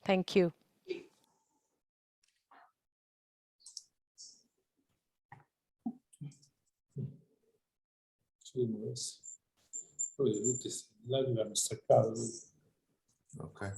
Thank you. Poi tutti là l'hanno staccato. Ok.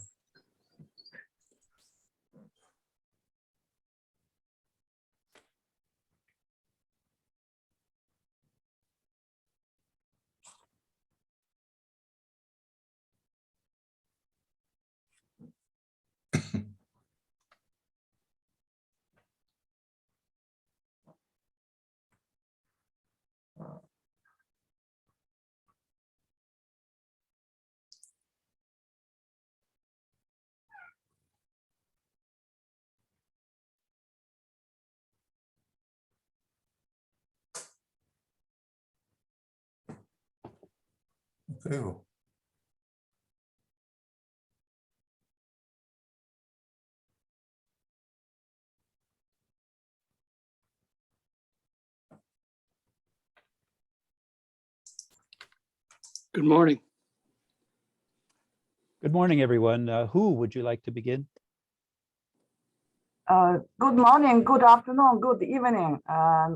Okay. Good morning. Good morning, everyone. Who would you like to begin? Good morning, good afternoon, good evening,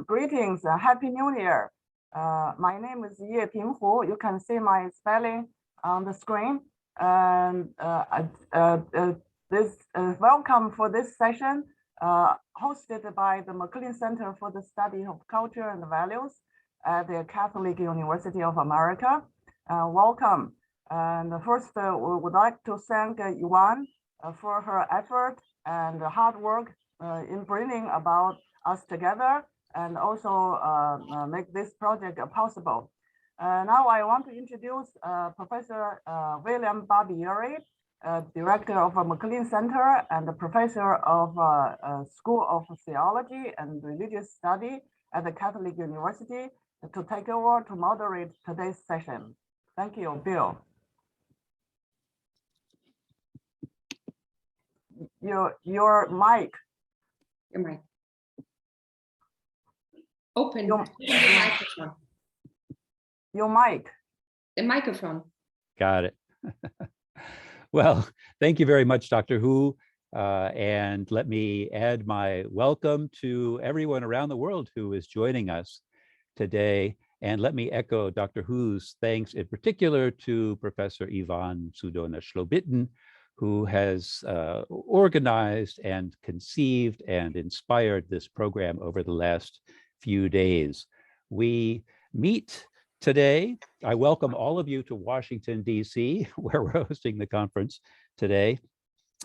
greetings, Happy New Year. My name is Ye Pinghu. You can see my spelling on the screen. And welcome for this session hosted by the McLean Center for the Study of Culture and Values at the Catholic University of America. Welcome. And first, we would like to thank Yuan for her effort and hard work in bringing about us together and also make this project possible. Now I want to introduce Professor William Barbieri, Director of McLean Center and the Professor of School of Theology and Religious Study at the Catholic University, to take over to moderate today's session. Thank you, Bill. Your mic. Your mic. Open Your- the microphone. Your mic. The microphone. Got it. Well, thank you very much, Dr. Hu. And let me add my welcome to everyone around the world who is joining us today. And let me echo Dr. Hu's thanks in particular to Professor Ivan Sudona-Slobitten, who has organized and conceived and inspired this program over the last few days. We meet today. I welcome all of you to Washington, D.C., where we're hosting the conference today,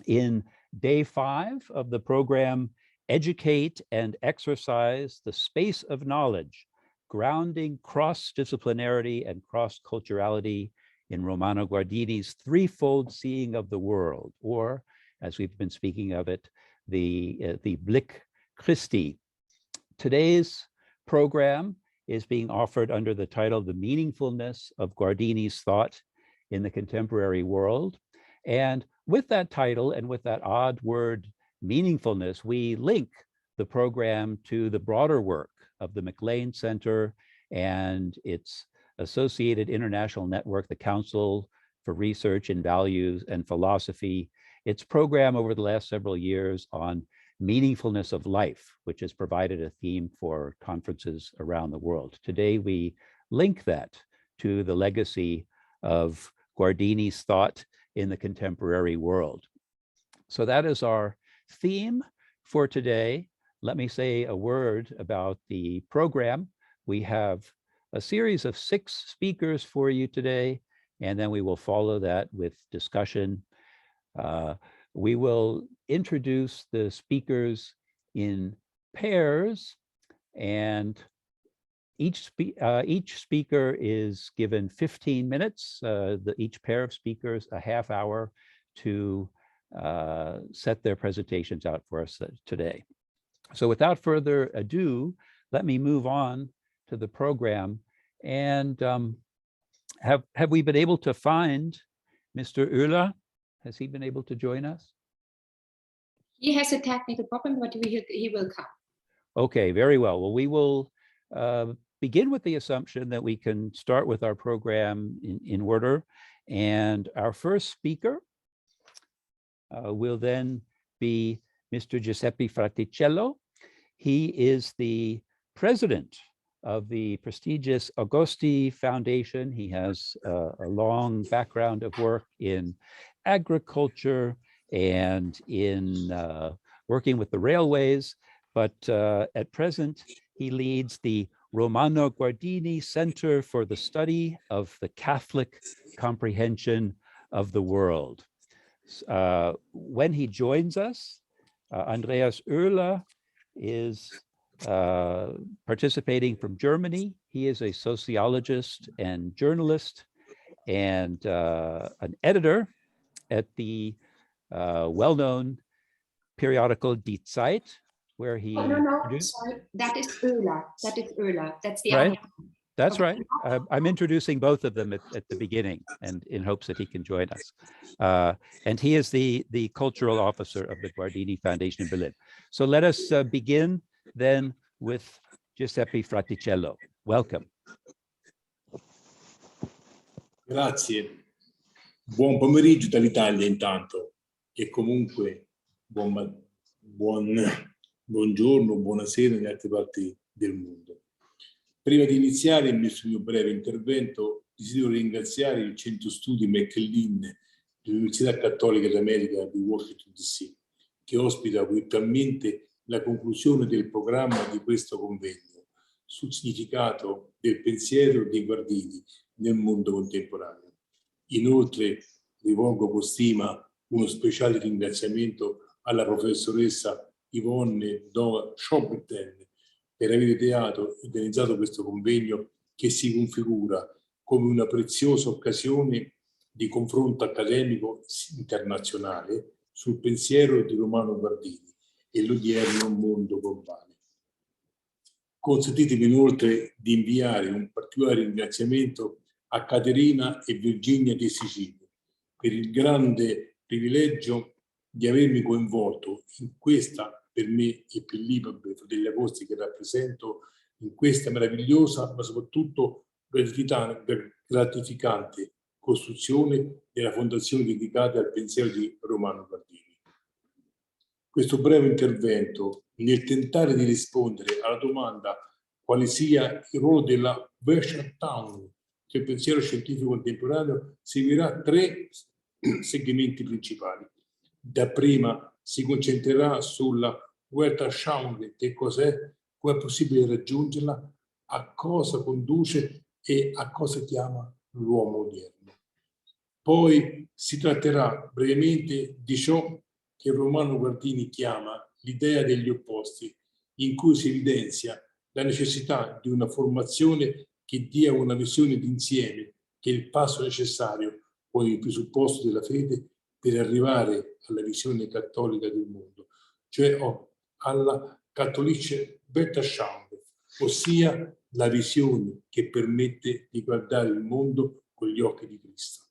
in day 5 of the program, Educate and Exercise the Space of Knowledge, Grounding Cross-Disciplinarity and Cross-Culturality in Romano Guardini's threefold seeing of the world, or as we've been speaking of it, the Blick Christi. Today's program is being offered under the title, The Meaningfulness of Guardini's Thought in the Contemporary World. And with that title and with that odd word, meaningfulness, we link the program to the broader work of the McLean Center and its associated international network, the Council for Research in Values and Philosophy. Its program over the last several years on meaningfulness of life, which has provided a theme for conferences around the world. Today, we link that to the legacy of Guardini's thought in the contemporary world. So that is our theme for today. Let me say a word about the program. We have a series of 6 speakers for you today, and then we will follow that with discussion. We will introduce the speakers in pairs, and each speaker is given 15 minutes, each pair of speakers a half hour to set their presentations out for us today. So without further ado, let me move on to the program. And have we been able to find Mr. Oehler? Has he been able to join us? He has a technical problem, but he will come. Okay, very well. Well, we will begin with the assumption that we can start with our program in order. And our first speaker will then be Mr. Giuseppe Fraticello. He is the president of the prestigious Agosti Foundation. He has a long background of work in agriculture and in working with the railways, but at present, he leads the Romano Guardini Center for the Study of the Catholic Comprehension of the World. When he joins us, Andreas Oehler is participating from Germany. He is a sociologist and journalist and an editor at the well-known periodical Die Zeit, where he Sorry, that is Oehler. That is Oehler. That's the right. other. That's Okay. right. I'm introducing both of them at the beginning, and in hopes that he can join us. And he is the cultural officer of the Guardini Foundation in Berlin. So let us begin then with Giuseppe Fraticello. Welcome. Grazie. Buon pomeriggio dall'Italia intanto e comunque buongiorno, buonasera nelle altre parti del mondo. Prima di iniziare il mio breve intervento, desidero ringraziare il Centro Studi McLean dell'Università Cattolica d'America di Washington DC, che ospita virtualmente la conclusione del programma di questo convegno sul significato del pensiero dei Guardini nel mondo contemporaneo. Inoltre rivolgo con stima uno speciale ringraziamento alla professoressa Yvonne Schobten per aver ideato e organizzato questo convegno, che si configura come una preziosa occasione di confronto accademico internazionale sul pensiero di Romano Guardini e l'odierno mondo globale. Consentitemi inoltre di inviare un particolare ringraziamento a Caterina e Virginia di Sicilia per il grande privilegio di avermi coinvolto in questa, per me e per l'IPAB Fratelli Agosti che rappresento, in questa meravigliosa ma soprattutto gratificante costruzione della fondazione dedicata al pensiero di Romano Guardini. Questo breve intervento, nel tentare di rispondere alla domanda quale sia il ruolo della Weltanschauung del pensiero scientifico contemporaneo, seguirà tre segmenti principali. Dapprima si concentrerà sulla Weltanschauung, che cos'è, come è possibile raggiungerla, a cosa conduce e a cosa chiama l'uomo odierno. Poi si tratterà brevemente di ciò che Romano Guardini chiama l'idea degli opposti, in cui si evidenzia la necessità di una formazione che dia una visione d'insieme, che è il passo necessario, con il presupposto della fede, per arrivare alla visione cattolica del mondo, cioè alla cattolische Weltanschauung, ossia la visione che permette di guardare il mondo con gli occhi di Cristo.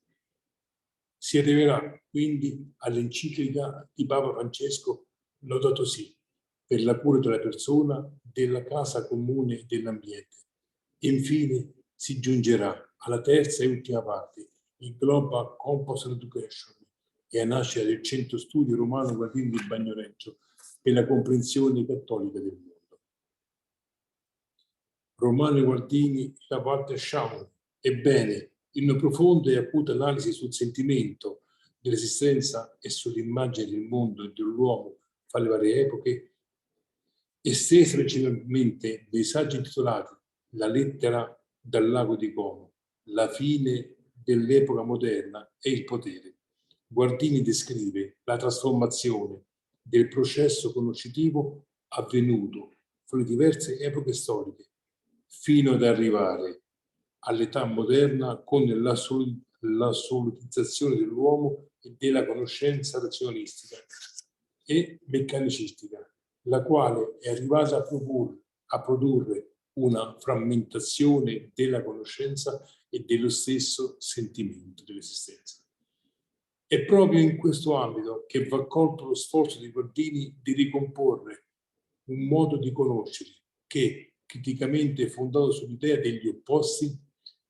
Si arriverà quindi all'enciclica di Papa Francesco Laudato Si, per la cura della persona, della casa comune e dell'ambiente. E infine si giungerà alla terza e ultima parte, il Global Compass Education, e a nascere del Centro Studi Romano Guardini di Bagnoregio per la comprensione cattolica del mondo. Romano Guardini, la Weltanschauung. Ebbene, in una profonda e acuta analisi sul sentimento dell'esistenza e sull'immagine del mondo e dell'uomo fra le varie epoche, estesa principalmente dei saggi intitolati La lettera dal lago di Como, la fine dell'epoca moderna e il potere, Guardini descrive la trasformazione del processo conoscitivo avvenuto fra le diverse epoche storiche, fino ad arrivare all'età moderna con l'assolutizzazione dell'uomo e della conoscenza razionalistica e meccanicistica, la quale è arrivata a produrre una frammentazione della conoscenza e dello stesso sentimento dell'esistenza. È proprio in questo ambito che va colto lo sforzo di Guardini di ricomporre un modo di conoscere che, criticamente fondato sull'idea degli opposti,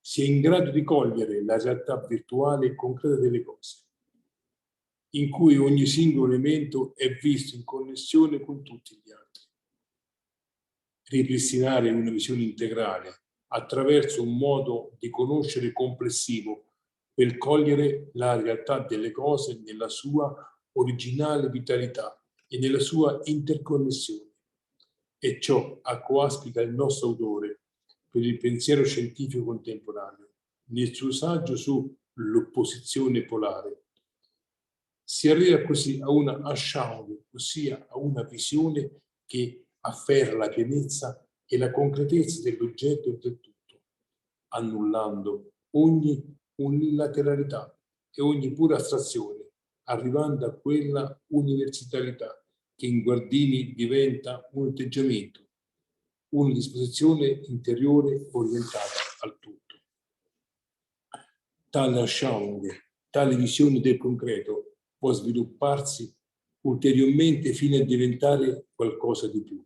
sia in grado di cogliere la realtà virtuale e concreta delle cose. in cui ogni singolo elemento è visto in connessione con tutti gli altri. Ripristinare una visione integrale attraverso un modo di conoscere complessivo per cogliere la realtà delle cose nella sua originale vitalità e nella sua interconnessione. È ciò a cui aspira il nostro autore per il pensiero scientifico contemporaneo, nel suo saggio sull'opposizione polare. Si arriva così a una Anschauung, ossia a una visione che afferra la pienezza e la concretezza dell'oggetto e del tutto, annullando ogni unilateralità e ogni pura astrazione, arrivando a quella universalità che in Guardini diventa un atteggiamento, una disposizione interiore orientata al tutto. Tale Anschauung, tale visione del concreto può svilupparsi ulteriormente fino a diventare qualcosa di più,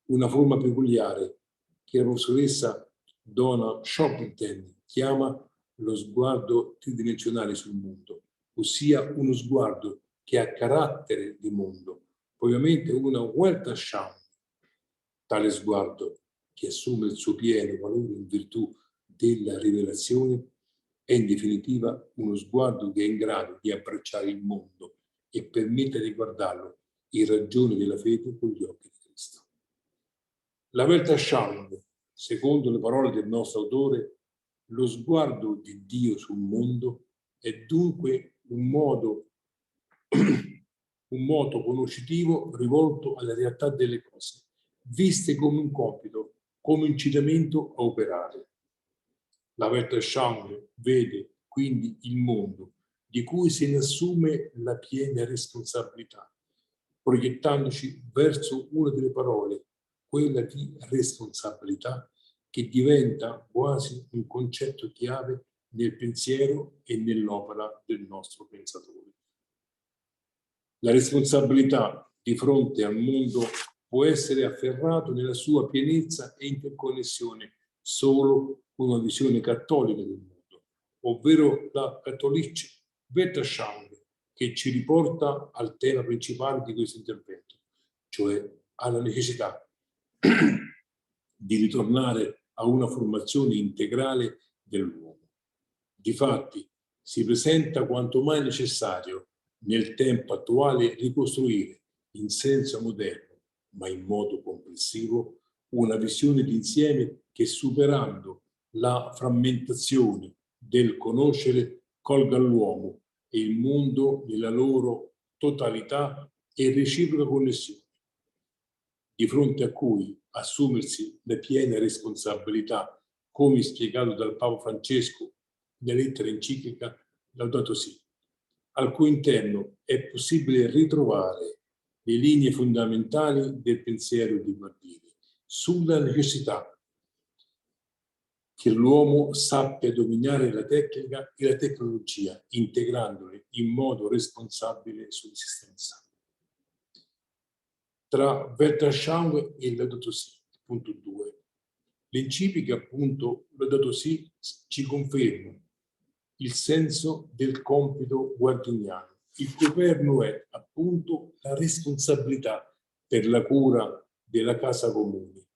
una forma peculiare che la professoressa Donna Schopflin chiama lo sguardo tridimensionale sul mondo, ossia uno sguardo che ha carattere di mondo, ovviamente una Weltanschauung. Tale sguardo, che assume il suo pieno valore in virtù della rivelazione, è in definitiva uno sguardo che è in grado di abbracciare il mondo e permette di guardarlo in ragione della fede con gli occhi di Cristo. La Weltanschauung, secondo le parole del nostro autore, lo sguardo di Dio sul mondo è dunque un modo conoscitivo rivolto alla realtà delle cose, viste come un compito, come incitamento a operare. La Weltanschauung vede quindi il mondo di cui se ne assume la piena responsabilità, proiettandoci verso una delle parole, quella di responsabilità, che diventa quasi un concetto chiave nel pensiero e nell'opera del nostro pensatore. La responsabilità di fronte al mondo può essere afferrato nella sua pienezza e interconnessione solo con una visione cattolica del mondo, ovvero la Katholische Weltanschauung, che ci riporta al tema principale di questo intervento, cioè alla necessità di ritornare a una formazione integrale dell'uomo. Difatti, si presenta quanto mai necessario nel tempo attuale ricostruire in senso moderno, ma in modo complessivo, una visione d'insieme che, superando la frammentazione del conoscere, colga l'uomo e il mondo nella loro totalità e reciproca connessione, di fronte a cui assumersi la piena responsabilità, come spiegato dal Papa Francesco nella lettera enciclica Laudato Si, al cui interno è possibile ritrovare le linee fondamentali del pensiero di Guardini sulla necessità che l'uomo sappia dominare la tecnica e la tecnologia, integrandole in modo responsabile sull'esistenza. Tra Weltanschauung e Laudato Si, punto 2. L'enciclica, appunto, Laudato Si, ci conferma il senso del compito guardiniano, il cui perno è, appunto, la responsabilità per la cura della casa comune.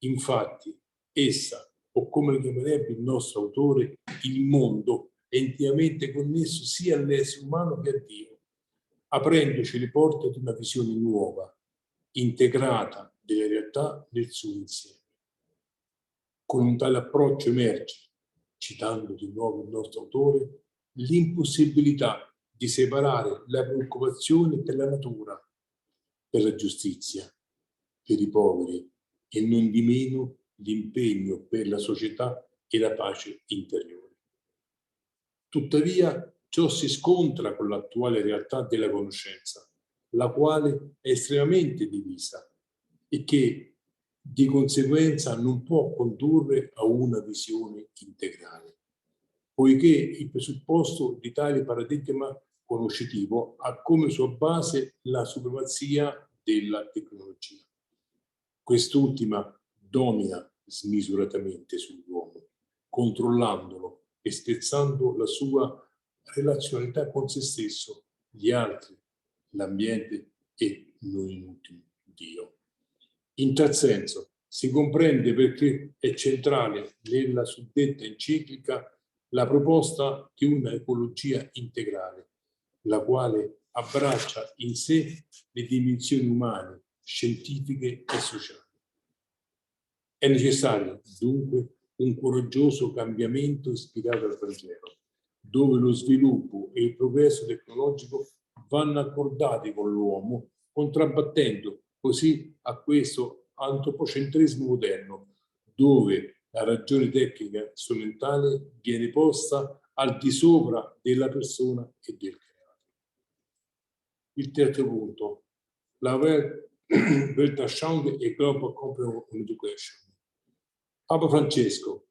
Infatti, essa, o come lo chiamerebbe il nostro autore, il mondo, è intimamente connesso sia all'essere umano che a Dio, aprendoci le porte ad una visione nuova, integrata delle realtà del suo insieme. Con un tale approccio emerge, citando di nuovo il nostro autore, l'impossibilità di separare la preoccupazione per la natura, per la giustizia, per i poveri e non di meno l'impegno per la società e la pace interiore. Tuttavia, ciò si scontra con l'attuale realtà della conoscenza, la quale è estremamente divisa e che di conseguenza non può condurre a una visione integrale, poiché il presupposto di tale paradigma conoscitivo ha come sua base la supremazia della tecnologia. Quest'ultima domina smisuratamente sull'uomo, controllandolo e spezzando la sua relazionalità con se stesso gli altri, l'ambiente e, non in ultimo, Dio. In tal senso si comprende perché è centrale nella suddetta enciclica la proposta di una ecologia integrale, la quale abbraccia in sé le dimensioni umane, scientifiche e sociali. È necessario, dunque, un coraggioso cambiamento ispirato dal Vangelo, dove lo sviluppo e il progresso tecnologico vanno accordati con l'uomo, contrabbattendo così a questo antropocentrismo moderno, dove la ragione tecnica strumentale viene posta al di sopra della persona e del creato. Il terzo punto, la Weltanschauung e Global Company Education. Papa Francesco,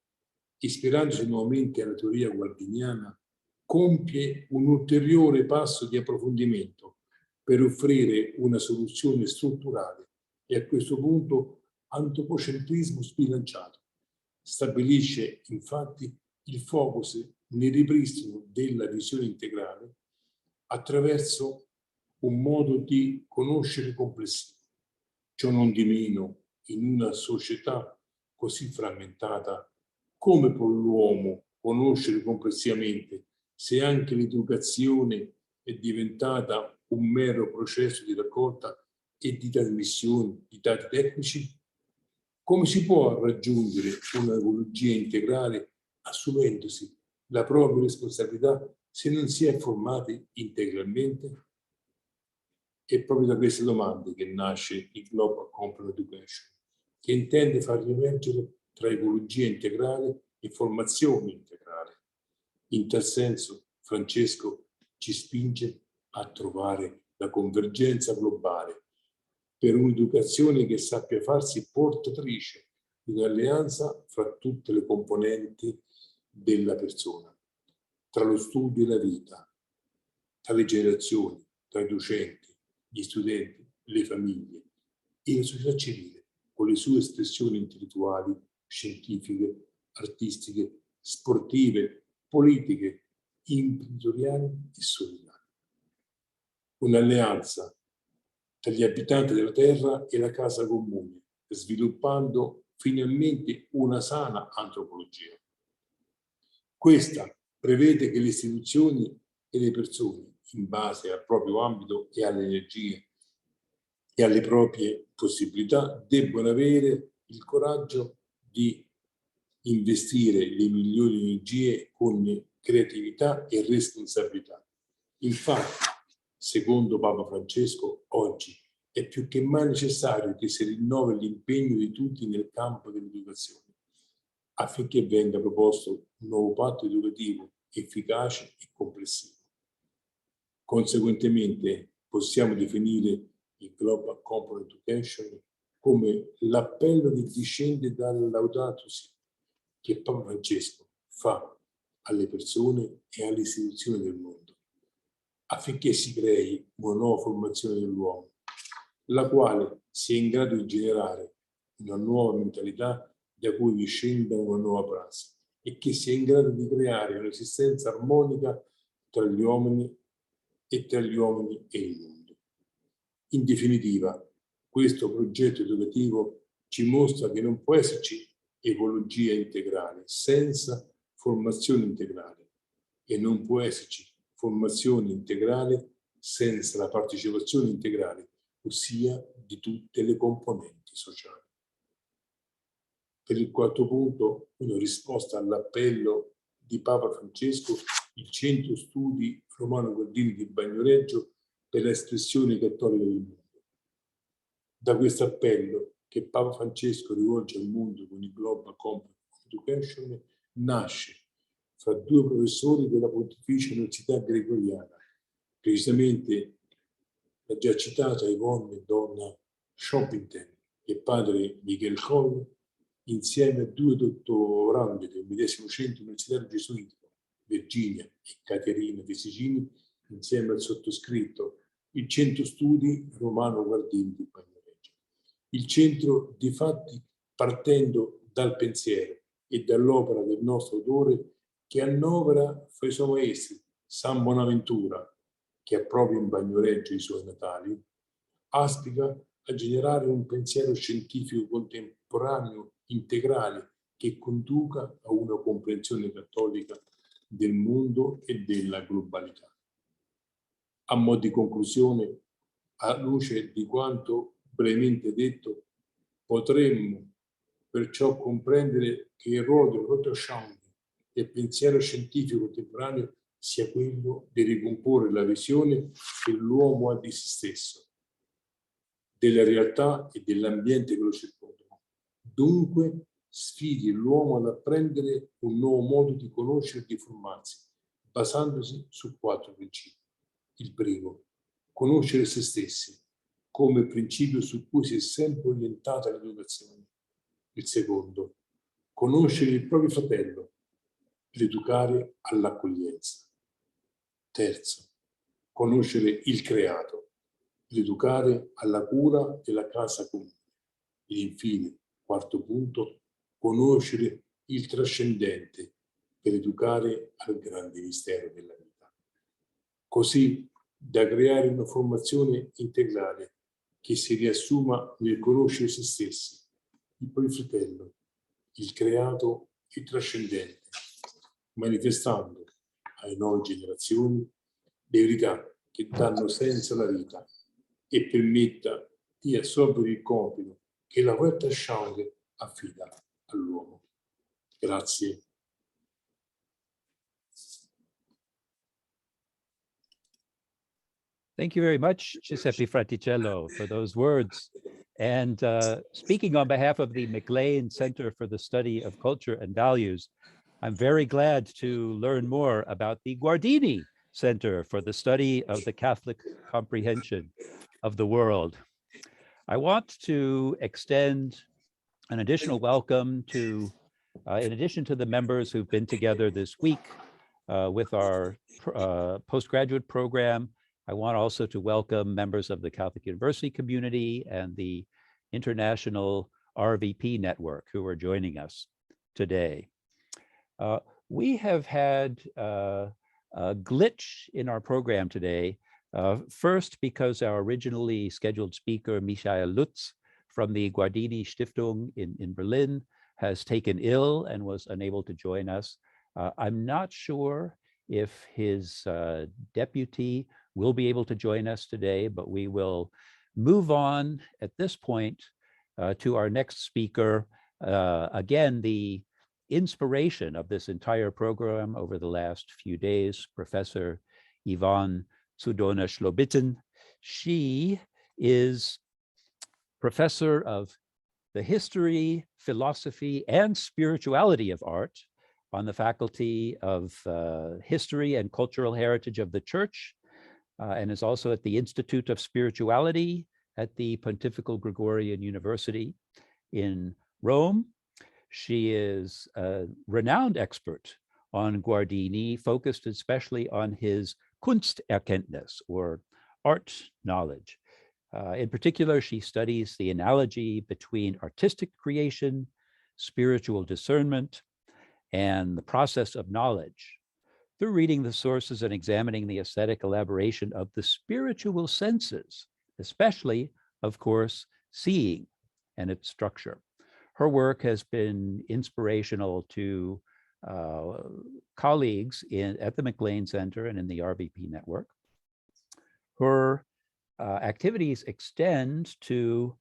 ispirandosi nuovamente alla teoria gualdiniana, compie un ulteriore passo di approfondimento per offrire una soluzione strutturale e a questo punto antropocentrismo sbilanciato. Stabilisce infatti il focus nel ripristino della visione integrale attraverso un modo di conoscere complessivo. Ciò non di meno, in una società così frammentata, come può l'uomo conoscere complessivamente se anche l'educazione è diventata un mero processo di raccolta e di trasmissione di dati tecnici? Come si può raggiungere un'ecologia integrale assumendosi la propria responsabilità se non si è formati integralmente? È proprio da queste domande che nasce il Global Company Education, che intende far riemergere tra ecologia integrale e formazione integrale. In tal senso, Francesco ci spinge a trovare la convergenza globale per un'educazione che sappia farsi portatrice di un'alleanza fra tutte le componenti della persona, tra lo studio e la vita, tra le generazioni, tra i docenti, gli studenti, le famiglie e la società civile, con le sue espressioni intellettuali, scientifiche, artistiche, sportive, politiche, imprenditoriali e solidali. Un'alleanza tra gli abitanti della terra e la casa comune, sviluppando finalmente una sana antropologia. Questa prevede che le istituzioni e le persone, in base al proprio ambito e alle energie e alle proprie possibilità, debbono avere il coraggio di investire le migliori energie con creatività e responsabilità. Infatti, secondo Papa Francesco, oggi è più che mai necessario che si rinnovi l'impegno di tutti nel campo dell'educazione, affinché venga proposto un nuovo patto educativo efficace e complessivo. Conseguentemente, possiamo definire il Global Company Education come l'appello che discende dal Laudato Si, che Papa Francesco fa alle persone e alle istituzioni del mondo, affinché si crei una nuova formazione dell'uomo, la quale sia in grado di generare una nuova mentalità da cui discenda una nuova prassi e che sia in grado di creare un'esistenza armonica tra gli uomini e il mondo. In definitiva, questo progetto educativo ci mostra che non può esserci ecologia integrale senza formazione integrale e non può esserci formazione integrale senza la partecipazione integrale, ossia di tutte le componenti sociali. Per il quarto punto, una risposta all'appello di Papa Francesco, il Centro Studi Romano Guardini di Bagnoregio per l'espressione cattolica del mondo. Da questo appello che Papa Francesco rivolge al mondo con il Global Company Education nasce fra due professori della Pontificia Università Gregoriana, precisamente la già citata Yvonne Donna Shoppington e padre Michel Coll, insieme a due dottorandi del medesimo centro universitario gesuitico, Virginia e Caterina Vesicini, insieme al sottoscritto, il Centro Studi Romano Guardini di Bagnoregio. Il centro, difatti, partendo dal pensiero e dall'opera del nostro autore, che annovera fra i suoi maestri San Bonaventura, che ha proprio in Bagnoregio i suoi natali, aspira a generare un pensiero scientifico contemporaneo integrale che conduca a una comprensione cattolica del mondo e della globalità. A mo' di conclusione, a luce di quanto brevemente detto, potremmo perciò comprendere che il ruolo del Rotterdam del pensiero scientifico contemporaneo sia quello di ricomporre la visione che l'uomo ha di se stesso, della realtà e dell'ambiente che lo circondano. Dunque, sfidi l'uomo ad apprendere un nuovo modo di conoscere e di formarsi, basandosi su 4 principi. Il primo, conoscere se stessi, come principio su cui si è sempre orientata l'educazione. Il secondo, conoscere il proprio fratello, educare all'accoglienza. Terzo, conoscere il creato, educare alla cura della casa comune. E infine, quarto punto, conoscere il trascendente per educare al grande mistero della vita. Così da creare una formazione integrale che si riassuma nel conoscere se stessi, il proprio fratello, il creato e il trascendente, manifestando alle nuove generazioni le verità che danno senso alla vita e permetta di assolvere il compito che la Weltanschauung affida all'uomo. Grazie. Thank you very much, Giuseppe Fraticello, for those words. And speaking on behalf of the McLean Center for the Study of Culture and Values, I'm very glad to learn more about the Guardini Center for the Study of the Catholic Comprehension of the World. I want to extend an additional welcome to, in addition to the members who've been together this week with our postgraduate program, I want also to welcome members of the Catholic University community and the International RVP Network who are joining us today. We have had a glitch in our program today. First, because our originally scheduled speaker, Michael Lutz from the Guardini Stiftung in Berlin, has taken ill and was unable to join us. I'm not sure if his deputy will be able to join us today, but we will move on at this point to our next speaker. Again, the inspiration of this entire program over the last few days, Professor Yvonne Cudona-Slobitten. She is professor of the history, philosophy, and spirituality of art on the Faculty of History and Cultural Heritage of the Church, and is also at the Institute of Spirituality at the Pontifical Gregorian University in Rome. She is a renowned expert on Guardini, focused especially on his Kunsterkenntnis, or art knowledge. In particular, she studies the analogy between artistic creation, spiritual discernment, and the process of knowledge through reading the sources and examining the aesthetic elaboration of the spiritual senses, especially, of course, seeing and its structure. Her work has been inspirational to colleagues at the McLean Center and in the RVP network. Her activities extend to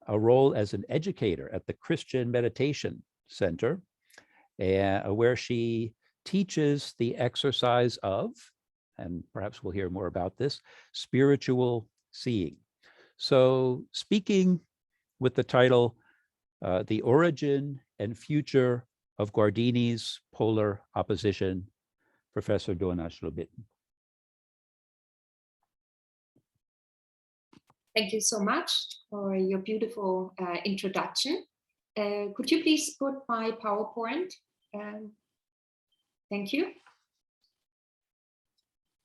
a role as an educator at the Christian Meditation Center, where she teaches the exercise of, and perhaps we'll hear more about this, spiritual seeing. So speaking with the title, The Origin and Future of Guardini's Polar Opposition, Professor Cudona-Slobitten. Thank you so much for your beautiful introduction. Could you please put my PowerPoint? Thank you.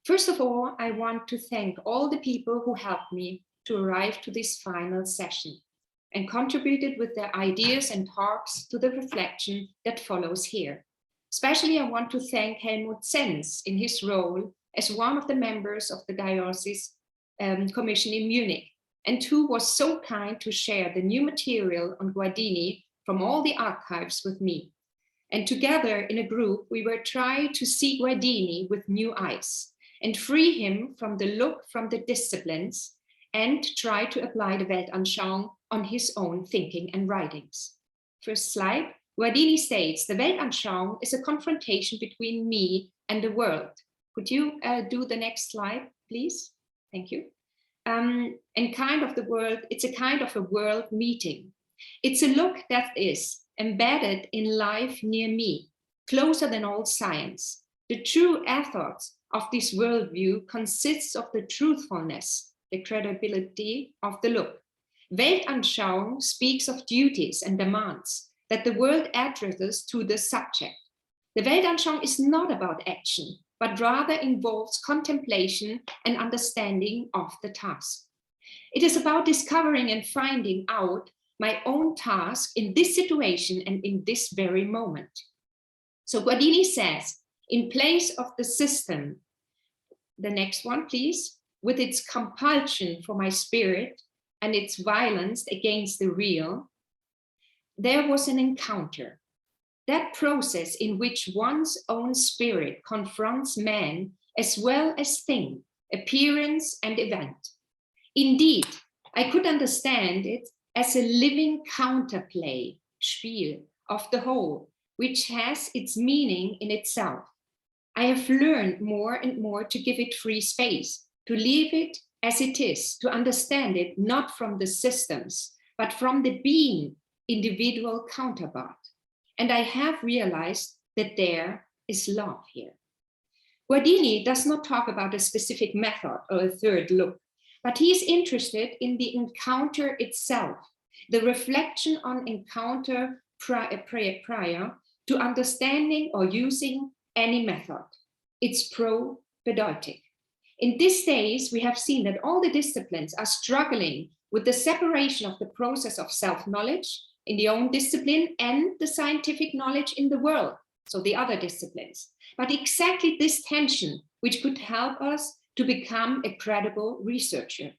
First of all, I want to thank all the people who helped me to arrive to this final session and contributed with their ideas and talks to the reflection that follows here. Especially, I want to thank Helmut Zenz in his role as one of the members of the Diocese Commission in Munich, and who was so kind to share the new material on Guardini from all the archives with me. And together in a group, we were trying to see Guardini with new eyes and free him from the look from the disciplines and try to apply the Weltanschauung on his own thinking and writings. First slide. Guardini states, the Weltanschauung is a confrontation between me and the world. Could you do the next slide, please? Thank you. And kind of the world, it's a kind of a world meeting. It's a look that is embedded in life near me, closer than all science. The true ethos of this worldview consists of the truthfulness, the credibility of the look. Weltanschauung speaks of duties and demands that the world addresses to the subject. The Weltanschauung is not about action, but rather involves contemplation and understanding of the task. It is about discovering and finding out my own task in this situation and in this very moment. So Guardini says, in place of the system, the next one, please, with its compulsion for my spirit and its violence against the real, there was an encounter. That process in which one's own spirit confronts man as well as thing, appearance and event. Indeed, I could understand it as a living counterplay, Spiel, of the whole, which has its meaning in itself. I have learned more and more to give it free space, to leave it as it is, to understand it not from the systems, but from the being individual counterpart. And I have realized that there is love here. Guardini does not talk about a specific method or a third look, but he is interested in the encounter itself, the reflection on encounter prior to understanding or using any method. It's propedeutic. In these days, we have seen that all the disciplines are struggling with the separation of the process of self-knowledge in the own discipline and the scientific knowledge in the world, so the other disciplines. But exactly this tension, which could help us to become a credible researcher.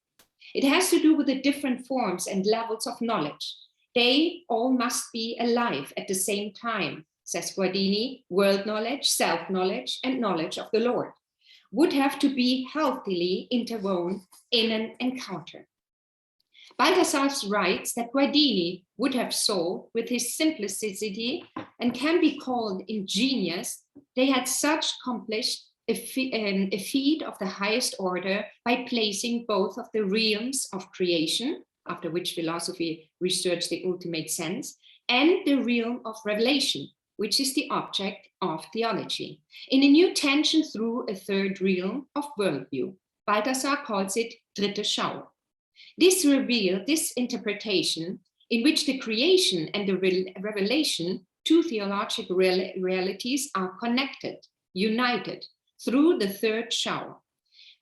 It has to do with the different forms and levels of knowledge. They all must be alive at the same time, says Guardini. World knowledge, self-knowledge, and knowledge of the Lord would have to be healthily interwoven in an encounter. Balthasar writes that Guardini would have saw with his simplicity and can be called ingenious, they had such accomplished a feat of the highest order by placing both of the realms of creation, after which philosophy researched the ultimate sense, and the realm of revelation, which is the object of theology, in a new tension through a third realm of worldview. Balthasar calls it dritte Schau. This reveal, this interpretation, in which the creation and the revelation, two theological realities, are connected, united through the third Schau,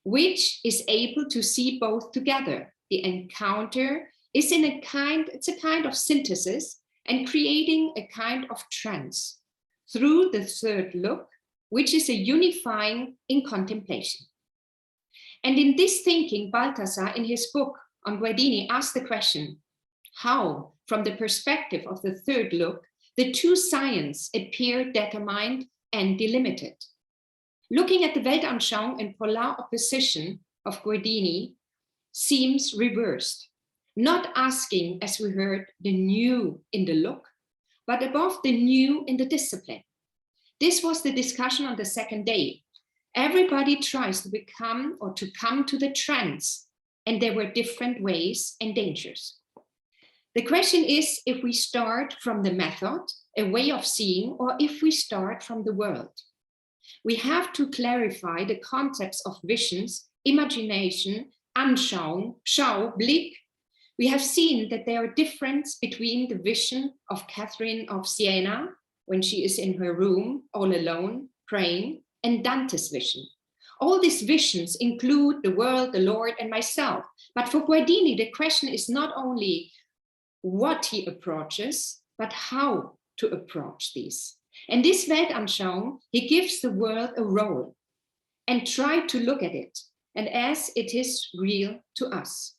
which is able to see both together. The encounter is it's a kind of synthesis and creating a kind of trance through the third look, which is a unifying in contemplation. And in this thinking, Balthasar, in his book on Guardini, asked the question, how, from the perspective of the third look, the two sciences appear determined and delimited. Looking at the Weltanschauung and polar opposition of Guardini seems reversed, not asking, as we heard, the new in the look, but above the new in the discipline. This was the discussion on the second day. Everybody tries to become or to come to the trance, and there were different ways and dangers. The question is if we start from the method, a way of seeing, or if we start from the world. We have to clarify the concepts of visions, imagination, Anschauung, Schau, Blick. We have seen that there are differences between the vision of Catherine of Siena, when she is in her room, all alone, praying, and Dante's vision. All these visions include the world, the Lord, and myself. But for Guardini, the question is not only what he approaches, but how to approach these. And this Weltanschauung, he gives the world a role. and try to look at it, and as it is real to us.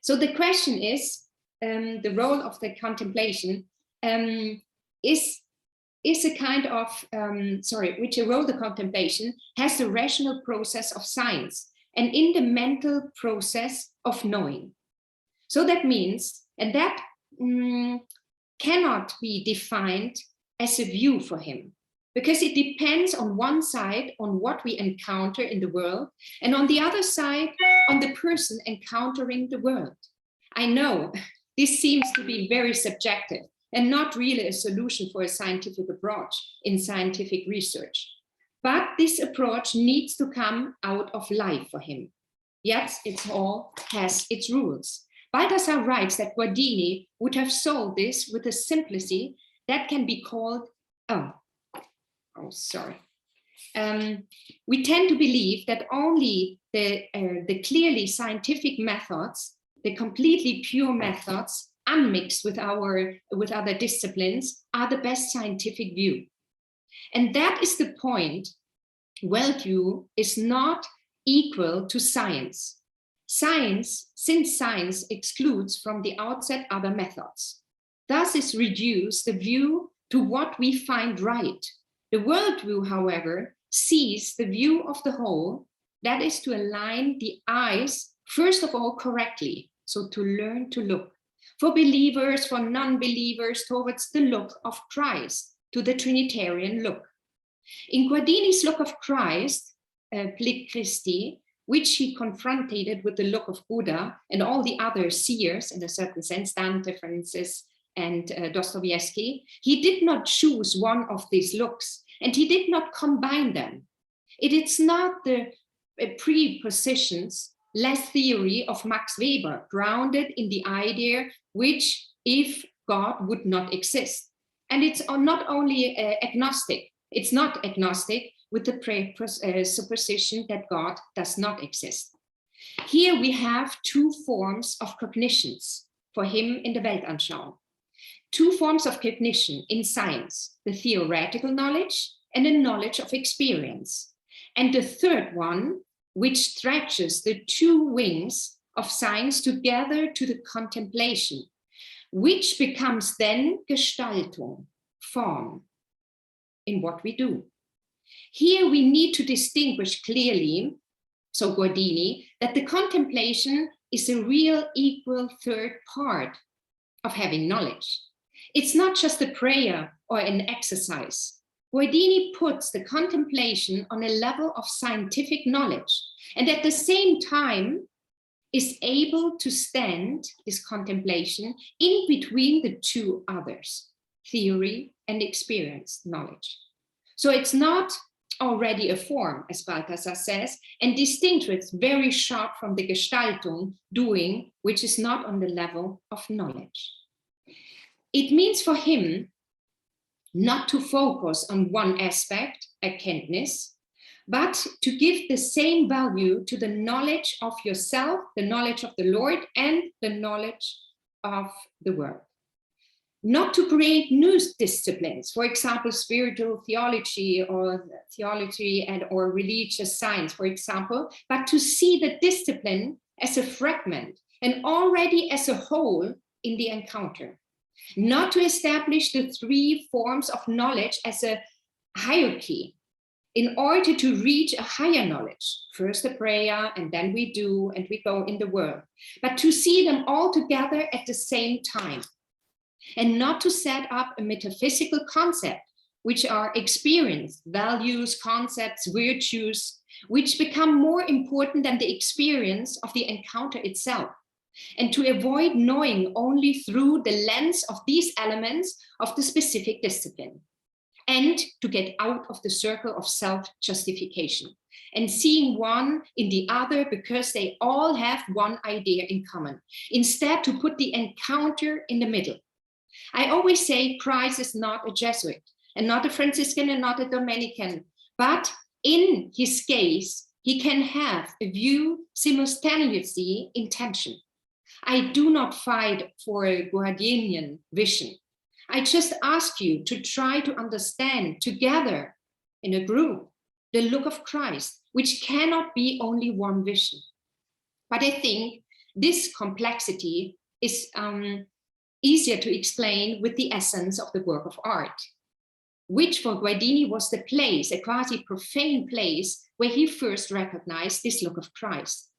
So the question is, the role of the contemplation is a kind of, which a role the contemplation has the rational process of science and in the mental process of knowing. So that means, and that cannot be defined as a view for him, because it depends on one side on what we encounter in the world, and on the other side on the person encountering the world. I know this seems to be very subjective and not really a solution for a scientific approach in scientific research. But this approach needs to come out of life for him. Yet it all has its rules. Balthasar writes that Guardini would have solved this with a simplicity that can be called, we tend to believe that only the clearly scientific methods, the completely pure methods, unmixed with other disciplines, are the best scientific view. And that is the point. Worldview is not equal to science. Since science excludes from the outset other methods, thus is reduced the view to what we find right. The worldview, however, sees the view of the whole, that is to align the eyes, first of all, correctly, so to learn to look. For believers, for non-believers, towards the look of Christ, to the Trinitarian look. In Guardini's look of Christ, Blick Christi, which he confronted with the look of Buddha and all the other seers, in a certain sense, Dante, Francis, and Dostoevsky, he did not choose one of these looks, and he did not combine them. It is not the prepositions less theory of Max Weber, grounded in the idea which if God would not exist. And it's not only agnostic, it's not agnostic with the supposition that God does not exist. Here we have two forms of cognitions for him in the Weltanschauung. Two forms of cognition in science, the theoretical knowledge and the knowledge of experience. And the third one, which stretches the two wings of science together to the contemplation, which becomes then Gestaltung, form, in what we do. Here we need to distinguish clearly, so Guardini, that the contemplation is a real equal third part of having knowledge. It's not just a prayer or an exercise. Guardini puts the contemplation on a level of scientific knowledge, and at the same time is able to stand this contemplation in between the two others, theory and experience knowledge. So it's not already a form, as Balthasar says, and distinguishes very sharp from the Gestaltung, doing, which is not on the level of knowledge. It means for him not to focus on one aspect, erkenntnis, but to give the same value to the knowledge of yourself, the knowledge of the Lord, and the knowledge of the world. Not to create new disciplines, for example, spiritual theology or or religious science, for example, but to see the discipline as a fragment and already as a whole in the encounter. Not to establish the three forms of knowledge as a hierarchy in order to reach a higher knowledge. First a prayer, and then we do, and we go in the world, but to see them all together at the same time. And not to set up a metaphysical concept, which are experience, values, concepts, virtues, which become more important than the experience of the encounter itself. And to avoid knowing only through the lens of these elements of the specific discipline. And to get out of the circle of self-justification and seeing one in the other because they all have one idea in common. Instead, to put the encounter in the middle. I always say Christ is not a Jesuit and not a Franciscan and not a Dominican, but in his case, he can have a view simultaneously in tension. I do not fight for a Guardinian vision. I just ask you to try to understand together in a group the look of Christ, which cannot be only one vision. But I think this complexity is easier to explain with the essence of the work of art, which for Guardini was the place, a quasi-profane place, where he first recognized this look of Christ.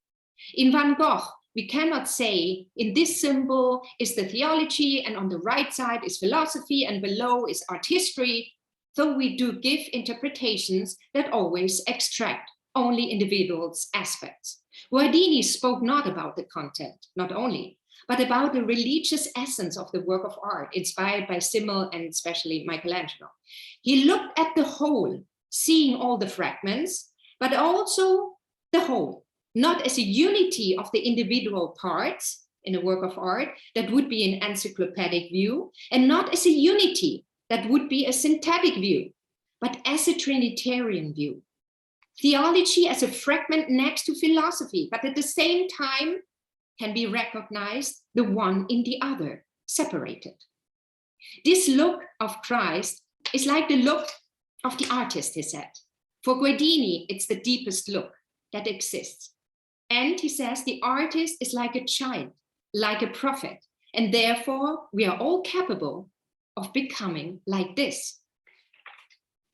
In Van Gogh, we cannot say in this symbol is the theology, and on the right side is philosophy, and below is art history, though we do give interpretations that always extract only individuals' aspects. Guardini spoke not about the content, not only, but about the religious essence of the work of art, inspired by Simmel and especially Michelangelo. He looked at the whole, seeing all the fragments, but also the whole, not as a unity of the individual parts in a work of art that would be an encyclopedic view, and not as a unity that would be a synthetic view, but as a Trinitarian view. Theology as a fragment next to philosophy, but at the same time can be recognized the one in the other, separated. This look of Christ is like the look of the artist, he said. For Guardini, it's the deepest look that exists. And he says the artist is like a child, like a prophet, and therefore we are all capable of becoming like this.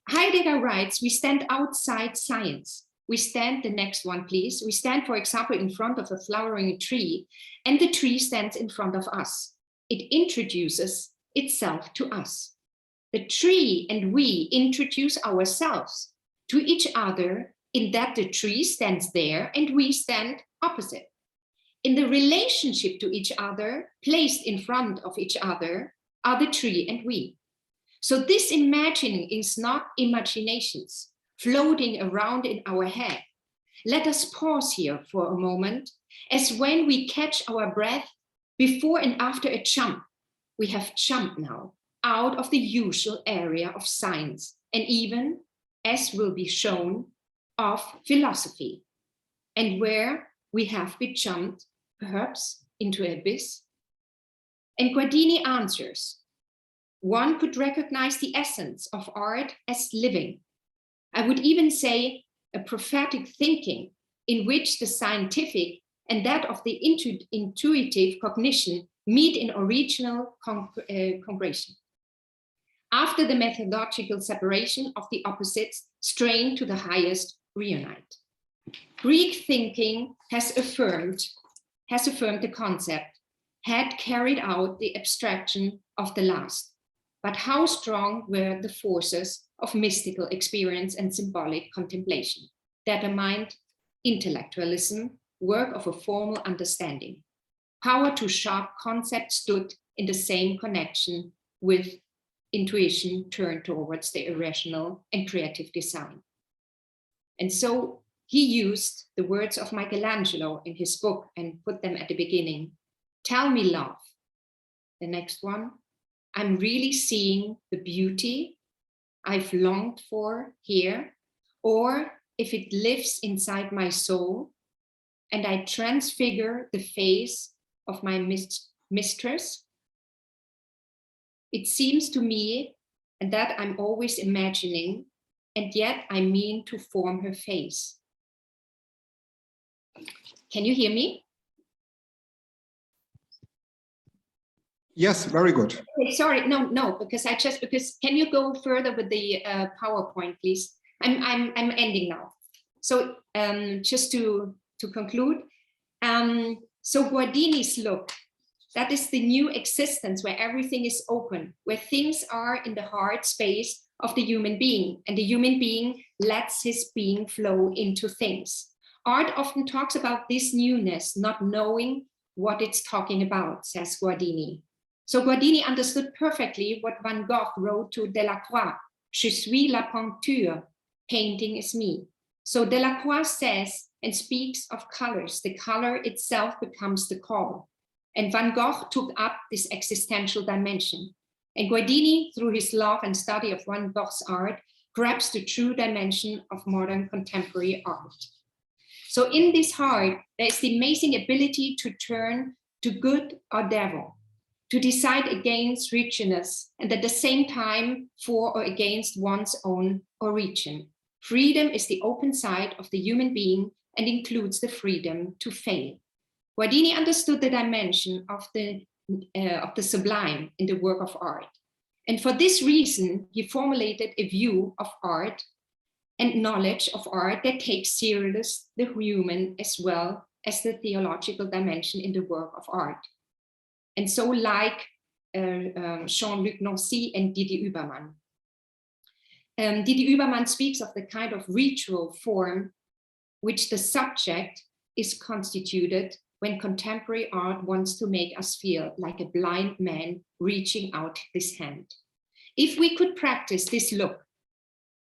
Heidegger writes, we stand outside science. We stand, the next one please, we stand, for example, in front of a flowering tree, and the tree stands in front of us. It introduces itself to us. The tree and we introduce ourselves to each other in that the tree stands there and we stand opposite. In the relationship to each other, placed in front of each other, are the tree and we. So this imagining is not imaginations floating around in our head. Let us pause here for a moment, as when we catch our breath before and after a jump. We have jumped now out of the usual area of science, and even, as will be shown, of philosophy, and where we have been jumped, perhaps, into an abyss. And Guardini answers, one could recognize the essence of art as living. I would even say a prophetic thinking in which the scientific and that of the intuitive cognition meet in original congregation. After the methodological separation of the opposites strain to the highest reunite. Greek thinking has affirmed the concept, had carried out the abstraction of the last. But how strong were the forces of mystical experience and symbolic contemplation, determined intellectualism, work of a formal understanding. Power to sharp concept stood in the same connection with intuition turned towards the irrational and creative design. And so he used the words of Michelangelo in his book and put them at the beginning. Tell me, love. The next one. I'm really seeing the beauty I've longed for here, or if it lives inside my soul and I transfigure the face of my mistress. It seems to me, and that I'm always imagining, and yet I mean to form her face. Can you hear me? Yes, very good. Okay, sorry, no, because can you go further with the PowerPoint, please? I'm ending now. So just to conclude, so Guardini's look, that is the new existence where everything is open, where things are in the heart space of the human being, and the human being lets his being flow into things. Art often talks about this newness, not knowing what it's talking about, says Guardini. So Guardini understood perfectly what Van Gogh wrote to Delacroix, Je suis la peinture, painting is me. So Delacroix says and speaks of colors, the color itself becomes the call. And Van Gogh took up this existential dimension. And Guardini, through his love and study of Van Gogh's art, grabs the true dimension of modern contemporary art. So in this heart, there is the amazing ability to turn to good or devil, to decide against richness and at the same time for or against one's own origin. Freedom is the open side of the human being and includes the freedom to fail. Guardini understood the dimension of the sublime in the work of art. And for this reason, he formulated a view of art and knowledge of art that takes serious the human as well as the theological dimension in the work of art. And so like Jean-Luc Nancy and Didier Übermann. Didier Übermann speaks of the kind of ritual form which the subject is constituted when contemporary art wants to make us feel like a blind man reaching out his hand. If we could practice this look,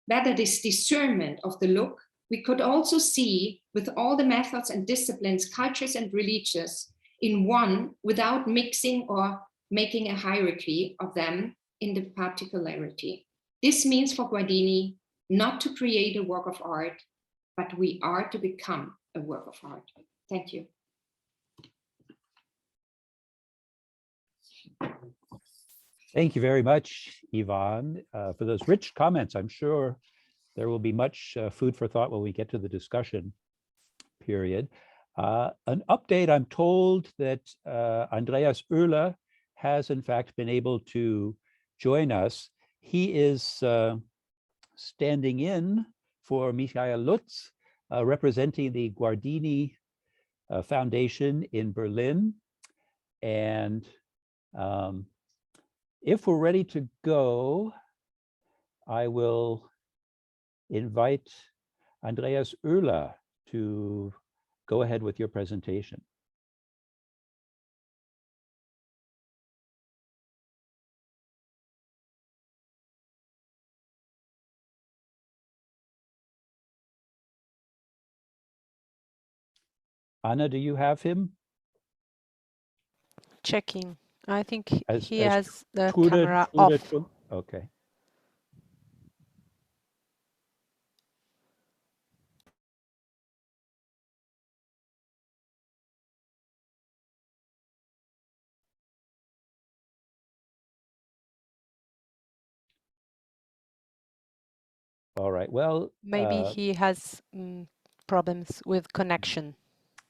whether this discernment of the look, we could also see with all the methods and disciplines, cultures and religious in one without mixing or making a hierarchy of them in the particularity. This means for Guardini not to create a work of art, but we are to become a work of art. Thank you. Thank you very much, Yvonne, for those rich comments. I'm sure there will be much food for thought when we get to the discussion period. An update, I'm told that Andreas Oehler has in fact been able to join us. He is standing in for Michael Lutz, representing the Guardini Foundation in Berlin. And if we're ready to go, I will invite Andreas Oehler to go ahead with your presentation. Anna, do you have him? Checking. I think he As has the Trude- camera Trude- off. Trude- Okay. All right, well. Maybe he has problems with connection.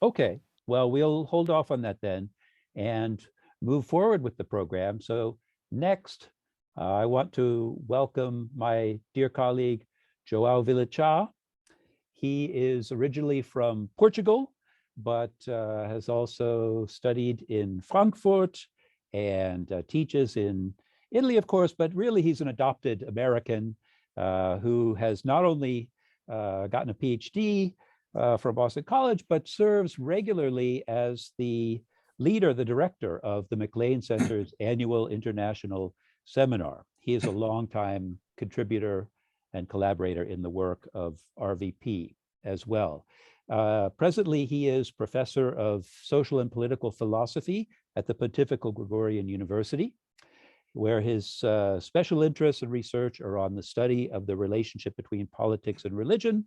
Okay, well, we'll hold off on that then and move forward with the program. So next, I want to welcome my dear colleague, João Vilaçá. He is originally from Portugal, but has also studied in Frankfurt and teaches in Italy, of course, but really he's an adopted American who has not only gotten a PhD from Boston College, but serves regularly as the leader, the director of the McLean Center's annual international seminar. He is a longtime contributor and collaborator in the work of RVP as well. Presently, he is professor of social and political philosophy at the Pontifical Gregorian University, where his special interests and research are on the study of the relationship between politics and religion,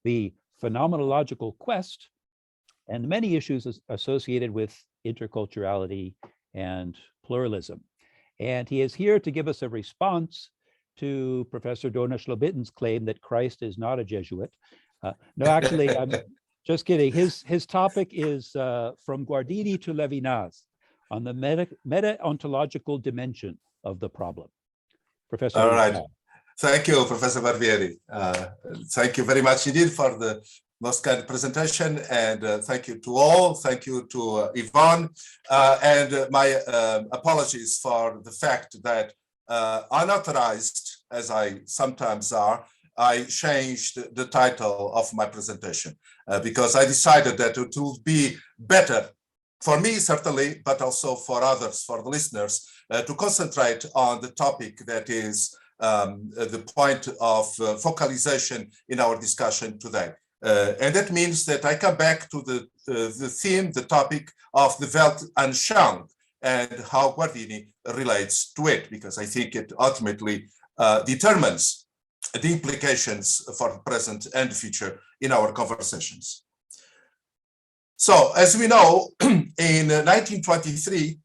the phenomenological quest, and many issues associated with interculturality and pluralism. And he is here to give us a response to Professor Dona Slobityn's claim that Christ is not a Jesuit. No, actually, I'm just kidding. His topic is From Guardini to Levinas on the meta-ontological dimension of the problem. Professor. All right. Thank you, Professor Barbieri. Thank you very much indeed for the most kind presentation, and thank you to all. Thank you to Yvonne, and my apologies for the fact that unauthorized, as I sometimes are, I changed the title of my presentation because I decided that it would be better for me, certainly, but also for others, for the listeners, to concentrate on the topic that is the point of focalization in our discussion today. And that means that I come back to the theme, the topic of the Welt anschauung and how Guardini relates to it, because I think it ultimately determines the implications for the present and the future in our conversations. So, as we know, in 1923,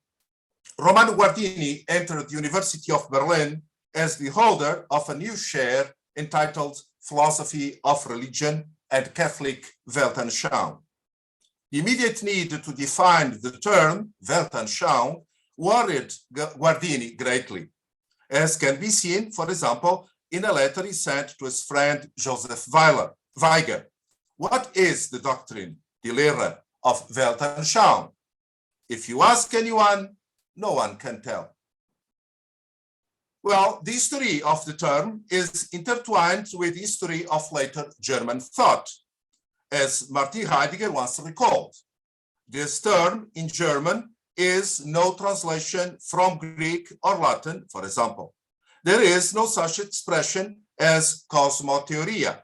Romano Guardini entered the University of Berlin as the holder of a new chair entitled philosophy of religion and Catholic Weltanschauung. The immediate need to define the term Weltanschauung worried Guardini greatly, as can be seen, for example, in a letter he sent to his friend Joseph Weiger. What is the doctrine, die Lehre of Weltanschauung? If you ask anyone, no one can tell. Well, the history of the term is intertwined with the history of later German thought, as Martin Heidegger once recalled. This term in German is no translation from Greek or Latin, for example. There is no such expression as Kosmotheoria.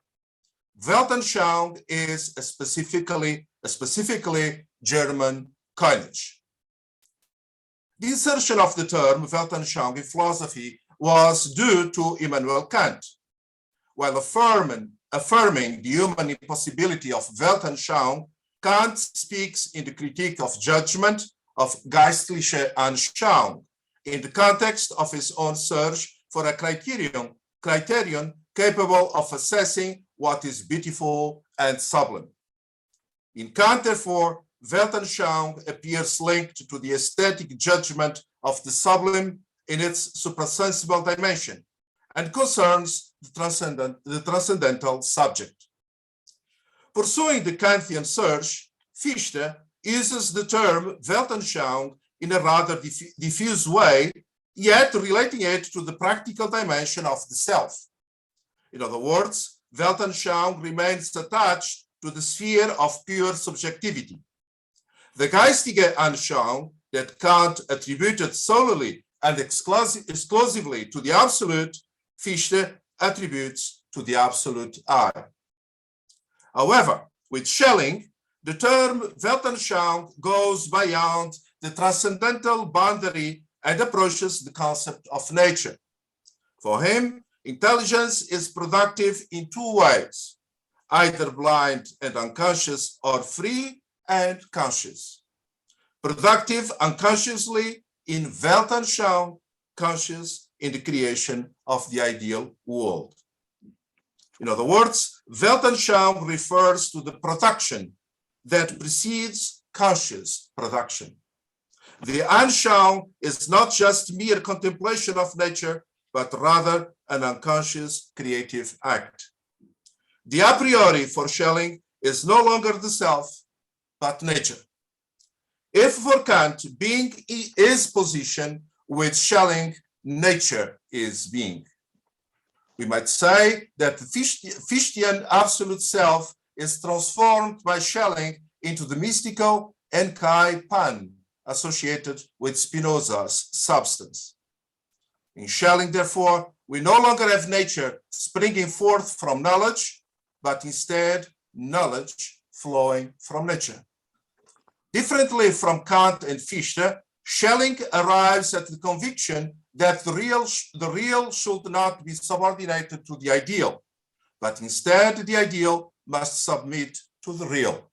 Weltanschauung is a specifically German coinage. The insertion of the term Weltanschauung in philosophy was due to Immanuel Kant. While affirming the human impossibility of Weltanschauung, Kant speaks in the Critique of Judgment of Geistliche Anschauung in the context of his own search for a criterion capable of assessing what is beautiful and sublime. In Kant, therefore, Weltanschauung appears linked to the aesthetic judgment of the sublime in its suprasensible dimension and concerns the transcendental subject. Pursuing the Kantian search, Fichte uses the term Weltanschauung in a rather diffuse way, yet relating it to the practical dimension of the self. In other words, Weltanschauung remains attached to the sphere of pure subjectivity. The geistige Anschauung that Kant attributed solely and exclusively to the absolute, Fichte attributes to the absolute I. However, with Schelling, the term Weltanschauung goes beyond the transcendental boundary and approaches the concept of nature. For him, intelligence is productive in two ways, either blind and unconscious or free and conscious. Productive unconsciously in Weltanschauung, conscious in the creation of the ideal world. In other words, Weltanschauung refers to the production that precedes conscious production. The Anschauung is not just mere contemplation of nature, but rather an unconscious creative act. The a priori for Schelling is no longer the self, but nature. If for Kant being is position, with Schelling, nature is being. We might say that the Fichtean absolute self is transformed by Schelling into the mystical Enkai Pan, associated with Spinoza's substance. In Schelling, therefore, we no longer have nature springing forth from knowledge, but instead knowledge flowing from nature. Differently from Kant and Fichte, Schelling arrives at the conviction that the real should not be subordinated to the ideal, but instead the ideal must submit to the real.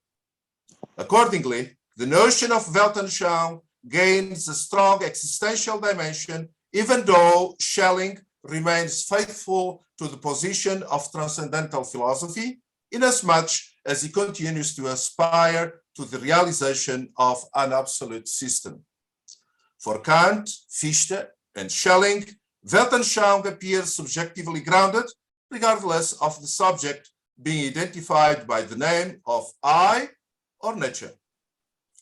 Accordingly, the notion of Weltanschauung gains a strong existential dimension, even though Schelling remains faithful to the position of transcendental philosophy, inasmuch as he continues to aspire to the realization of an absolute system. For Kant, Fichte, and Schelling, Weltanschauung appears subjectively grounded, regardless of the subject being identified by the name of I or nature.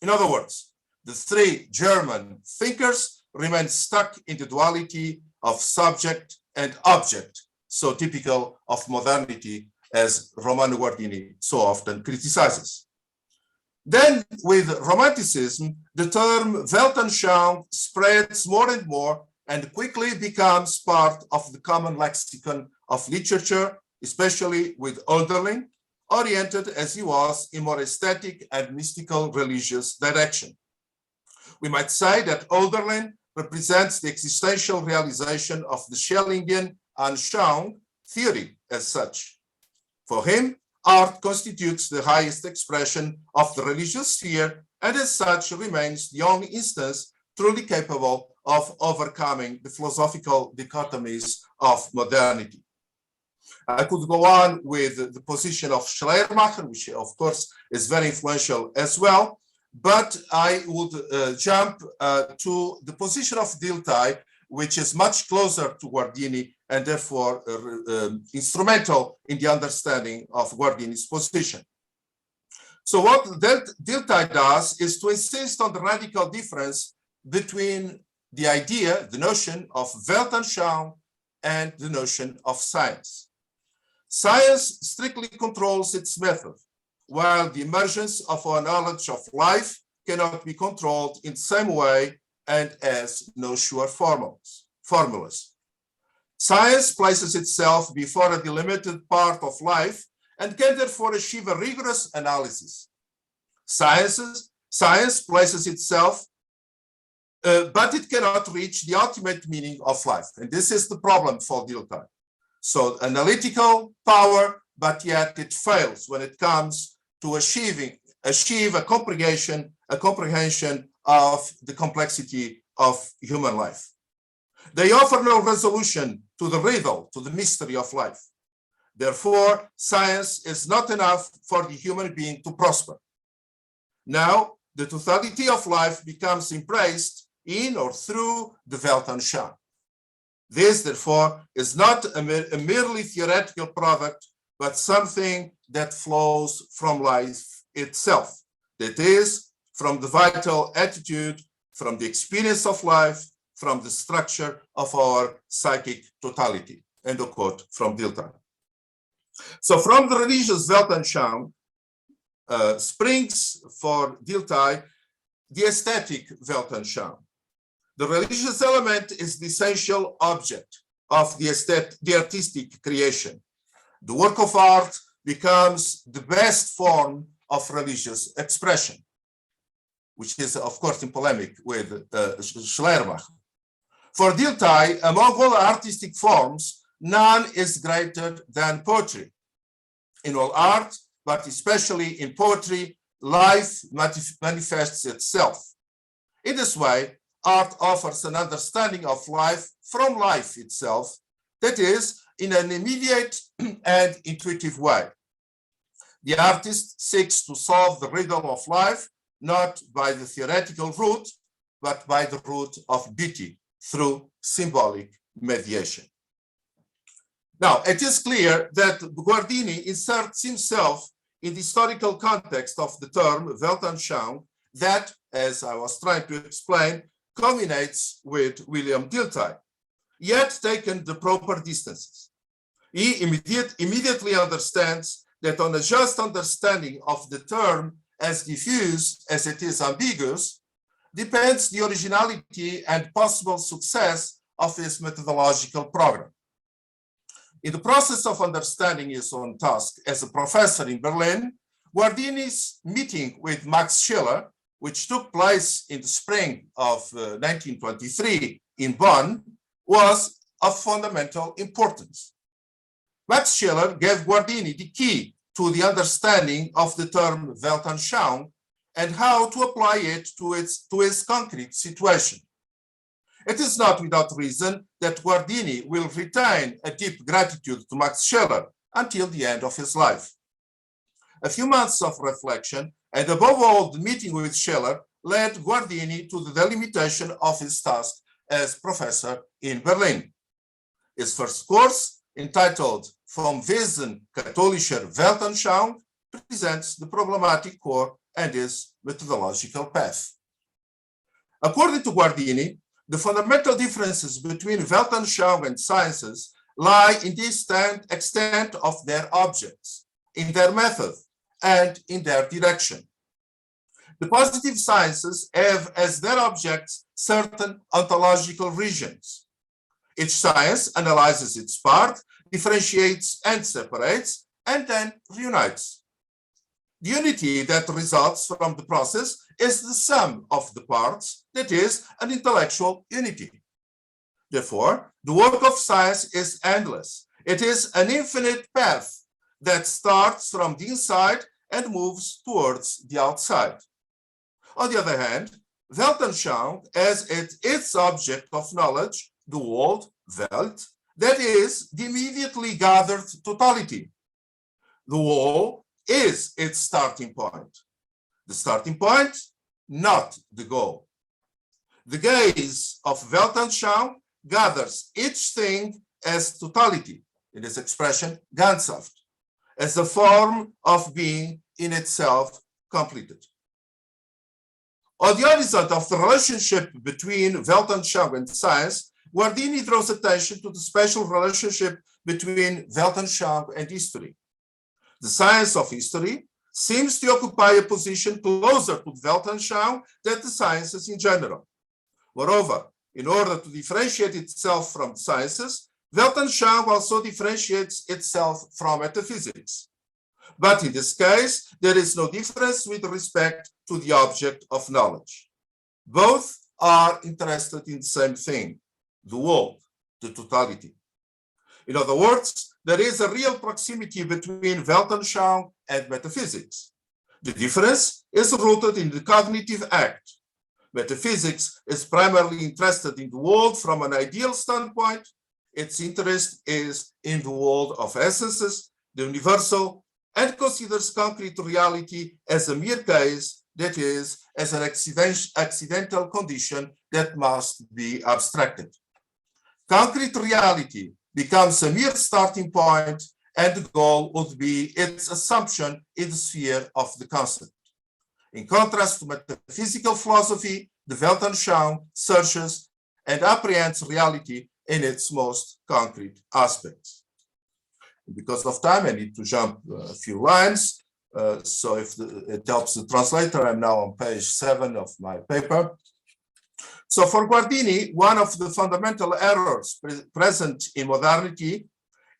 In other words, the three German thinkers remain stuck in the duality of subject and object, so typical of modernity, as Romano Guardini so often criticizes. Then, with Romanticism, the term Weltanschauung spreads more and more and quickly becomes part of the common lexicon of literature, especially with Hölderlin, oriented as he was in more aesthetic and mystical religious direction. We might say that Hölderlin represents the existential realization of the Schellingian Anschauung theory as such. For him, art constitutes the highest expression of the religious sphere and as such remains the only instance truly capable of overcoming the philosophical dichotomies of modernity. I could go on with the position of Schleiermacher, which of course is very influential as well, but I would jump to the position of Dilthey, which is much closer to Guardini and therefore instrumental in the understanding of Guardini's position. So what Dilthey does is to insist on the radical difference between the idea, the notion of Weltanschauung and the notion of science. Science strictly controls its method, while the emergence of our knowledge of life cannot be controlled in the same way and has no sure formulas. Science places itself before a delimited part of life and can therefore achieve a rigorous analysis. Science places itself, but it cannot reach the ultimate meaning of life. And this is the problem for Dilthey. So analytical power, but yet it fails when it comes to achieve a comprehension of the complexity of human life. They offer no resolution to the riddle, to the mystery of life. Therefore, science is not enough for the human being to prosper. Now, the totality of life becomes embraced in or through the Weltanschauung. This, therefore, is not a merely theoretical product, but something that flows from life itself. That is, from the vital attitude, from the experience of life, from the structure of our psychic totality. End of quote from Dilthey. So from the religious Weltanschauung springs for Dilthey the aesthetic Weltanschauung. The religious element is the essential object of the artistic creation. The work of art becomes the best form of religious expression, which is, of course, in polemic with Schleiermacher. For Dilthey, among all artistic forms, none is greater than poetry. In all art, but especially in poetry, life manifests itself. In this way, art offers an understanding of life from life itself, that is, in an immediate and intuitive way. The artist seeks to solve the riddle of life, not by the theoretical route, but by the route of beauty through symbolic mediation. Now, it is clear that Guardini inserts himself in the historical context of the term Weltanschauung that, as I was trying to explain, culminates with William Dilthey, yet taken the proper distances. He immediately understands that on a just understanding of the term as diffuse as it is ambiguous, depends the originality and possible success of his methodological program. In the process of understanding his own task as a professor in Berlin, Guardini's meeting with Max Scheler, which took place in the spring of 1923 in Bonn, was of fundamental importance. Max Scheler gave Guardini the key to the understanding of the term Weltanschauung and how to apply it to his concrete situation. It is not without reason that Guardini will retain a deep gratitude to Max Scheler until the end of his life. A few months of reflection, and above all, the meeting with Scheler, led Guardini to the delimitation of his task as professor in Berlin. His first course, entitled Vom Wesen katholischer Weltanschauung, presents the problematic core and his methodological path. According to Guardini, the fundamental differences between Weltanschauung and sciences lie in the extent of their objects, in their method, and in their direction. The positive sciences have as their objects certain ontological regions. Each science analyzes its part, differentiates and separates, and then reunites. The unity that results from the process is the sum of the parts, that is, an intellectual unity. Therefore, the work of science is endless. It is an infinite path that starts from the inside and moves towards the outside. On the other hand, Weltanschauung has its object of knowledge, the world, Welt, that is the immediately gathered totality. The whole is its starting point. The starting point, not the goal. The gaze of Weltanschauung gathers each thing as totality, in this expression, Ganzhaft, as a form of being in itself completed. On the horizon of the relationship between Weltanschauung and science, Guardini draws attention to the special relationship between Weltanschauung and history. The science of history seems to occupy a position closer to Weltanschauung than the sciences in general. Moreover, in order to differentiate itself from sciences, Weltanschauung also differentiates itself from metaphysics. But in this case, there is no difference with respect to the object of knowledge. Both are interested in the same thing, the world, the totality. In other words, there is a real proximity between Weltanschauung and metaphysics. The difference is rooted in the cognitive act. Metaphysics is primarily interested in the world from an ideal standpoint. Its interest is in the world of essences, the universal, and considers concrete reality as a mere case, that is, as an accidental condition that must be abstracted. Concrete reality becomes a mere starting point, and the goal would be its assumption in the sphere of the concept. In contrast to metaphysical philosophy, the Weltanschauung searches and apprehends reality in its most concrete aspects. Because of time, I need to jump a few lines. So if it helps the translator, I'm now on page 7 of my paper. So for Guardini, one of the fundamental errors present in modernity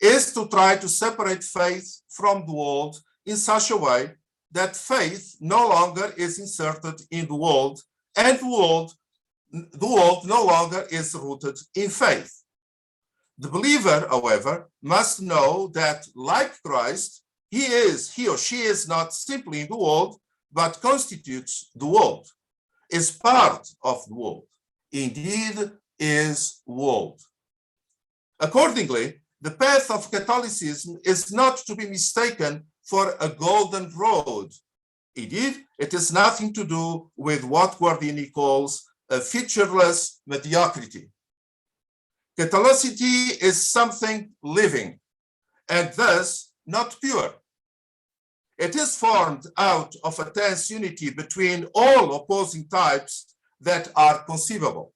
is to try to separate faith from the world in such a way that faith no longer is inserted in the world, and the world no longer is rooted in faith. The believer, however, must know that, like Christ, he or she is not simply in the world, but constitutes the world, is part of the world, indeed is world. Accordingly, the path of Catholicism is not to be mistaken for a golden road. Indeed, it has nothing to do with what Guardini calls a featureless mediocrity. Catholicity is something living, and thus not pure. It is formed out of a tense unity between all opposing types that are conceivable.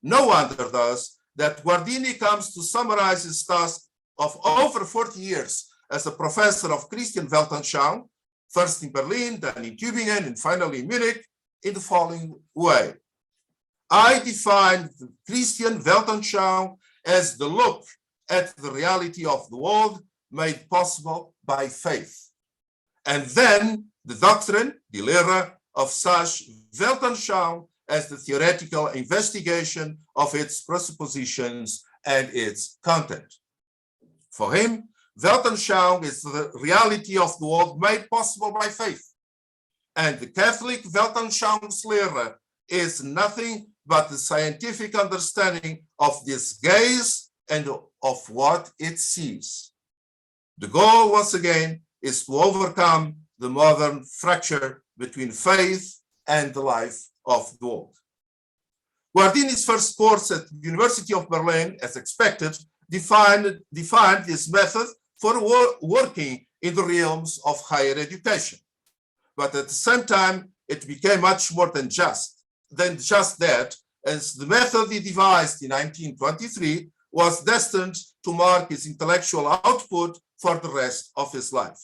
No wonder, thus, that Guardini comes to summarize his task of over 40 years as a professor of Christian Weltanschauung, first in Berlin, then in Tübingen, and finally in Munich, in the following way. I define the Christian Weltanschauung as the look at the reality of the world made possible by faith. And then the doctrine, die Lehre, of such Weltanschauung as the theoretical investigation of its presuppositions and its content. For him, Weltanschauung is the reality of the world made possible by faith. And the Catholic Weltanschauungslehre is nothing but the scientific understanding of this gaze and of what it sees. The goal, once again, is to overcome the modern fracture between faith and the life of the world. Guardini's first course at the University of Berlin, as expected, defined this method for working in the realms of higher education. But at the same time, it became much more than just that, as the method he devised in 1923 was destined to mark his intellectual output for the rest of his life.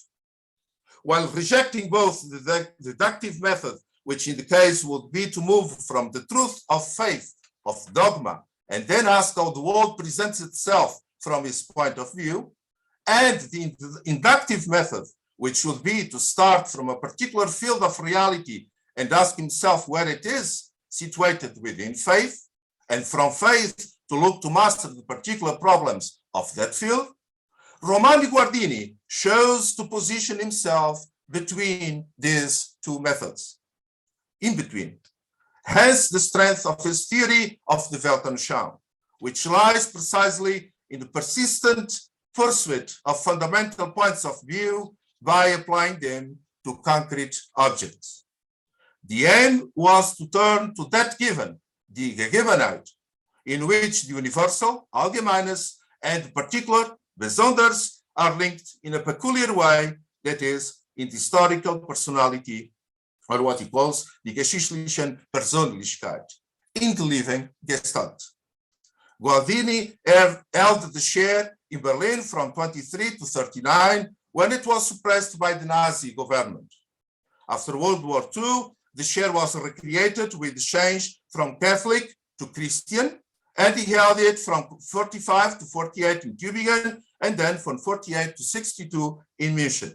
While rejecting both the deductive method, which in the case would be to move from the truth of faith, of dogma, and then ask how the world presents itself from his point of view, and the inductive method, which would be to start from a particular field of reality and ask himself where it is situated within faith, and from faith to look to master the particular problems of that field, Romano Guardini chose to position himself between these two methods, in between. Hence the strength of his theory of the Weltanschauung, which lies precisely in the persistent pursuit of fundamental points of view by applying them to concrete objects. The aim was to turn to that given, the Gegebenheit, in which the universal, Allgemeines, and particular, Besonders, are linked in a peculiar way, that is, in the historical personality, or what he calls the geschichtlichen Persönlichkeit, in the living Gestalt. Guardini held the chair in Berlin from 23 to 39, when it was suppressed by the Nazi government. After World War II, the chair was recreated with the change from Catholic to Christian, and he held it from 45 to 48 in Tübingen, and then from 48 to 62 in München.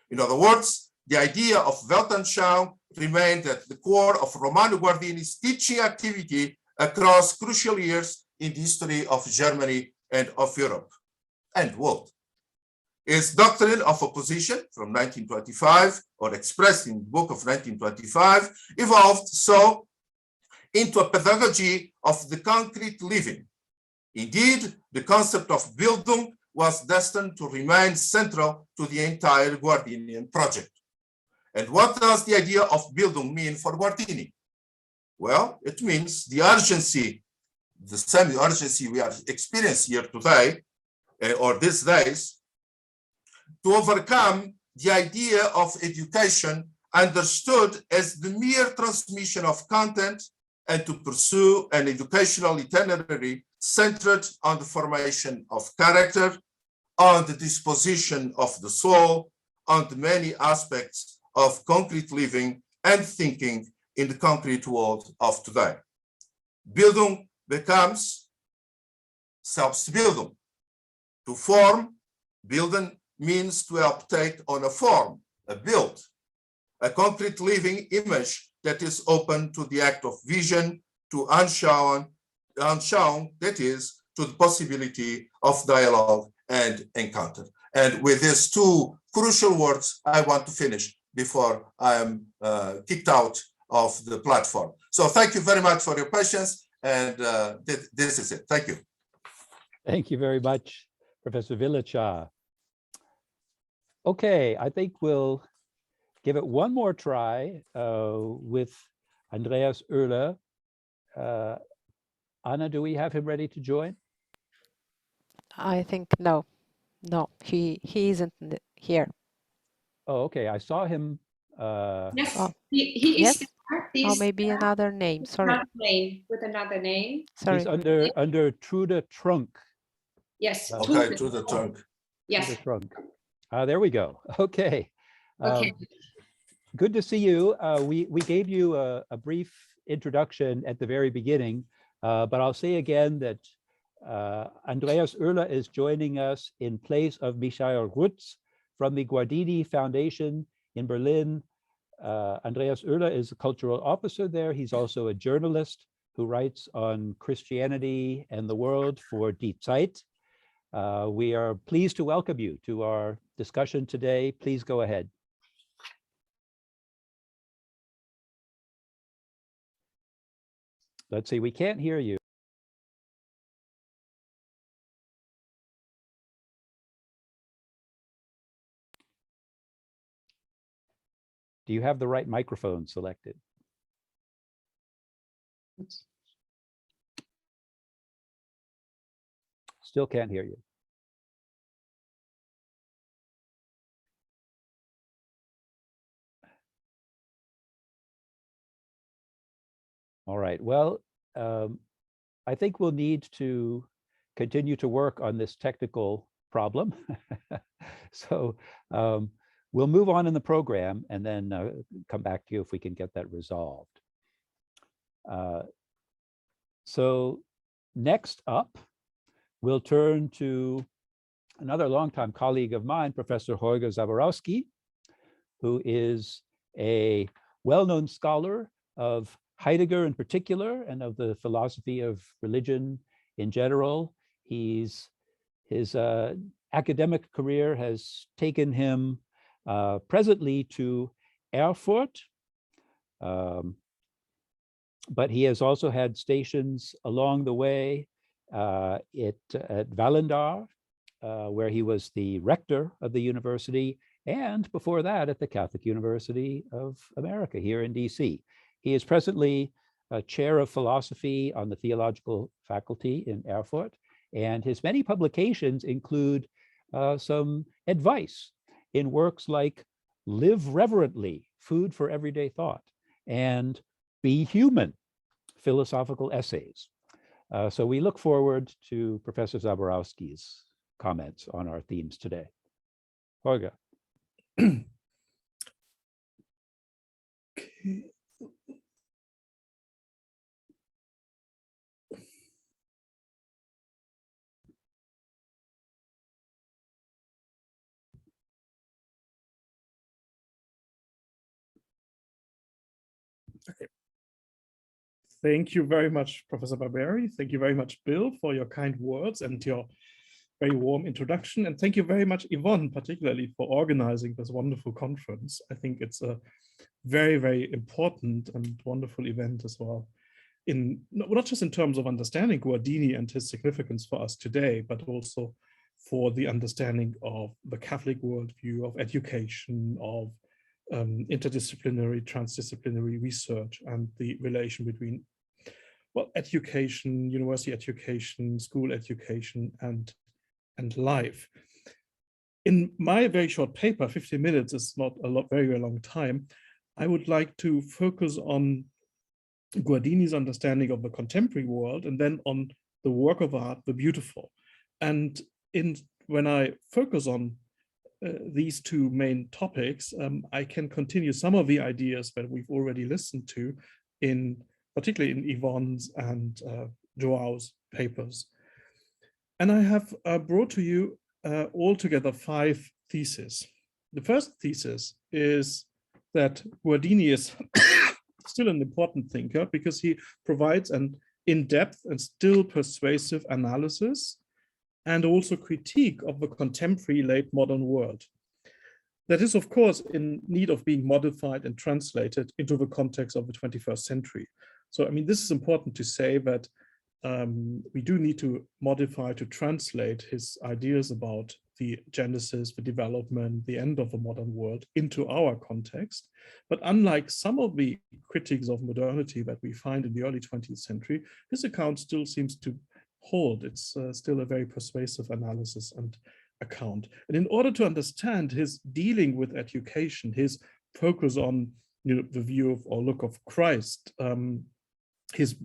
In other words, the idea of Weltanschauung remained at the core of Romano Guardini's teaching activity across crucial years in the history of Germany and of Europe and world. His doctrine of opposition from 1925, or expressed in the book of 1925, evolved so into a pedagogy of the concrete living. Indeed, the concept of Bildung was destined to remain central to the entire Guardinian project. And what does the idea of Bildung mean for Guardini? Well, it means the urgency, the same urgency we are experiencing here today, or these days, to overcome the idea of education understood as the mere transmission of content, and to pursue an educational itinerary centered on the formation of character, on the disposition of the soul, on the many aspects of concrete living and thinking in the concrete world of today. Bildung becomes Selbstbildung. To form, bilden means to help take on a form, a build, a concrete living image that is open to the act of vision, to Anschauung, that is, to the possibility of dialogue and encounter. And with these two crucial words, I want to finish before I am kicked out of the platform. So thank you very much for your patience, and this is it. Thank you. Thank you very much, Professor Villaccia. Okay, I think we'll give it one more try with Andreas Oehler. Anna, do we have him ready to join? I think no, he isn't here. Oh, okay. I saw him. Yes, Oh. he Yes? is there. Oh, He's maybe there another name. Sorry, with another name. sorry. He's under Trude Trunk. Yes. Okay, to the trunk. Yes. Trude Trunk. There we go. Okay. Okay. Good to see you. We gave you a brief introduction at the very beginning, but I'll say again that Andreas Oehler is joining us in place of Michael Rutz from the Guardini Foundation in Berlin. Andreas Oehler is a cultural officer there. He's also a journalist who writes on Christianity and the world for Die Zeit. We are pleased to welcome you to our discussion today. Please go ahead. Let's see, we can't hear you. Do you have the right microphone selected? Still can't hear you. All right, well, I think we'll need to continue to work on this technical problem. So we'll move on in the program and then come back to you if we can get that resolved. So next up, we'll turn to another longtime colleague of mine, Professor Holger Zaborowski, who is a well-known scholar of Heidegger in particular, and of the philosophy of religion in general. His academic career has taken him presently to Erfurt, but he has also had stations along the way at Valendar, where he was the rector of the university, and before that at the Catholic University of America here in DC. He is presently chair of philosophy on the theological faculty in Erfurt, and his many publications include some advice in works like Live Reverently, Food for Everyday Thought, and Be Human, Philosophical Essays. So we look forward to Professor Zaborowski's comments on our themes today. Holger. Okay. Thank you very much, Professor Barberi. Thank you very much, Bill, for your kind words and your very warm introduction. And thank you very much, Yvonne, particularly for organizing this wonderful conference. I think it's a very, very important and wonderful event as well. Not just in terms of understanding Guardini and his significance for us today, but also for the understanding of the Catholic worldview, of education, of interdisciplinary, transdisciplinary research, and the relation between, well, education, university education, school education, and life. In my very short paper, 50 minutes is not a very long time, I would like to focus on Guardini's understanding of the contemporary world, and then on the work of art, the beautiful. And when I focus on these two main topics, I can continue some of the ideas that we've already listened to, particularly in Yvonne's and Joao's papers. And I have brought to you altogether 5 theses. The first thesis is that Guardini is still an important thinker because he provides an in-depth and still persuasive analysis and also critique of the contemporary late modern world. That is, of course, in need of being modified and translated into the context of the 21st century. So, I mean, this is important to say that we do need to modify, to translate his ideas about the genesis, the development, the end of the modern world into our context. But unlike some of the critics of modernity that we find in the early 20th century, his account still seems to hold. It's still a very persuasive analysis and account. And in order to understand his dealing with education, his focus on the view of or look of Christ, his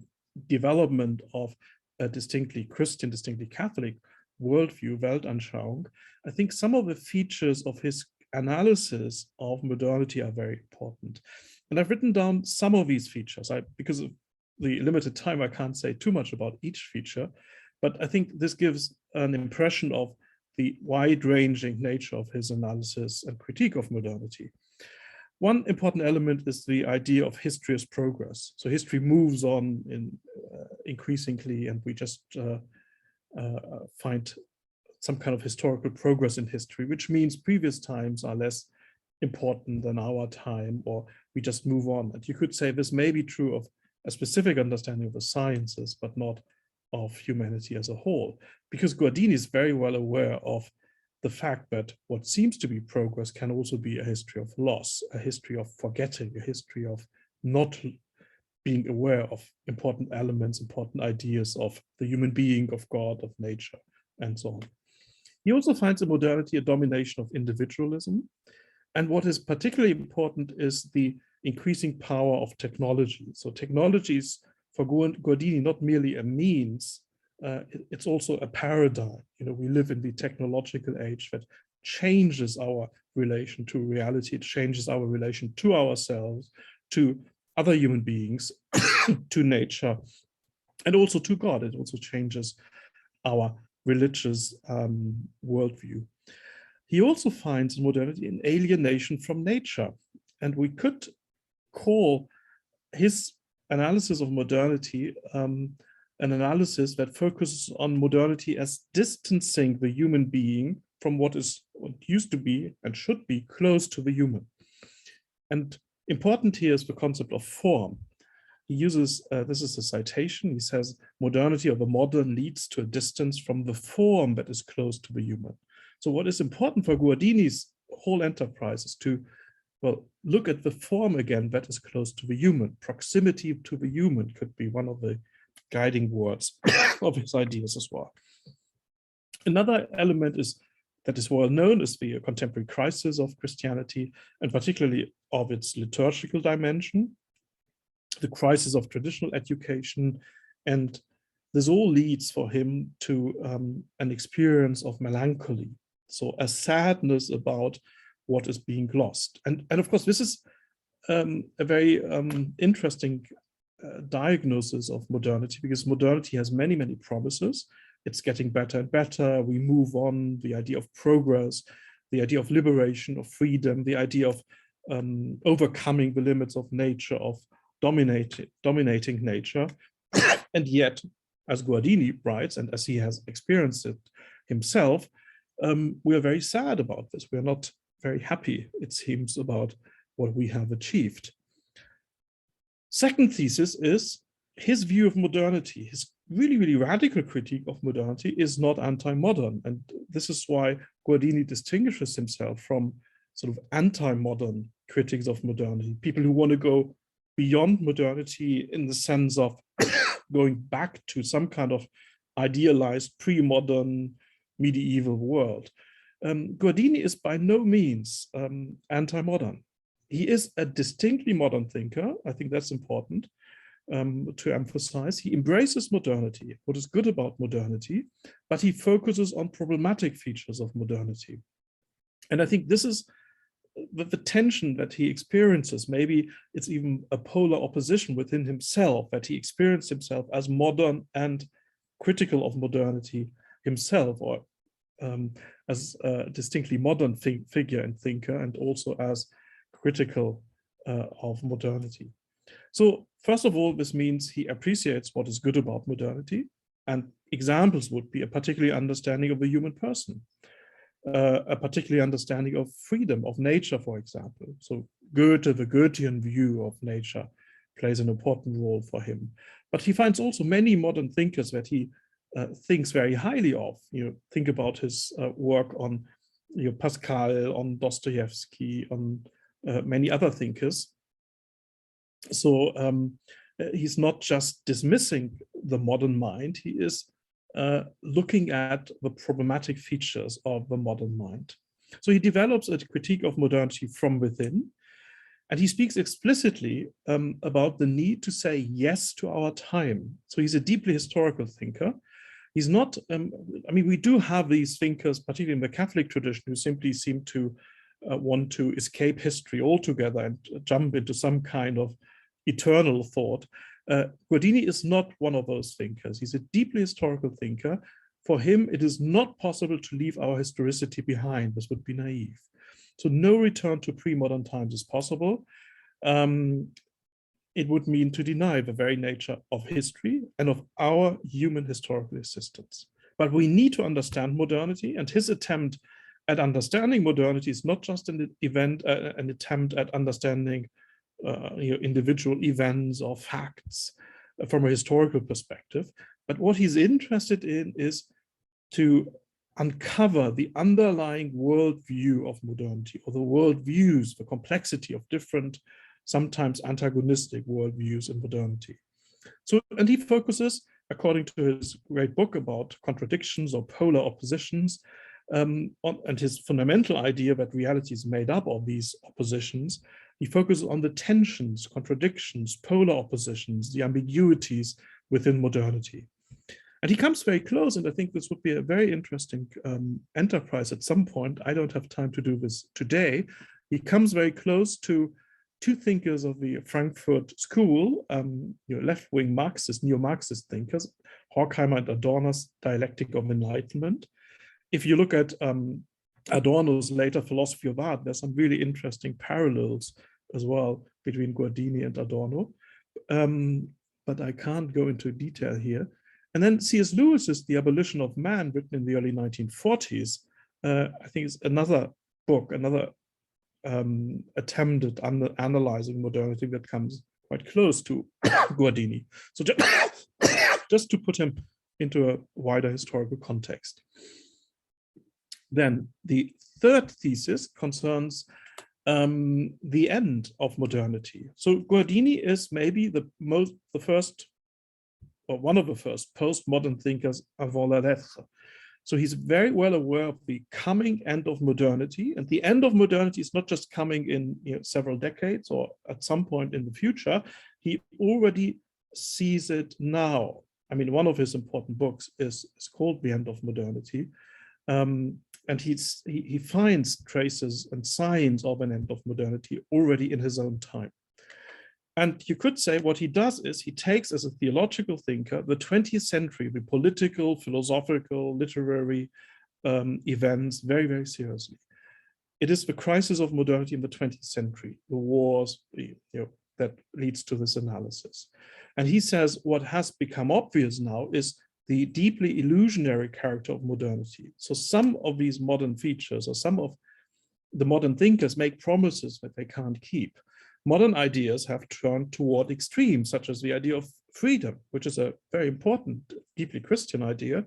development of a distinctly Christian, distinctly Catholic worldview, Weltanschauung, I think some of the features of his analysis of modernity are very important. And I've written down some of these features. Because of the limited time, I can't say too much about each feature, but I think this gives an impression of the wide-ranging nature of his analysis and critique of modernity. One important element is the idea of history as progress. So history moves on increasingly, and we just find some kind of historical progress in history, which means previous times are less important than our time, or we just move on. And you could say this may be true of a specific understanding of the sciences, but not of humanity as a whole, because Guardini is very well aware of the fact that what seems to be progress can also be a history of loss, a history of forgetting, a history of not being aware of important elements, important ideas of the human being, of God, of nature, and so on. He also finds in modernity a domination of individualism. And what is particularly important is the increasing power of technology. So technology is for Guardini not merely a means, it's also a paradigm. We live in the technological age that changes our relation to reality. It changes our relation to ourselves, to other human beings, to nature, and also to God. It also changes our religious worldview. He also finds in modernity an alienation from nature. And we could call his analysis of modernity an analysis that focuses on modernity as distancing the human being from what used to be and should be close to the human. And important here is the concept of form. he uses, this is a citation, he says, modernity or the modern leads to a distance from the form that is close to the human. So what is important for Guardini's whole enterprise is to, well, look at the form again that is close to the human. Proximity to the human could be one of the guiding words of his ideas as well. Another element is that is well known is the contemporary crisis of Christianity, and particularly of its liturgical dimension, the crisis of traditional education, and this all leads for him to an experience of melancholy, so a sadness about what is being lost. And of course, this is a very interesting diagnosis of modernity, because modernity has many, many promises. It's getting better and better. We move on, the idea of progress, the idea of liberation, of freedom, the idea of overcoming the limits of nature, of dominating nature. And yet, as Guardini writes, and as he has experienced it himself, we are very sad about this. We're not very happy, it seems, about what we have achieved. Second thesis is his view of modernity. His really, really radical critique of modernity is not anti-modern. And this is why Guardini distinguishes himself from sort of anti-modern critics of modernity, people who want to go beyond modernity in the sense of going back to some kind of idealized pre-modern medieval world. Guardini is by no means anti-modern. He is a distinctly modern thinker. I think that's important to emphasize. He embraces modernity, what is good about modernity, but he focuses on problematic features of modernity. And I think this is the tension that he experiences. Maybe it's even a polar opposition within himself, that he experienced himself as modern and critical of modernity himself, or as a distinctly modern figure and thinker, and also as critical of modernity. So first of all, this means he appreciates what is good about modernity, and examples would be a particular understanding of the human person, a particular understanding of freedom, of nature, for example. So Goethe, the Goethean view of nature, plays an important role for him. But he finds also many modern thinkers that he thinks very highly of. Think about his work on Pascal, on Dostoevsky, on many other thinkers. So he's not just dismissing the modern mind, he is looking at the problematic features of the modern mind. So he develops a critique of modernity from within, and he speaks explicitly about the need to say yes to our time. So he's a deeply historical thinker. He's not, I mean, we do have these thinkers, particularly in the Catholic tradition, who simply seem to want to escape history altogether and jump into some kind of eternal thought. Guardini is not one of those thinkers. He's a deeply historical thinker. For him, it is not possible to leave our historicity behind. This would be naive. So no return to pre-modern times is possible. It would mean to deny the very nature of history and of our human historical existence. But we need to understand modernity, and his attempt at understanding modernity is not just an attempt at understanding individual events or facts from a historical perspective. But what he's interested in is to uncover the underlying worldview of modernity, or the worldviews, the complexity of different, sometimes antagonistic worldviews in modernity. So, and he focuses, according to his great book about contradictions or polar oppositions, and his fundamental idea that reality is made up of these oppositions, he focuses on the tensions, contradictions, polar oppositions, the ambiguities within modernity. And he comes very close, and I think this would be a very interesting enterprise at some point. I don't have time to do this today. He comes very close to two thinkers of the Frankfurt School, left-wing Marxist, neo-Marxist thinkers, Horkheimer and Adorno's dialectic of enlightenment. If you look at Adorno's later philosophy of art, there's some really interesting parallels as well between Guardini and Adorno, but I can't go into detail here. And then C.S. Lewis's The Abolition of Man, written in the early 1940s, I think is another book, another attempt at analyzing modernity that comes quite close to Guardini. So just to put him into a wider historical context. Then the third thesis concerns the end of modernity. So Guardini is maybe the first, or one of the first postmodern thinkers avant la lettre. So he's very well aware of the coming end of modernity, and the end of modernity is not just coming in several decades or at some point in the future. He already sees it now. I mean, one of his important books is called The End of Modernity. And he finds traces and signs of an end of modernity already in his own time. And you could say what he does is he takes, as a theological thinker, the 20th century, the political, philosophical, literary events very, very seriously. It is the crisis of modernity in the 20th century, the wars, that leads to this analysis. And he says what has become obvious now is the deeply illusionary character of modernity. So some of these modern features, or some of the modern thinkers, make promises that they can't keep. Modern ideas have turned toward extremes, such as the idea of freedom, which is a very important, deeply Christian idea.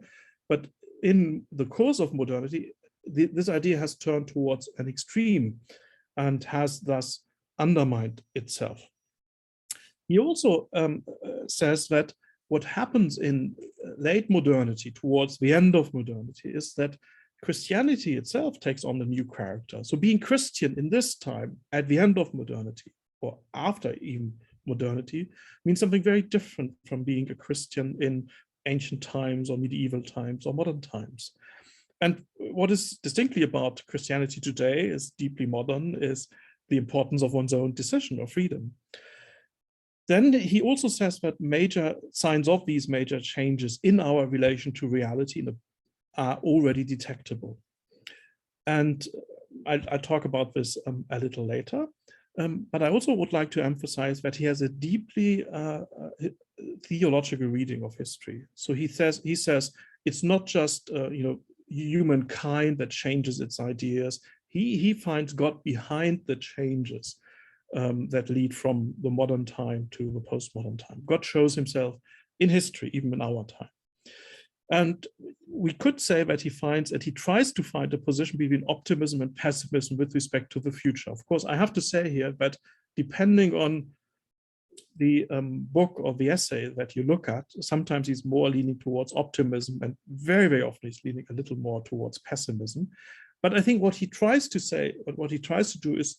But in the course of modernity, this idea has turned towards an extreme and has thus undermined itself. He also says that what happens in late modernity, towards the end of modernity, is that Christianity itself takes on a new character. So being Christian in this time, at the end of modernity, or after even modernity, means something very different from being a Christian in ancient times or medieval times or modern times. And what is distinctly about Christianity today is deeply modern, is the importance of one's own decision or freedom. Then he also says that major signs of these major changes in our relation to reality are already detectable. And I'll talk about this a little later. But I also would like to emphasize that he has a deeply theological reading of history. So he says it's not just humankind that changes its ideas. He finds God behind the changes that lead from the modern time to the postmodern time. God shows himself in history, even in our time. And we could say that he tries to find a position between optimism and pessimism with respect to the future. Of course, I have to say here that depending on the book or the essay that you look at, sometimes he's more leaning towards optimism, and very, very often he's leaning a little more towards pessimism. But I think what he tries to say, what he tries to do is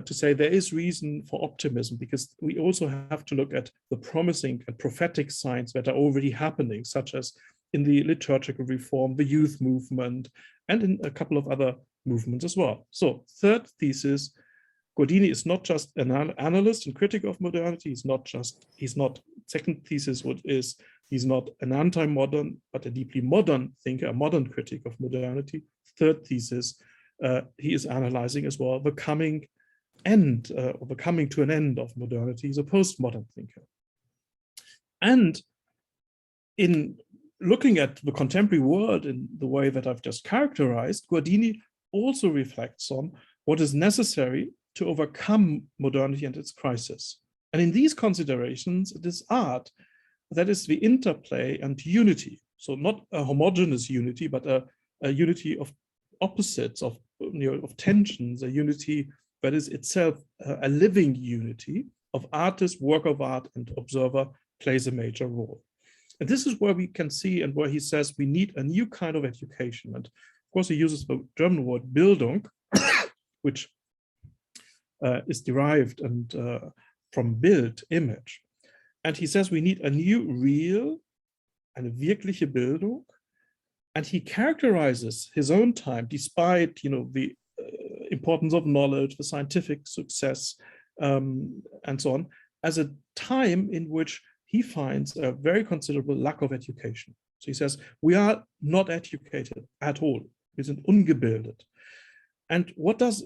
to say there is reason for optimism, because we also have to look at the promising and prophetic signs that are already happening, such as in the liturgical reform, the youth movement, and in a couple of other movements as well. So third thesis, Guardini is not just an analyst and critic of modernity. Second thesis is he's not an anti-modern, but a deeply modern thinker, a modern critic of modernity. Third thesis, he is analyzing as well the coming end, or the coming to an end of modernity. He's a postmodern thinker. And in looking at the contemporary world in the way that I've just characterized, Guardini also reflects on what is necessary to overcome modernity and its crisis. And in these considerations, it is art that is the interplay and unity. So not a homogeneous unity, but a unity of opposites, of tensions, a unity that is itself a living unity of artist, work of art, and observer plays a major role. And this is where we can see, and where he says we need a new kind of education. And of course, he uses the German word Bildung, which is derived from Bild, image. And he says we need a new real, eine wirkliche Bildung. And he characterizes his own time, despite the importance of knowledge, the scientific success, and so on, as a time in which he finds a very considerable lack of education. So he says, we are not educated at all. Wir sind ungebildet. And what does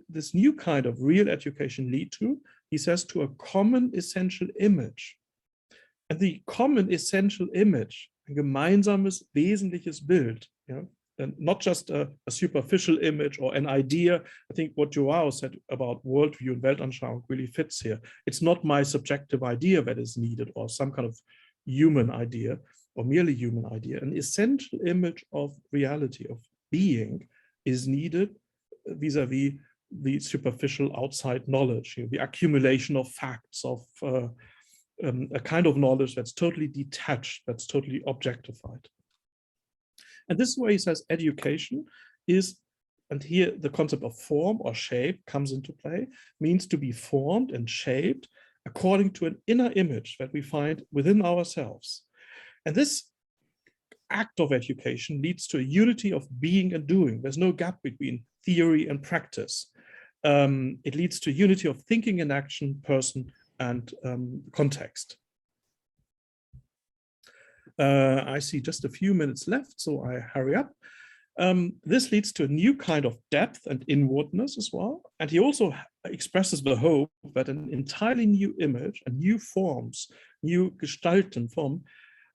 this new kind of real education lead to? He says, to a common essential image. And the common essential image, ein gemeinsames wesentliches Bild, not just a superficial image or an idea. I think what Joao said about worldview and Weltanschauung really fits here. It's not my subjective idea that is needed or some kind of human idea or merely human idea. An essential image of reality, of being, is needed vis-a-vis the superficial outside knowledge, the accumulation of facts, of a kind of knowledge that's totally detached, that's totally objectified. And this is where he says education is, and here the concept of form or shape comes into play, means to be formed and shaped according to an inner image that we find within ourselves. And this act of education leads to a unity of being and doing. There's no gap between theory and practice. It leads to unity of thinking and action, person, and context. I see just a few minutes left, so I hurry up. This leads to a new kind of depth and inwardness as well. And he also expresses the hope that an entirely new image and new forms, new Gestalten form,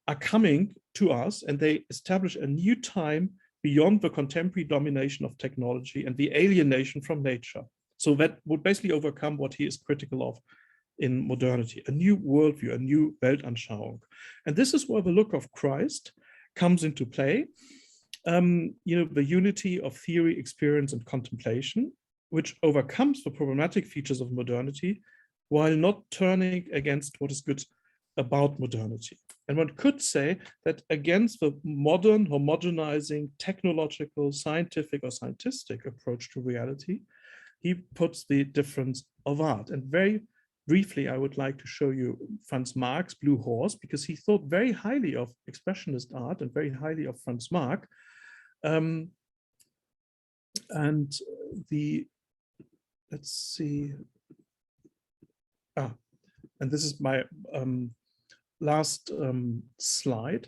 are coming to us, and they establish a new time beyond the contemporary domination of technology and the alienation from nature. So that would basically overcome what he is critical of in modernity, a new worldview, a new Weltanschauung. And this is where the look of Christ comes into play. The unity of theory, experience, and contemplation, which overcomes the problematic features of modernity while not turning against what is good about modernity. And one could say that against the modern, homogenizing, technological, scientific, or scientistic approach to reality, he puts the difference of art. And very briefly, I would like to show you Franz Marc's Blue Horse, because he thought very highly of expressionist art and very highly of Franz Marc. Let's see. And this is my last slide,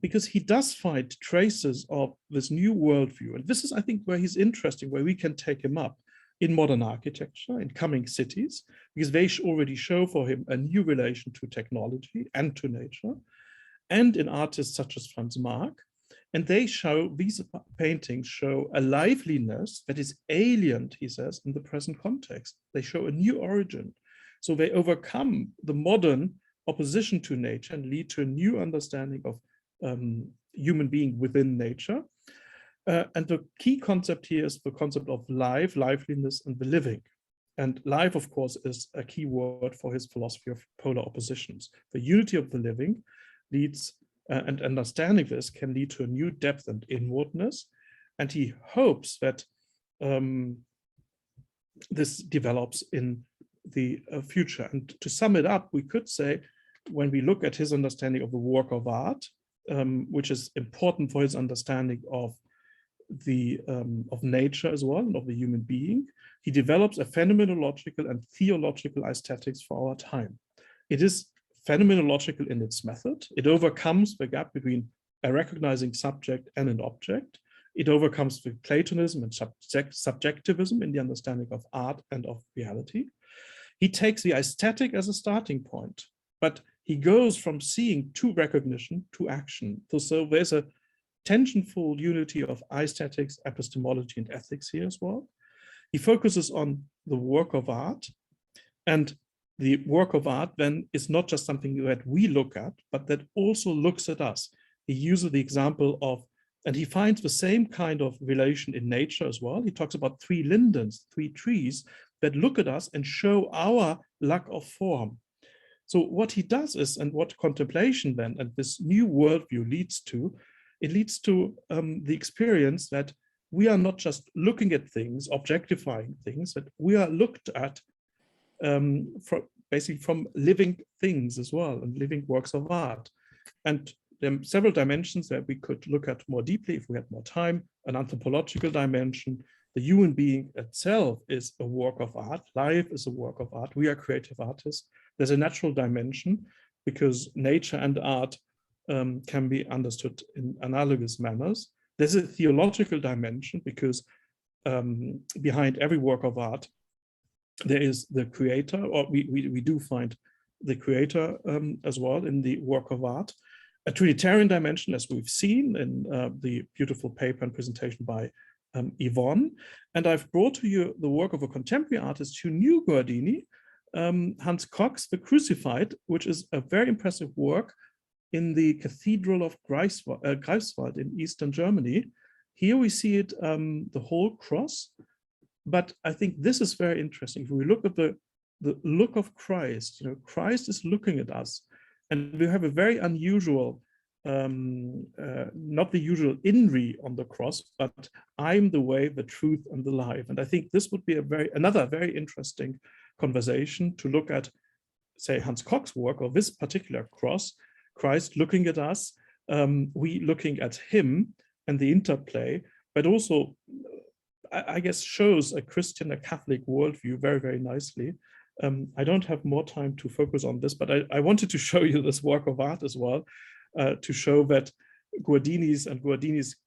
because he does find traces of this new worldview. And this is, I think, where he's interesting, where we can take him up in modern architecture, in coming cities, because they already show for him a new relation to technology and to nature, and in artists such as Franz Marc. And they show, these paintings show a liveliness that is alien, he says, in the present context. They show a new origin. So they overcome the modern opposition to nature and lead to a new understanding of human being within nature. And the key concept here is the concept of life, liveliness, and the living. And life, of course, is a key word for his philosophy of polar oppositions. The unity of the living leads, and understanding this can lead to a new depth and inwardness. And he hopes that this develops in the future. And to sum it up, we could say, when we look at his understanding of the work of art, which is important for his understanding of nature as well and of the human being, he develops a phenomenological and theological aesthetics for our time. It is phenomenological in its method. It overcomes the gap between a recognizing subject and an object. It overcomes the Platonism and subjectivism in the understanding of art and of reality. He takes the aesthetic as a starting point, but he goes from seeing to recognition to action. So there's a tensionful unity of aesthetics, epistemology, and ethics here as well. He focuses on the work of art, and the work of art then is not just something that we look at, but that also looks at us. He uses the example of, and he finds the same kind of relation in nature as well. He talks about three lindens, three trees that look at us and show our lack of form. So what he does is, and what contemplation then and this new worldview leads to, it leads to the experience that we are not just looking at things, objectifying things, that we are looked at basically from living things as well, and living works of art. And there are several dimensions that we could look at more deeply if we had more time. An anthropological dimension, the human being itself is a work of art, life is a work of art, we are creative artists. There's a natural dimension, because nature and art can be understood in analogous manners. There's a theological dimension, because behind every work of art, there is the creator, or we do find the creator as well in the work of art. a Trinitarian dimension, as we've seen in the beautiful paper and presentation by Yvonne. And I've brought to you the work of a contemporary artist who knew Guardini, Hans Cox, The Crucified, which is a very impressive work in the Cathedral of Greifswald in Eastern Germany. Here we see it, the whole cross, but I think this is very interesting. If we look at the look of Christ, Christ is looking at us, and we have a very unusual, not the usual INRI on the cross, but I'm the way, the truth, and the life. And I think this would be another very interesting conversation to look at, say, Hans Cox's work, or this particular cross, Christ looking at us, we looking at him, and the interplay, but also, I guess, shows a Christian, a Catholic worldview very, very nicely. I don't have more time to focus on this, but I wanted to show you this work of art as well, to show that Guardini's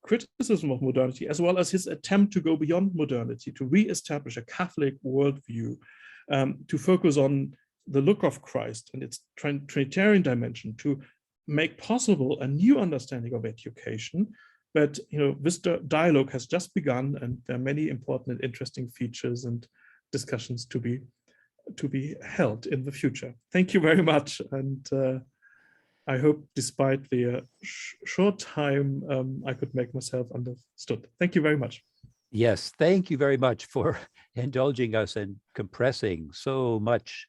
criticism of modernity, as well as his attempt to go beyond modernity, to re-establish a Catholic worldview, to focus on the look of Christ and its Trinitarian dimension, to make possible a new understanding of education. But this dialogue has just begun, and there are many important and interesting features and discussions to be held in the future. Thank you very much, and I hope, despite the short time, I could make myself understood. Thank you very much. Yes, thank you very much for indulging us and compressing so much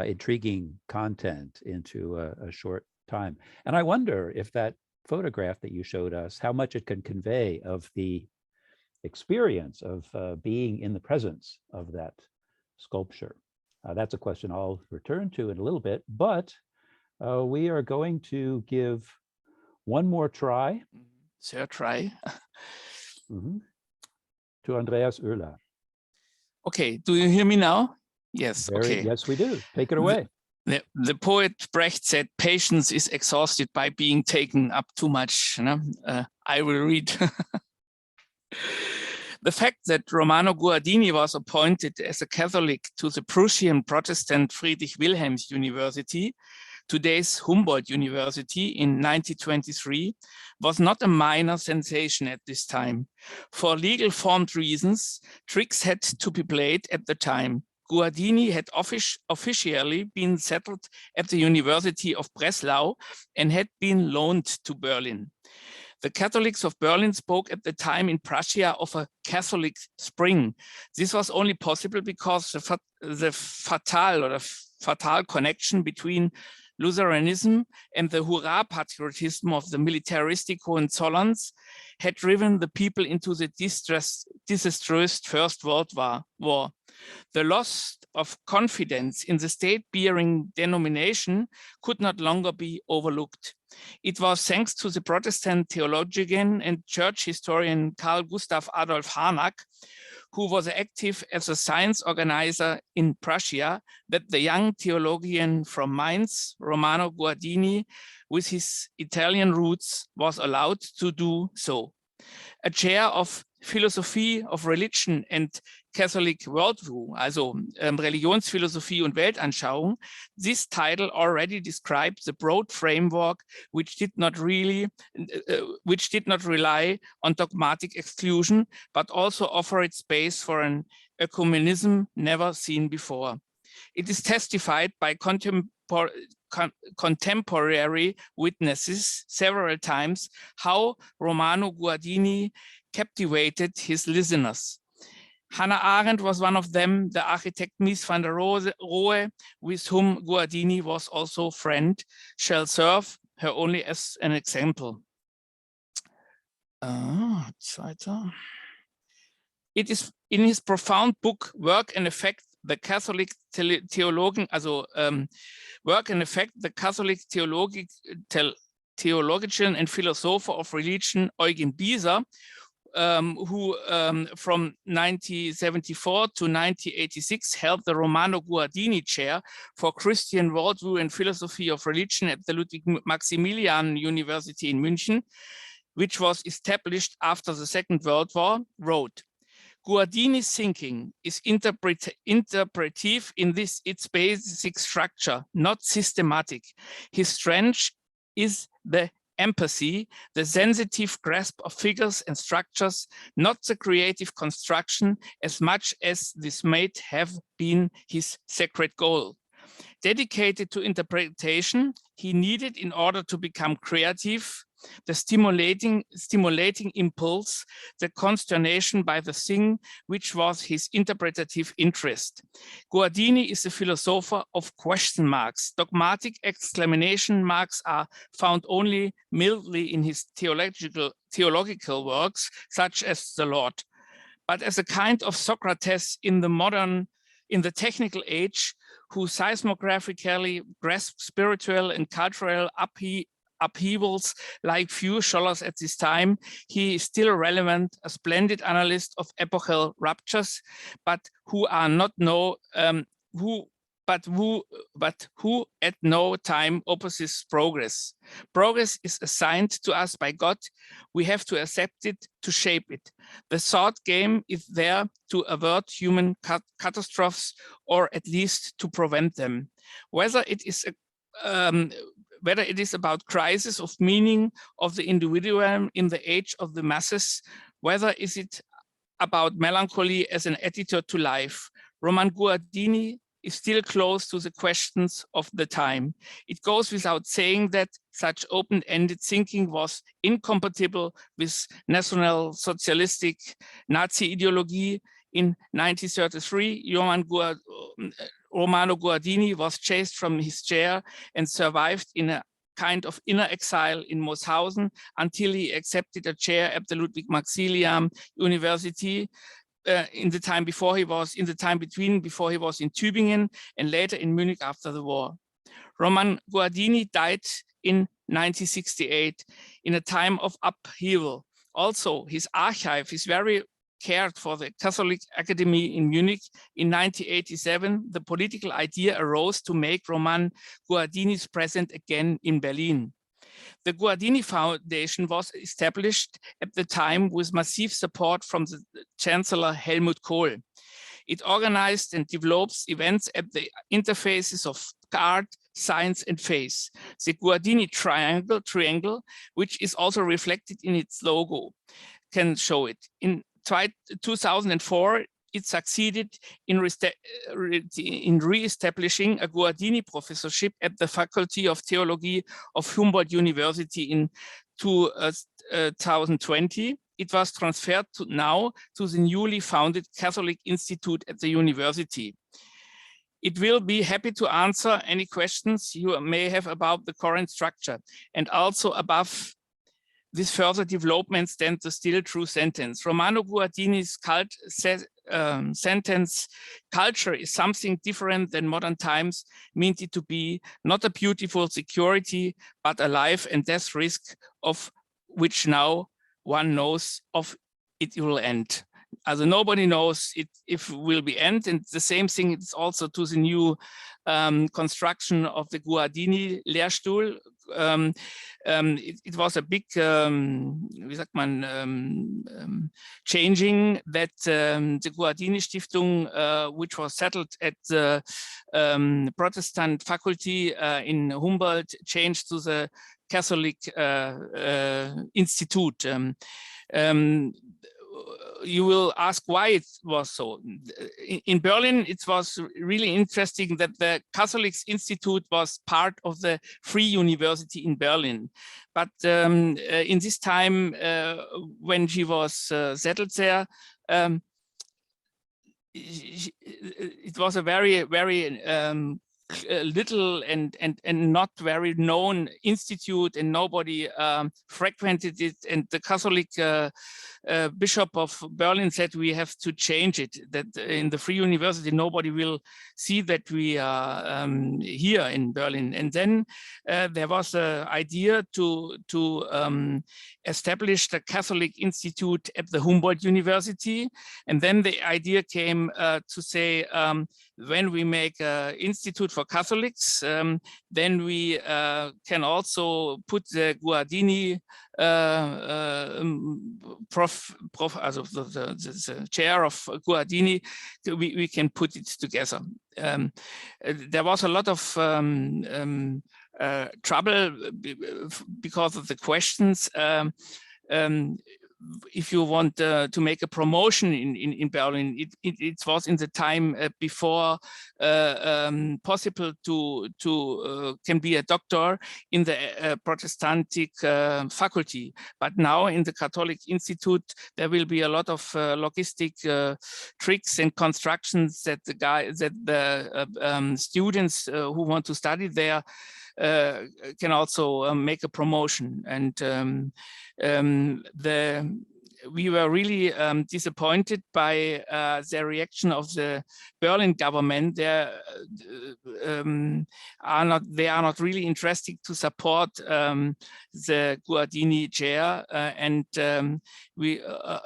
intriguing content into a short time. And I wonder if that photograph that you showed us, how much it can convey of the experience of being in the presence of that sculpture. That's a question I'll return to in a little bit, but we are going to give one more try. Third try. To Andreas Oehler. Okay, do you hear me now? Yes, okay. Yes, we do. Take it away. The poet Brecht said, patience is exhausted by being taken up too much. I will read. The fact that Romano Guardini was appointed as a Catholic to the Prussian Protestant Friedrich Wilhelms University, today's Humboldt University, in 1923 was not a minor sensation at this time. For legal formed reasons, tricks had to be played at the time. Guardini had officially been settled at the University of Breslau and had been loaned to Berlin. The Catholics of Berlin spoke at the time in Prussia of a Catholic spring. This was only possible because the fatal connection between Lutheranism and the hurrah patriotism of the militaristic Hohenzollerns had driven the people into the disastrous First World War. The loss of confidence in the state-bearing denomination could not longer be overlooked. It was thanks to the Protestant theologian and church historian Carl Gustav Adolf Harnack, who was active as a science organizer in Prussia, that the young theologian from Mainz, Romano Guardini, with his Italian roots, was allowed to do so. A chair of Philosophie of Religion and Catholic Worldview, also Religionsphilosophie und Weltanschauung, this title already describes the broad framework which did not rely on dogmatic exclusion, but also offered space for an ecumenism never seen before. It is testified by contemporary witnesses several times how Romano Guardini captivated his listeners. Hannah Arendt was one of them, the architect Mies van der Rohe, with whom Guardini was also friend, shall serve her only as an example. It is in his profound book, Work and Effect, the Catholic Theologian, Work and Effect, the Catholic Theologian and Philosopher of Religion, Eugen Bieser, who from 1974 to 1986 held the Romano Guardini Chair for Christian Worldview and Philosophy of Religion at the Ludwig Maximilian University in München, which was established after the Second World War, wrote, Guardini's thinking is interpretive in its basic structure, not systematic. His strength is the empathy, the sensitive grasp of figures and structures, not the creative construction, as much as this might have been his sacred goal. Dedicated to interpretation, he needed, in order to become creative, the stimulating impulse, the consternation by the thing, which was his interpretative interest. Guardini is a philosopher of question marks. Dogmatic exclamation marks are found only mildly in his theological works, such as The Lord. But as a kind of Socrates in the technical age, who seismographically grasped spiritual and cultural upheavals like few scholars at this time, he is still relevant, a splendid analyst of epochal ruptures, but who at no time opposes progress. Progress is assigned to us by God. We have to accept it, to shape it. The thought game is there to avert human catastrophes, or at least to prevent them. Whether it is about crisis of meaning of the individual in the age of the masses, whether is it about melancholy as an attitude to life, Roman Guardini is still close to the questions of the time. It goes without saying that such open-ended thinking was incompatible with National Socialistic Nazi ideology. In 1933, Romano Guardini was chased from his chair and survived in a kind of inner exile in Mooshausen until he accepted a chair at the Ludwig Maximilian University in the time before he was in Tübingen and later in Munich after the war. Roman Guardini died in 1968 in a time of upheaval. Also, his archive is very cared for the Catholic Academy in Munich. In 1987, the political idea arose to make Roman Guardini's present again in Berlin. The Guardini Foundation was established at the time with massive support from the Chancellor Helmut Kohl. It organized and develops events at the interfaces of art, science, and faith. The Guardini triangle, which is also reflected in its logo, can show it. In 2004, it succeeded in re-establishing a Guardini professorship at the Faculty of Theology of Humboldt University in 2020. It was transferred to the newly founded Catholic Institute at the university. It will be happy to answer any questions you may have about the current structure, and also above this further development stands the still true sentence. Romano Guardini's sentence, culture is something different than modern times meant it to be, not a beautiful security, but a life and death risk of which now one knows of it will end. Also nobody knows if it will be end, and the same thing is also to the new construction of the Guardini Lehrstuhl. It was a big, wie sagt man, changing that the Guardini Stiftung, which was settled at the Protestant faculty in Humboldt, changed to the Catholic Institute. You will ask why it was so. In Berlin, it was really interesting that the Catholic Institute was part of the Free University in Berlin. But in this time, when she was settled there, it was a very, very little and not very known institute, and nobody frequented it. And the Catholic Bishop of Berlin said we have to change it, that in the Free University nobody will see that we are here in Berlin. And then there was an idea to establish the Catholic Institute at the Humboldt University. And then the idea came to say, when we make an institute for Catholics, then we can also put the Guardini the chair of Guardini, we can put it together. There was a lot of trouble because of the questions. If you want to make a promotion in Berlin, it was in the time before possible to can be a doctor in the Protestantic faculty. But now in the Catholic Institute, there will be a lot of logistic tricks and constructions that the students who want to study there can also make a promotion. And we were really disappointed by the reaction of the Berlin government. They are not really interested to support the Guardini chair, and a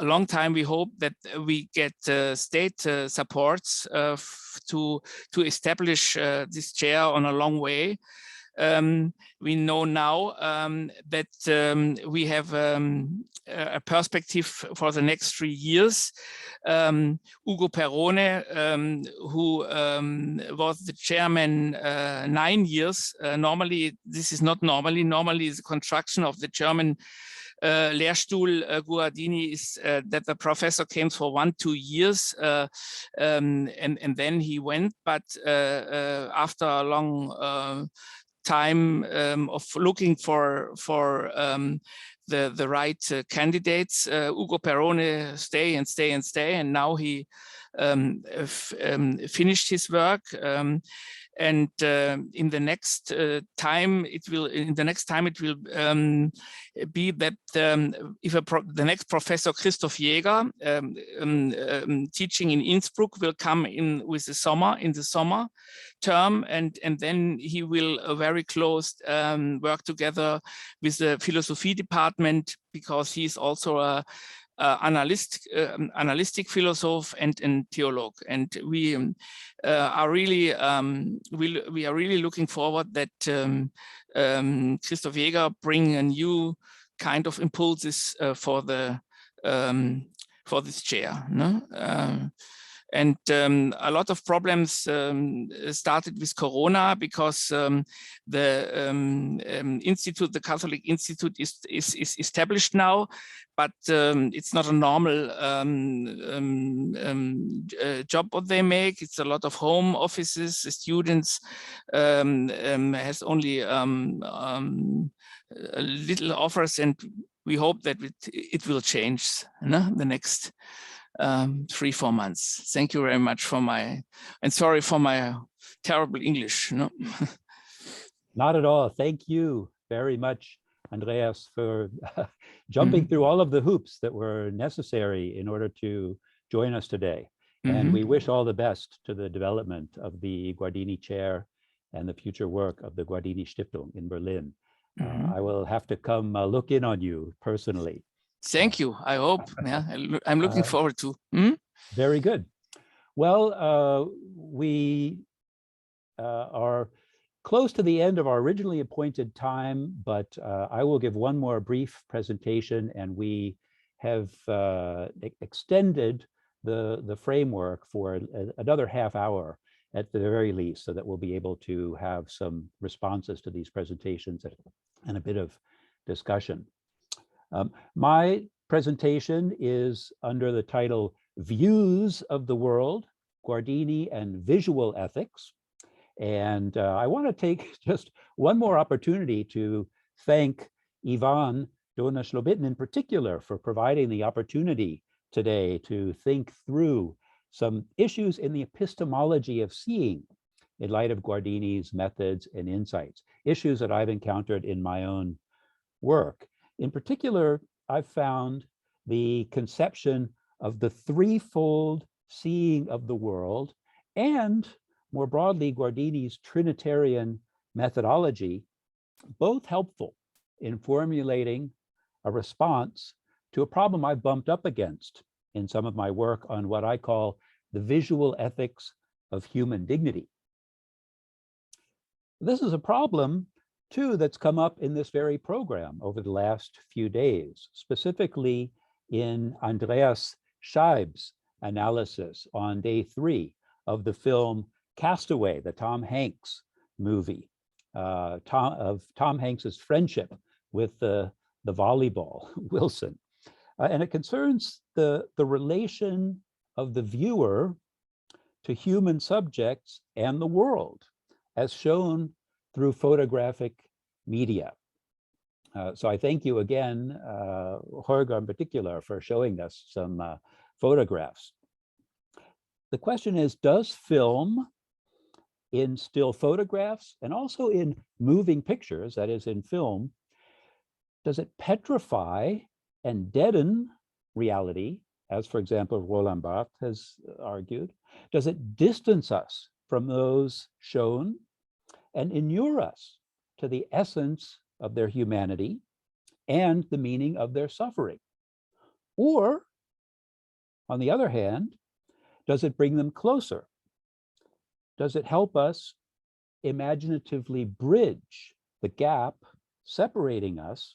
long time we hope that we get state supports to establish this chair on a long way. We know now that we have a perspective for the next 3 years. Ugo Perrone, who was the chairman 9 years, normally, this is not normally the construction of the German Lehrstuhl Guardini is that the professor came for 1-2 years and then he went, but after a long time of looking for the right candidates, Ugo Perrone stay, and now he finished his work. And in the next time, it will be that if the next professor, Christoph Jäger, teaching in Innsbruck, will come in with the summer term, and then he will very close work together with the philosophy department, because he's also a analytic philosopher and theologue, and we are really looking forward that Christoph Jäger bring a new kind of impulses for this chair. No? And a lot of problems started with Corona, because the institute, the Catholic Institute, is established now, but it's not a normal job what they make. It's a lot of home offices. The students has only little offers, and we hope that it will change, no? The next 3-4 months. Thank you very much and sorry for my terrible English. No? Not at all. Thank you very much, Andreas, for jumping through all of the hoops that were necessary in order to join us today. And we wish all the best to the development of the Guardini chair and the future work of the Guardini Stiftung in Berlin. I will have to come look in on you personally. Thank you. I hope. Yeah, I'm looking forward to. Very good. Well, we are close to the end of our originally appointed time, but I will give one more brief presentation, and we have extended the framework for another half hour at the very least, so that we'll be able to have some responses to these presentations and a bit of discussion. My presentation is under the title Views of the World, Guardini and Visual Ethics. And I want to take just one more opportunity to thank Ivan Dohna-Slobityn in particular for providing the opportunity today to think through some issues in the epistemology of seeing in light of Guardini's methods and insights, issues that I've encountered in my own work. In particular, I've found the conception of the threefold seeing of the world, and more broadly, Guardini's Trinitarian methodology, both helpful in formulating a response to a problem I've bumped up against in some of my work on what I call the visual ethics of human dignity. This is a problem, too, that's come up in this very program over the last few days, specifically in Andreas Scheib's analysis on day 3 of the film Castaway, the Tom Hanks movie. Tom Hanks's friendship with the volleyball, Wilson. And it concerns the relation of the viewer to human subjects and the world, as shown through photographic media. So I thank you again, Jorge in particular, for showing us some photographs. The question is, does film in still photographs and also in moving pictures, that is in film, does it petrify and deaden reality, as for example, Roland Barthes has argued? Does it distance us from those shown and inure us to the essence of their humanity and the meaning of their suffering? Or, on the other hand, does it bring them closer? Does it help us imaginatively bridge the gap separating us?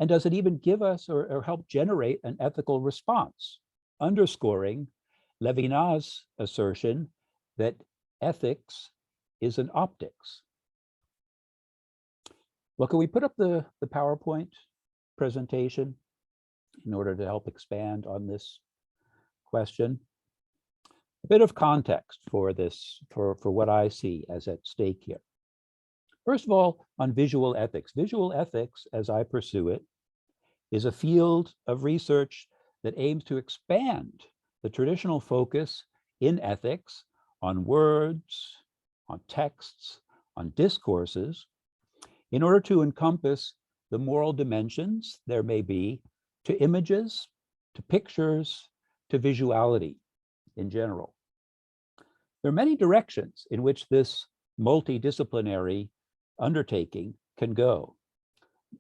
And does it even give us or help generate an ethical response, underscoring Levinas's assertion that ethics is an optics? Well, can we put up the PowerPoint presentation in order to help expand on this question? A bit of context for this, for what I see as at stake here. First of all, on visual ethics. Visual ethics, as I pursue it, is a field of research that aims to expand the traditional focus in ethics on words, on texts, on discourses, in order to encompass the moral dimensions there may be to images, to pictures, to visuality in general. There are many directions in which this multidisciplinary undertaking can go.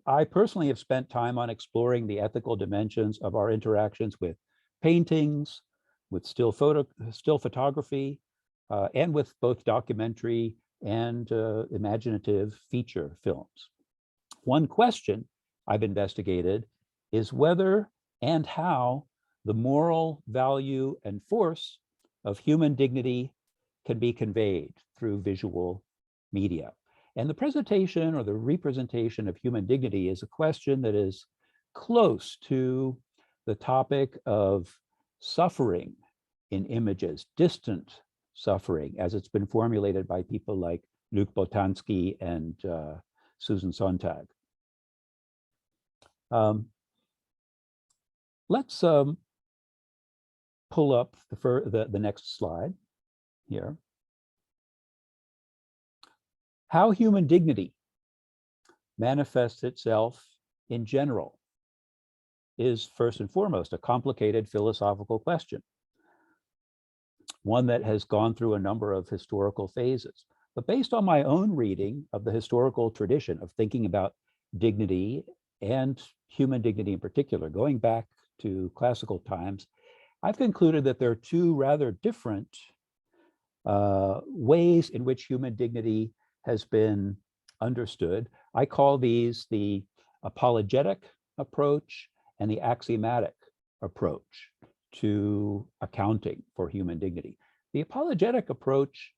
I personally have spent time on exploring the ethical dimensions of our interactions with paintings, with still photography, and with both documentary and imaginative feature films. One question I've investigated is whether and how the moral value and force of human dignity can be conveyed through visual media. And the presentation or the representation of human dignity is a question that is close to the topic of suffering in images, distant suffering, as it's been formulated by people like Luc Boltanski and Susan Sontag. Let's pull up the next slide here. How human dignity manifests itself in general is first and foremost a complicated philosophical question, one that has gone through a number of historical phases. But based on my own reading of the historical tradition of thinking about dignity and human dignity in particular, going back to classical times, I've concluded that there are two rather different ways in which human dignity has been understood. I call these the apologetic approach and the axiomatic approach to accounting for human dignity. The apologetic approach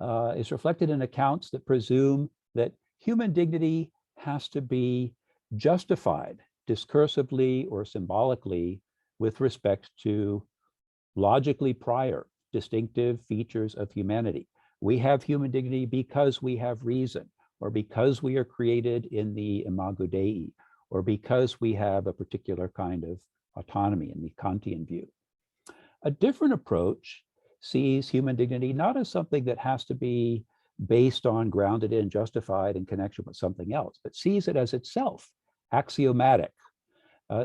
is reflected in accounts that presume that human dignity has to be justified discursively or symbolically with respect to logically prior distinctive features of humanity. We have human dignity because we have reason, or because we are created in the imago Dei, or because we have a particular kind of autonomy in the Kantian view. A different approach sees human dignity not as something that has to be based on, grounded in, justified in connection with something else, but sees it as itself axiomatic,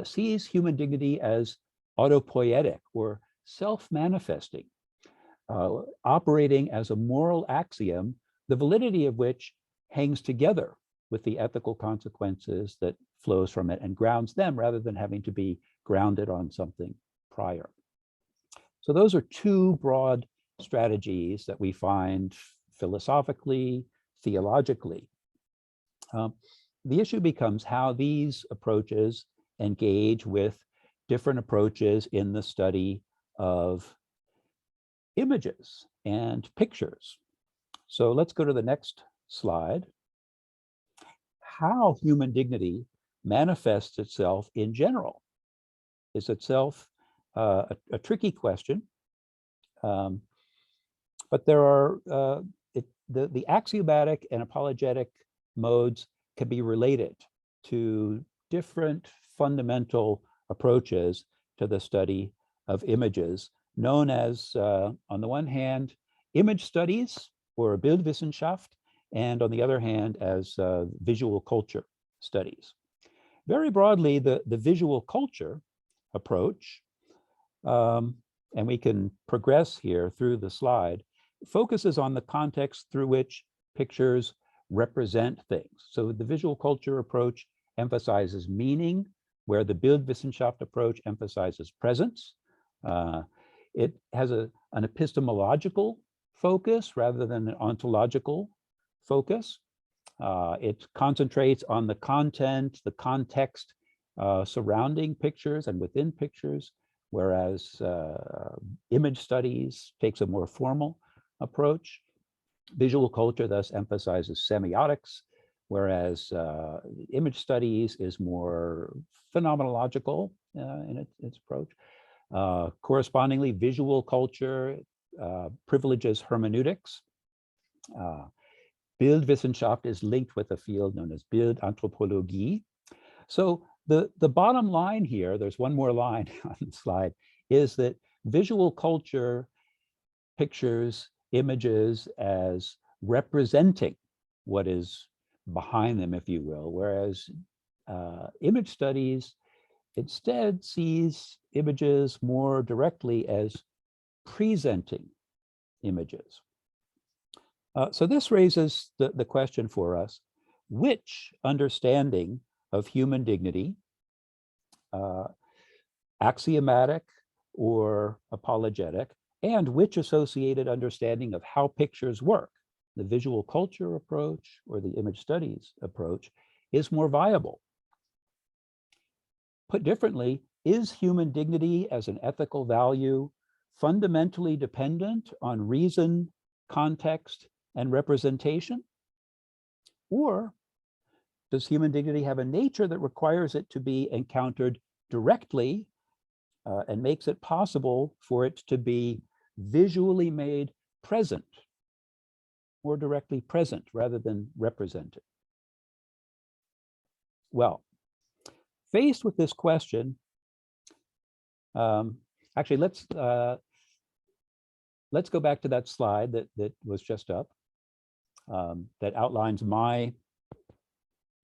sees human dignity as autopoietic or self-manifesting, operating as a moral axiom, the validity of which hangs together with the ethical consequences that flows from it and grounds them rather than having to be grounded on something prior. So those are two broad strategies that we find philosophically, theologically. The issue becomes how these approaches engage with different approaches in the study of images and pictures. So let's go to the next slide how human dignity manifests itself in general. Is itself a tricky question, but there are the axiomatic and apologetic modes can be related to different fundamental approaches to the study of images, known as, on the one hand, image studies or Bildwissenschaft, and on the other hand, as visual culture studies. Very broadly, the visual culture approach, and we can progress here through the slide, focuses on the context through which pictures represent things. So the visual culture approach emphasizes meaning, where the Bildwissenschaft approach emphasizes presence. It has an epistemological focus rather than an ontological focus. It concentrates on the content, the context surrounding pictures and within pictures, whereas image studies takes a more formal approach. Visual culture thus emphasizes semiotics, whereas image studies is more phenomenological in its approach. Correspondingly, visual culture privileges hermeneutics. Bildwissenschaft is linked with a field known as Bildanthropologie. So the bottom line here, there's one more line on the slide, is that visual culture pictures images as representing what is behind them, if you will, whereas image studies instead sees images more directly as presenting images. So this raises the question for us, which understanding of human dignity, axiomatic or apologetic, and which associated understanding of how pictures work, the visual culture approach or the image studies approach, is more viable? Put differently, is human dignity as an ethical value fundamentally dependent on reason, context, and representation? Or does human dignity have a nature that requires it to be encountered directly and makes it possible for it to be visually made present, more directly present rather than represented? Well, faced with this question, actually, let's go back to that slide that was just up, that outlines the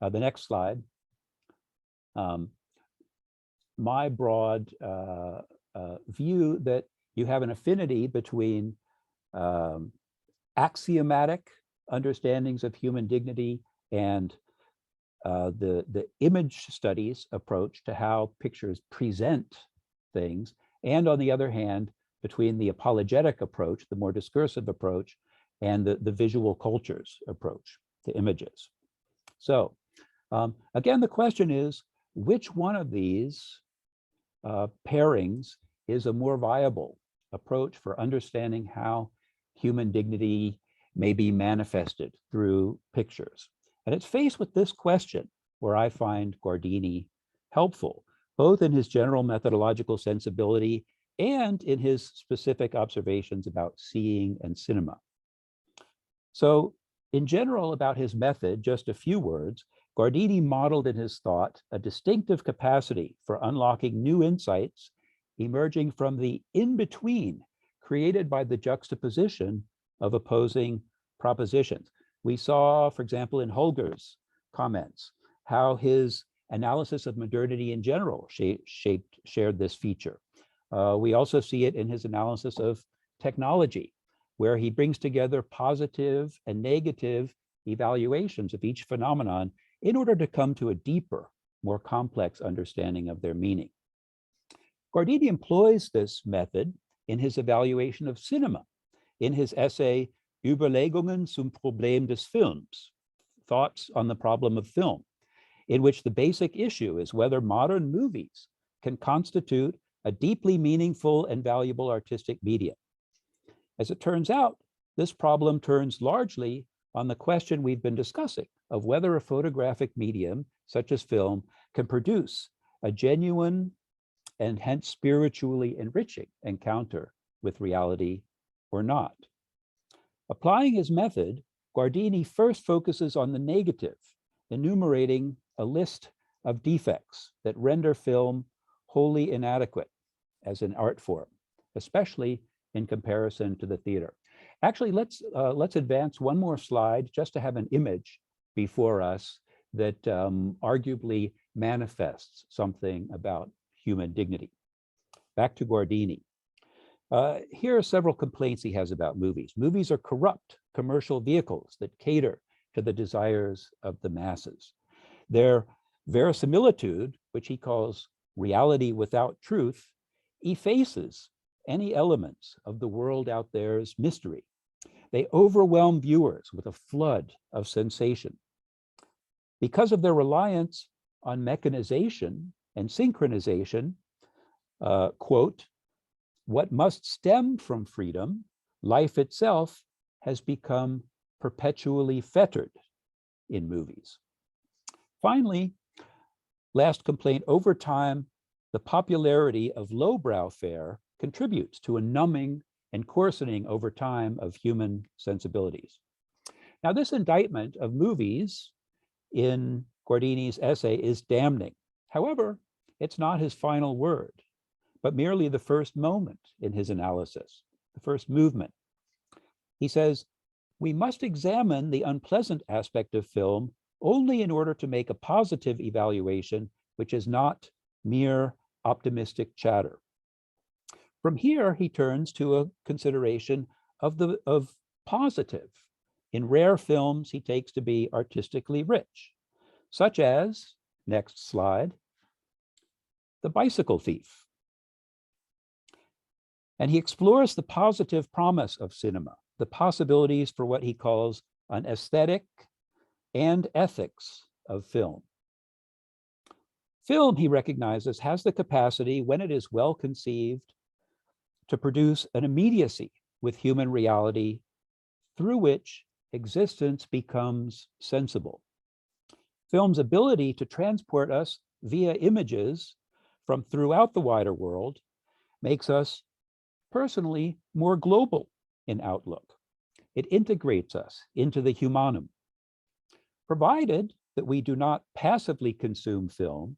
next slide, my broad view that you have an affinity between axiomatic understandings of human dignity and the image studies approach to how pictures present things, and on the other hand, between the apologetic approach, the more discursive approach, and the visual cultures approach to images. So again, the question is, which one of these pairings is a more viable approach for understanding how human dignity may be manifested through pictures? And it's faced with this question where I find Guardini helpful, both in his general methodological sensibility and in his specific observations about seeing and cinema. So in general, about his method, just a few words. Guardini modeled in his thought a distinctive capacity for unlocking new insights emerging from the in-between created by the juxtaposition of opposing propositions. We saw, for example, in Holger's comments, how his analysis of modernity in general shared this feature. We also see it in his analysis of technology, where he brings together positive and negative evaluations of each phenomenon in order to come to a deeper, more complex understanding of their meaning. Guardini employs this method in his evaluation of cinema, in his essay Überlegungen zum Problem des Films, Thoughts on the Problem of Film, in which the basic issue is whether modern movies can constitute a deeply meaningful and valuable artistic medium. As it turns out, this problem turns largely on the question we've been discussing of whether a photographic medium, such as film, can produce a genuine and hence spiritually enriching encounter with reality or not. Applying his method, Guardini first focuses on the negative, enumerating a list of defects that render film wholly inadequate as an art form, especially in comparison to the theater. Actually, let's advance one more slide just to have an image before us that arguably manifests something about human dignity. Back to Guardini. Here are several complaints he has about movies. Movies are corrupt commercial vehicles that cater to the desires of the masses. Their verisimilitude, which he calls reality without truth, effaces any elements of the world out there's mystery. They overwhelm viewers with a flood of sensation. Because of their reliance on mechanization and synchronization, quote, what must stem from freedom, life itself, has become perpetually fettered in movies. Finally, last complaint, over time, the popularity of lowbrow fare contributes to a numbing and coarsening over time of human sensibilities. Now, this indictment of movies in Guardini's essay is damning. However, it's not his final word, but merely the first moment in his analysis, the first movement. He says, we must examine the unpleasant aspect of film only in order to make a positive evaluation, which is not mere optimistic chatter. From here, he turns to a consideration of positive. In rare films, he takes to be artistically rich, such as, next slide, The Bicycle Thief. And he explores the positive promise of cinema, the possibilities for what he calls an aesthetic and ethics of film. Film, he recognizes, has the capacity, when it is well conceived, to produce an immediacy with human reality through which existence becomes sensible. Film's ability to transport us via images from throughout the wider world makes us personally more global in outlook. It integrates us into the humanum, provided that we do not passively consume film,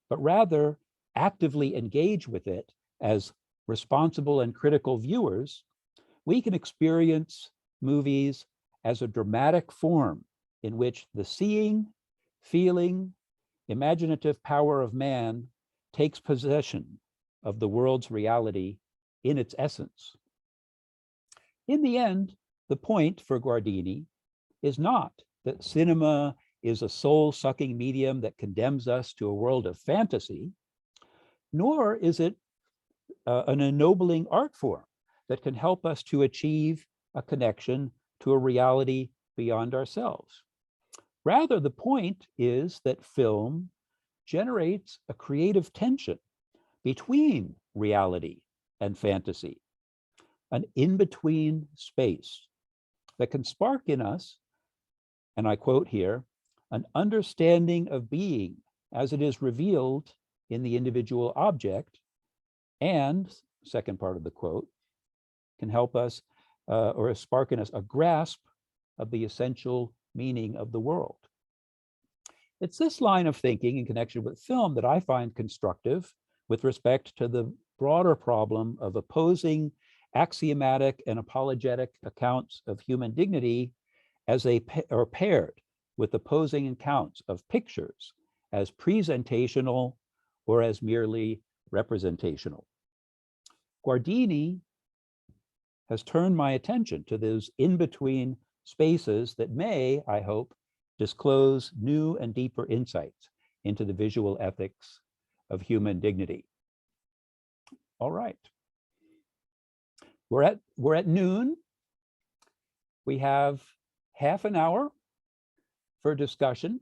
but rather actively engage with it as responsible and critical viewers. We can experience movies as a dramatic form in which the seeing, feeling, imaginative power of man takes possession of the world's reality in its essence. In the end, the point for Guardini is not that cinema is a soul-sucking medium that condemns us to a world of fantasy, nor is it an ennobling art form that can help us to achieve a connection to a reality beyond ourselves. Rather, the point is that film generates a creative tension between reality and fantasy, an in-between space that can spark in us, and I quote here, an understanding of being as it is revealed in the individual object, and, second part of the quote, can help us or spark in us a grasp of the essential meaning of the world. It's this line of thinking in connection with film that I find constructive with respect to the broader problem of opposing axiomatic and apologetic accounts of human dignity as they are paired with opposing accounts of pictures as presentational or as merely representational. Guardini has turned my attention to those in-between spaces that may, I hope, disclose new and deeper insights into the visual ethics of human dignity. All right. We're at noon. We have half an hour for discussion.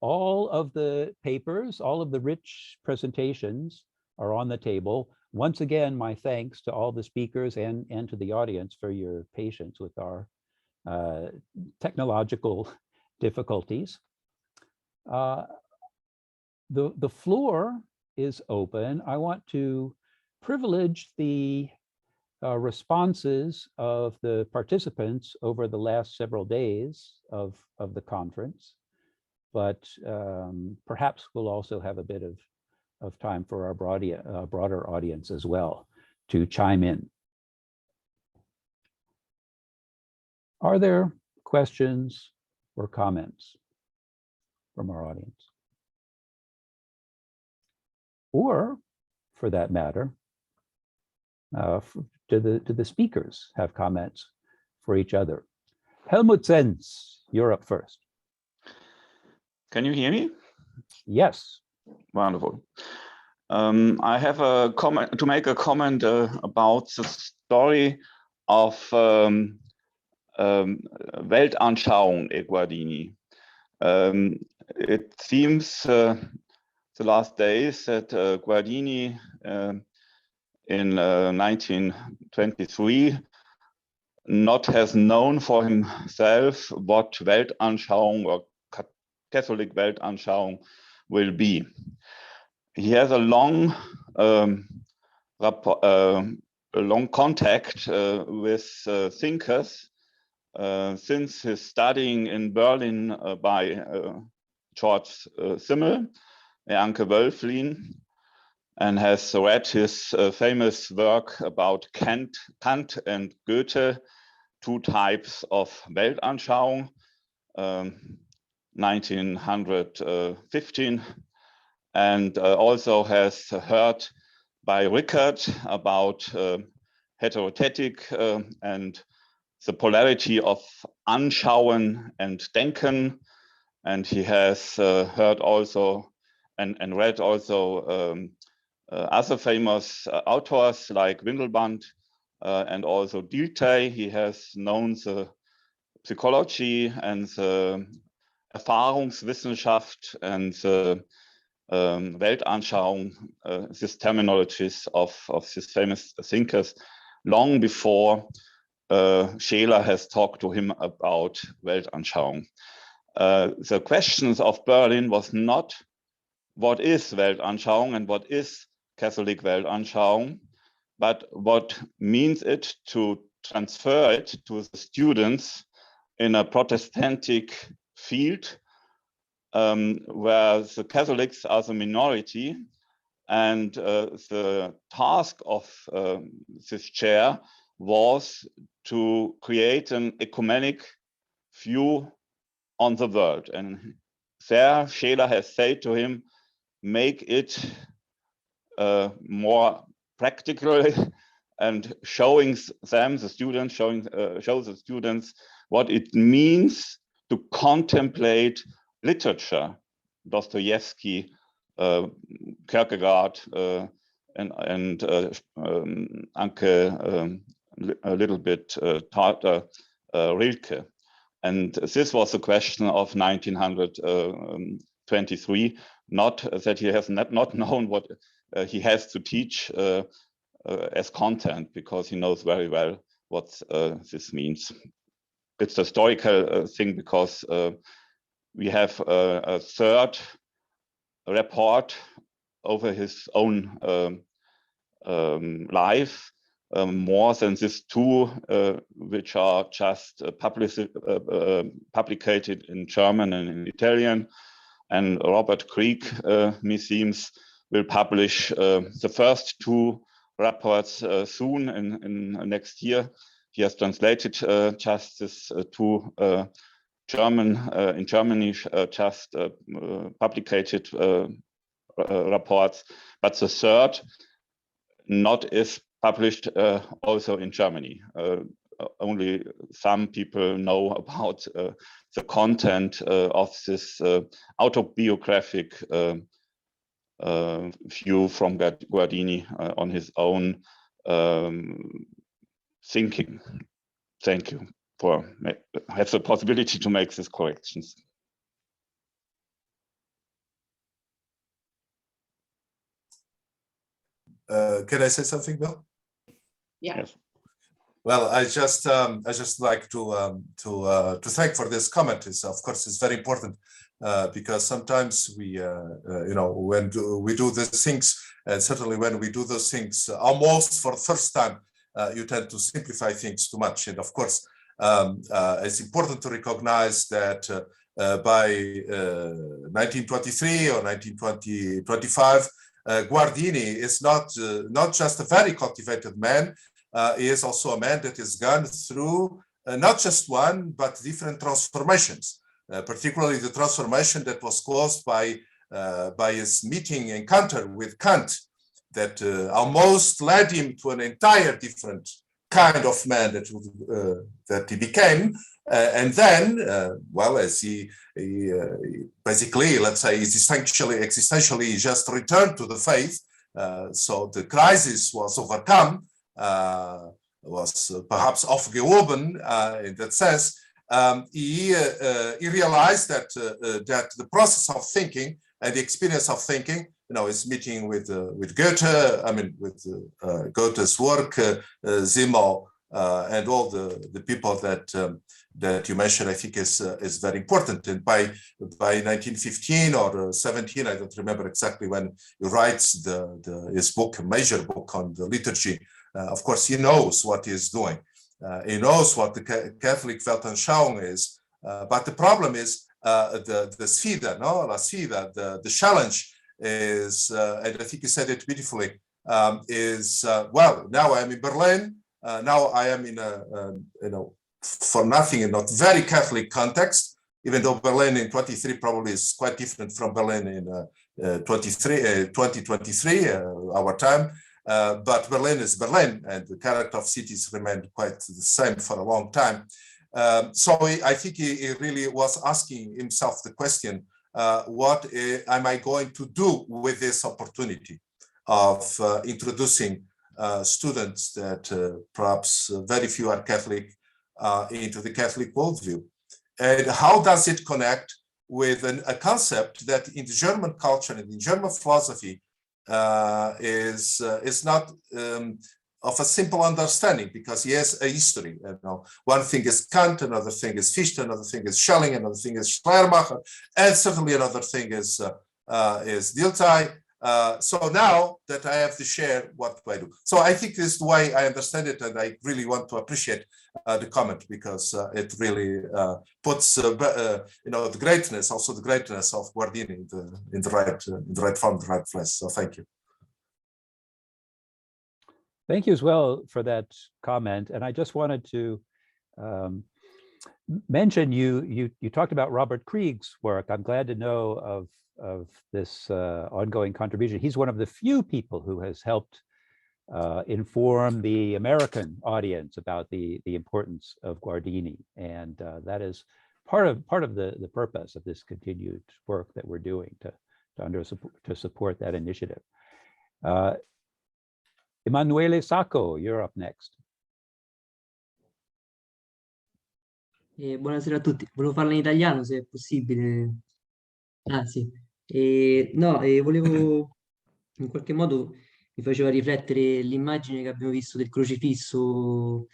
All of the papers, all of the rich presentations are on the table. Once again, my thanks to all the speakers and to the audience for your patience with our technological difficulties. The floor is open. I want to privilege the responses of the participants over the last several days of the conference, but perhaps we'll also have a bit of time for our broader audience as well to chime in. Are there questions or comments from our audience? Or, for that matter, do the speakers have comments for each other? Helmut Zenz, you're up first. Can you hear me? Yes. Wonderful. I have a comment to make a comment about the story of Weltanschauung Guardini. It seems the last days that Guardini in 1923 not has known for himself what Weltanschauung or Catholic Weltanschauung will be. He has a long contact with thinkers since his studying in Berlin by George Simmel, Anke Wölflin, and has read his famous work about Kant and Goethe, two types of Weltanschauung, 1915, and also has heard by Rickert about heterothetic and the polarity of Anschauen and Denken, and he has heard also and read also other famous authors like Windelband and also Dilthey. He has known the psychology and the Erfahrungswissenschaft and the Weltanschauung, these terminologies of these famous thinkers, long before Scheler has talked to him about Weltanschauung. The questions of Berlin was not what is Weltanschauung and what is Catholic Weltanschauung, but what means it to transfer it to the students in a Protestantic field where the Catholics are the minority, and the task of this chair was to create an ecumenic view on the world. And there Scheler has said to him, make it more practical and showing them, the students, show the students what it means to contemplate literature, Dostoevsky, Kierkegaard, and Anke a little bit Rilke. And this was the question of 1923, not that he has not known what he has to teach as content, because he knows very well what this means. It's a historical thing because we have a third report over his own life, more than these two, which are just publicated in German and in Italian. And Robert Krieg, meseems, will publish the first two reports soon in next year. He has translated just this two German in Germany just publicated reports, but the third not is published also in Germany. Only some people know about the content of this autobiographic view from Guardini on his own thinking. Thank you for have the possibility to make these corrections. Can I say something, Bill? Yeah. Yes. Well, I just like to thank for this comment. Of course, it's very important because sometimes we, when we do these things, and certainly when we do those things almost for the first time, you tend to simplify things too much. And of course, it's important to recognize that by 1923 or 1925, Guardini is not just a very cultivated man. He is also a man that has gone through not just one, but different transformations, particularly the transformation that was caused by his encounter with Kant, that almost led him to an entire different kind of man that he became. And then, well, as he basically, let's say, is existentially just returned to the faith. So the crisis was overcome, was perhaps aufgehoben in that sense. He realized that the process of thinking and the experience of thinking, his meeting with Goethe, with Goethe's work, Simmel, and all the people that you mentioned, I think is very important. And by 1915 or 17, I don't remember exactly when he writes his book, a major book on the liturgy. Of course, he knows what he is doing. He knows what the Catholic Weltanschauung is. But the problem is the sfida, la sfida, the challenge is, and I think you said it beautifully, is, well, now I'm in Berlin. Now I am in for nothing, in a very Catholic context, even though Berlin in 23 probably is quite different from Berlin in 2023, our time. But Berlin is Berlin, and the character of cities remained quite the same for a long time. So I think he really was asking himself the question, what am I going to do with this opportunity of introducing students that perhaps very few are Catholic into the Catholic worldview? And how does it connect with a concept that in the German culture and in German philosophy is not of a simple understanding, because he has a history. One thing is Kant, another thing is Fichte, another thing is Schelling, another thing is Schleiermacher, and certainly another thing is Dilthey. So now that I have to share, what do I do? So I think this is the way I understand it, and I really want to appreciate the comment, because it really puts the greatness, also the greatness of Guardini in the right form, the right place. So thank you. Thank you as well for that comment. And I just wanted to mention you talked about Robert Krieg's work. I'm glad to know of this ongoing contribution. He's one of the few people who has helped inform the American audience about the importance of Guardini, and that is part of the purpose of this continued work that we're doing to support that initiative. Emanuele Sacco, you're up next. Buonasera a tutti. Volevo farla in italiano, se è possibile. Ah, sì. Volevo, in qualche modo, mi faceva riflettere l'immagine che abbiamo visto del crocifisso,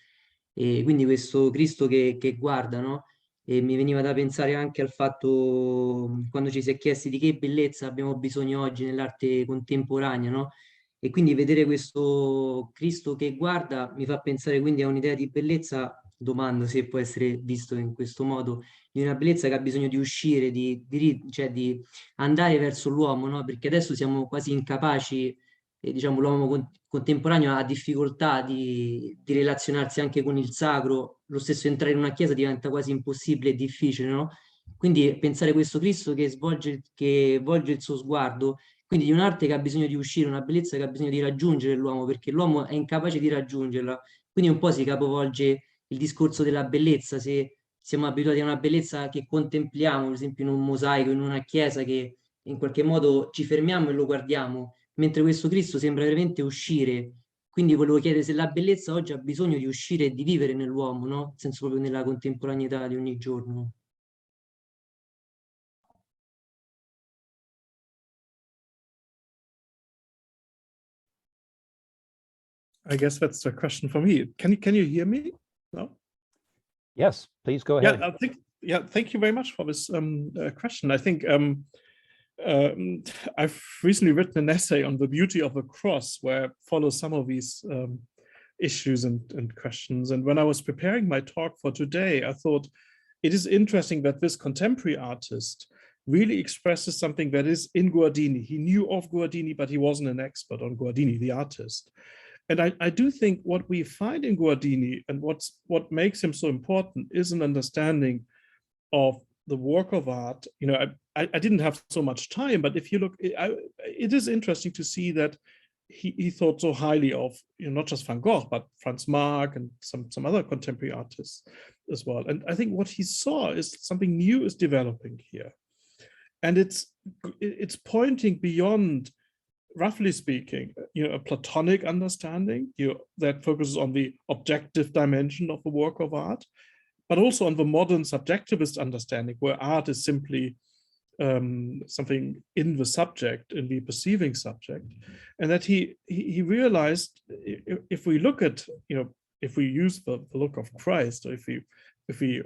e quindi questo Cristo che guarda, no? E mi veniva da pensare anche al fatto, quando ci si è chiesti di che bellezza abbiamo bisogno oggi nell'arte contemporanea, no? E quindi vedere questo Cristo che guarda mi fa pensare quindi a un'idea di bellezza, domando se può essere visto in questo modo, di una bellezza che ha bisogno di uscire, cioè di andare verso l'uomo, no? Perché adesso siamo quasi incapaci, diciamo l'uomo contemporaneo ha difficoltà di relazionarsi anche con il sacro, lo stesso entrare in una chiesa diventa quasi impossibile e difficile, no? Quindi pensare a questo Cristo che volge il suo sguardo, quindi di un'arte che ha bisogno di uscire, una bellezza che ha bisogno di raggiungere l'uomo, perché l'uomo è incapace di raggiungerla. Quindi un po' si capovolge il discorso della bellezza, se siamo abituati a una bellezza che contempliamo, per esempio in un mosaico, in una chiesa, che in qualche modo ci fermiamo e lo guardiamo, mentre questo Cristo sembra veramente uscire. Quindi volevo chiedere se la bellezza oggi ha bisogno di uscire e di vivere nell'uomo, no? Nel senso proprio nella contemporaneità di ogni giorno. I guess that's a question for me. Can you hear me? No? Yes, please go ahead. Thank you very much for this question. I think I've recently written an essay on the beauty of the cross, where I follow some of these issues and questions. And when I was preparing my talk for today, I thought it is interesting that this contemporary artist really expresses something that is in Guardini. He knew of Guardini, but he wasn't an expert on Guardini, the artist. And I do think what we find in Guardini and what makes him so important is an understanding of the work of art. You know, I didn't have so much time, but if you look, it is interesting to see that he thought so highly of, you know, not just Van Gogh, but Franz Marc and some other contemporary artists as well. And I think what he saw is something new is developing here. And it's pointing beyond, roughly speaking, you know, a Platonic understanding, you know, that focuses on the objective dimension of the work of art, but also on the modern subjectivist understanding, where art is simply something in the subject, in the perceiving subject. And that he realized, if we look at, you know, if we use the look of Christ, or if we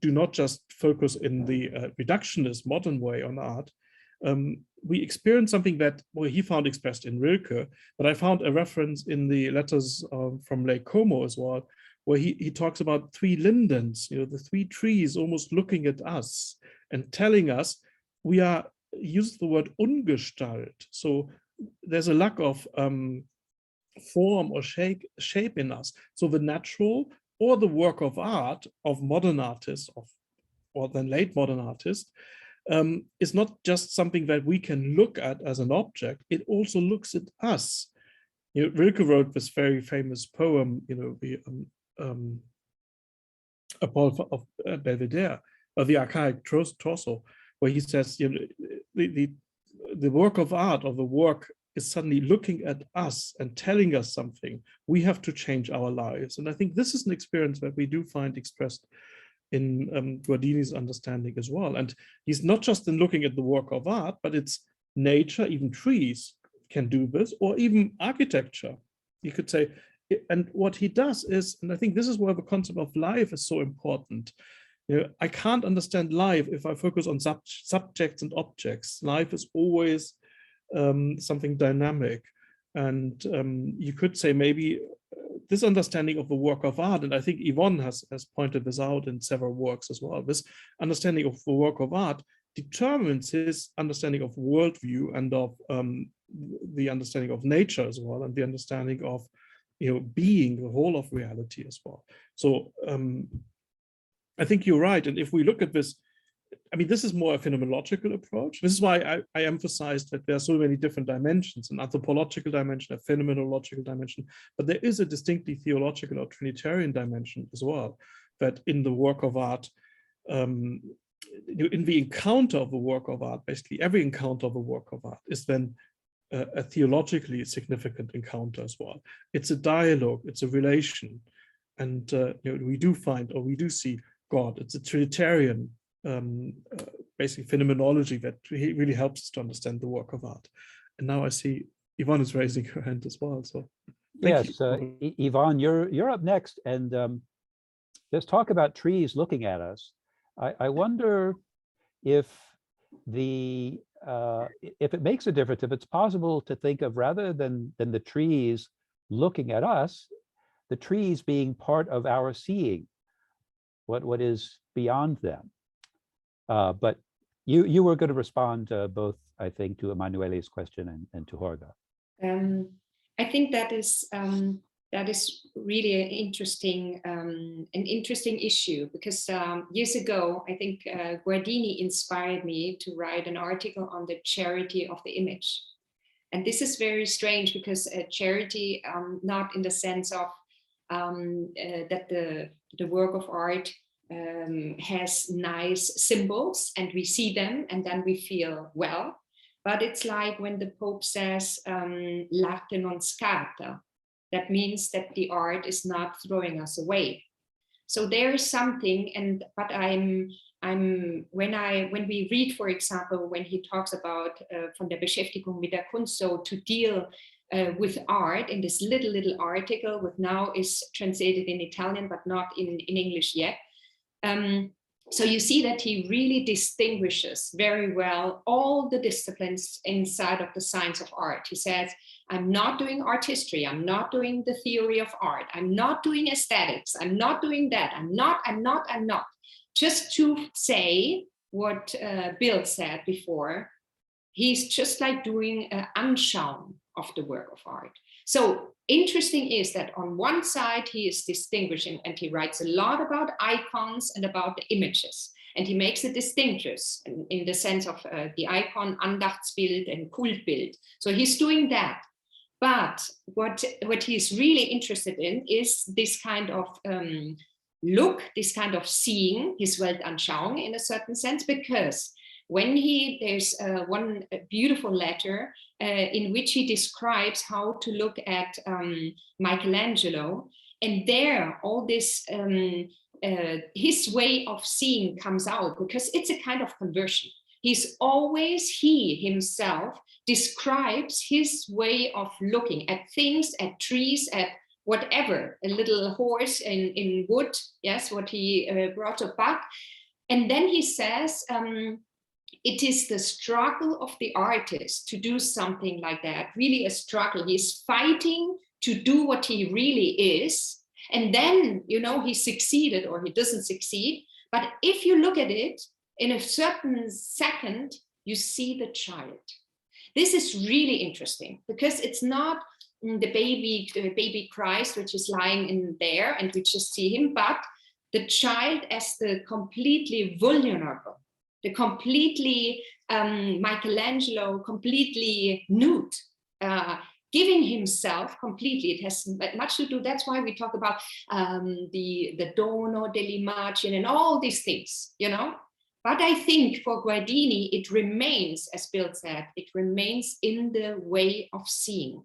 do not just focus in the reductionist modern way on art, we experience something that, well, he found expressed in Rilke, but I found a reference in the letters from Lake Como as well, where he talks about three lindens, you know, the three trees almost looking at us and telling us we are, use the word ungestalt. So there's a lack of form or shape in us. So the natural or the work of art of modern artists, or then late modern artists, is not just something that we can look at as an object, it also looks at us. You know, Rilke wrote this very famous poem, you know, the Apollo of Belvedere, or the Archaic Torso, where he says, you know, the work of art, or the work, is suddenly looking at us and telling us something. We have to change our lives. And I think this is an experience that we do find expressed in Guardini's understanding as well. And he's not just in looking at the work of art, but it's nature, even trees can do this, or even architecture, you could say. And what he does is, and I think this is where the concept of life is so important. You know, I can't understand life if I focus on subjects and objects. Life is always something dynamic. And you could say maybe this understanding of the work of art, and I think Yvonne has pointed this out in several works as well, this understanding of the work of art determines his understanding of worldview and of the understanding of nature as well, and the understanding of, you know, being, the whole of reality as well. So I think you're right. And if we look at this, I mean, this is more a phenomenological approach. This is why I emphasized that there are so many different dimensions, an anthropological dimension, a phenomenological dimension, but there is a distinctly theological or Trinitarian dimension as well, that in the work of art, in the encounter of the work of art, basically every encounter of the work of art is then a theologically significant encounter as well. It's a dialogue, it's a relation. And you know, we do find, or we do see God. It's a Trinitarian basically phenomenology that really helps us to understand the work of art. And now I see Yvonne is raising her hand as well. So yes, Yvonne, you're up next, and let's talk about trees looking at us. I wonder if it makes a difference, if it's possible to think of, rather than the trees looking at us, the trees being part of our seeing, what is beyond them. But you were going to respond both, I think, to Emanuele's question and to Jorge. I think that is really an interesting issue, because years ago, I think Guardini inspired me to write an article on the charity of the image. And this is very strange, because charity, not in the sense of that the work of art has nice symbols and we see them and then we feel well, but it's like when the Pope says l'arte non scarta. That means that the art is not throwing us away. So there is something, but when we read, for example, when he talks about von der Beschäftigung mit der Kunst, so to deal with art in this little article, with now is translated in Italian, but not in English yet. So you see that he really distinguishes very well all the disciplines inside of the science of art. He says, I'm not doing art history. I'm not doing the theory of art. I'm not doing aesthetics. I'm not doing that. I'm not. Just to say what Bill said before, he's just like doing an anschauen of the work of art. So interesting is that on one side, he is distinguishing, and he writes a lot about icons and about the images. And he makes a distinction in the sense of the icon, Andachtsbild and Kultbild. So he's doing that. But what he's really interested in is this kind of look, this kind of seeing, his Weltanschauung in a certain sense, because when there's one beautiful letter in which he describes how to look at Michelangelo, and there all this, his way of seeing comes out, because it's a kind of conversion. He himself describes his way of looking at things, at trees, at whatever, a little horse in wood, yes, what he brought back. And then he says, it is the struggle of the artist to do something like that, really a struggle. He's fighting to do what he really is. And then, you know, he succeeded or he doesn't succeed. But if you look at it in a certain second, you see the child. This is really interesting because it's not the baby Christ, which is lying in there and we just see him, but the child as the completely vulnerable, the completely Michelangelo, completely nude, giving himself completely. It has much to do, that's why we talk about the dono dell'immagine and all these things, you know. But I think for Guardini, it remains, as Bill said, it remains in the way of seeing.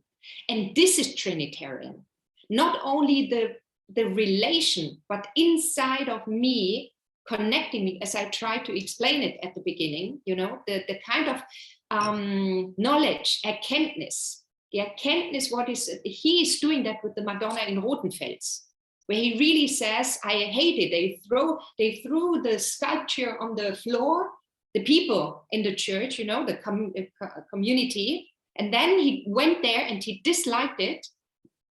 And this is Trinitarian. Not only the relation, but inside of me, connecting me, as I tried to explain it at the beginning, you know, the kind of knowledge, Erkenntnis. The Erkenntnis, he is doing that with the Madonna in Rothenfels, where he really says, I hate it. They threw the sculpture on the floor, the people in the church, you know, the community. And then he went there and he disliked it.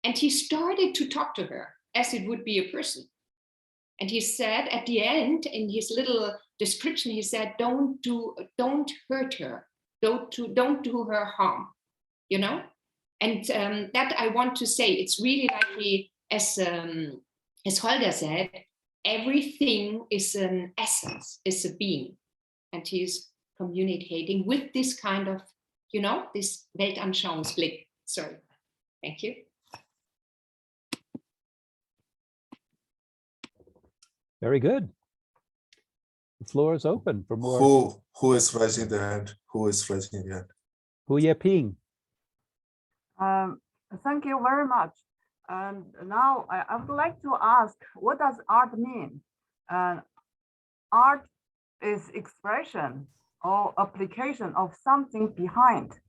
And he started to talk to her as it would be a person. And he said at the end, in his little description, he said, don't hurt her. Don't do her harm, you know? And that I want to say, it's really like as Holger said, everything is an essence, is a being. And he's communicating with this kind of, you know, this Weltanschauungsblick. Sorry, thank you. Very good. The floor is open for more. Who is raising the hand? Who is raising the hand? Hu Yeping. Thank you very much. And now I would like to ask, what does art mean? Art is expression or application of something behind.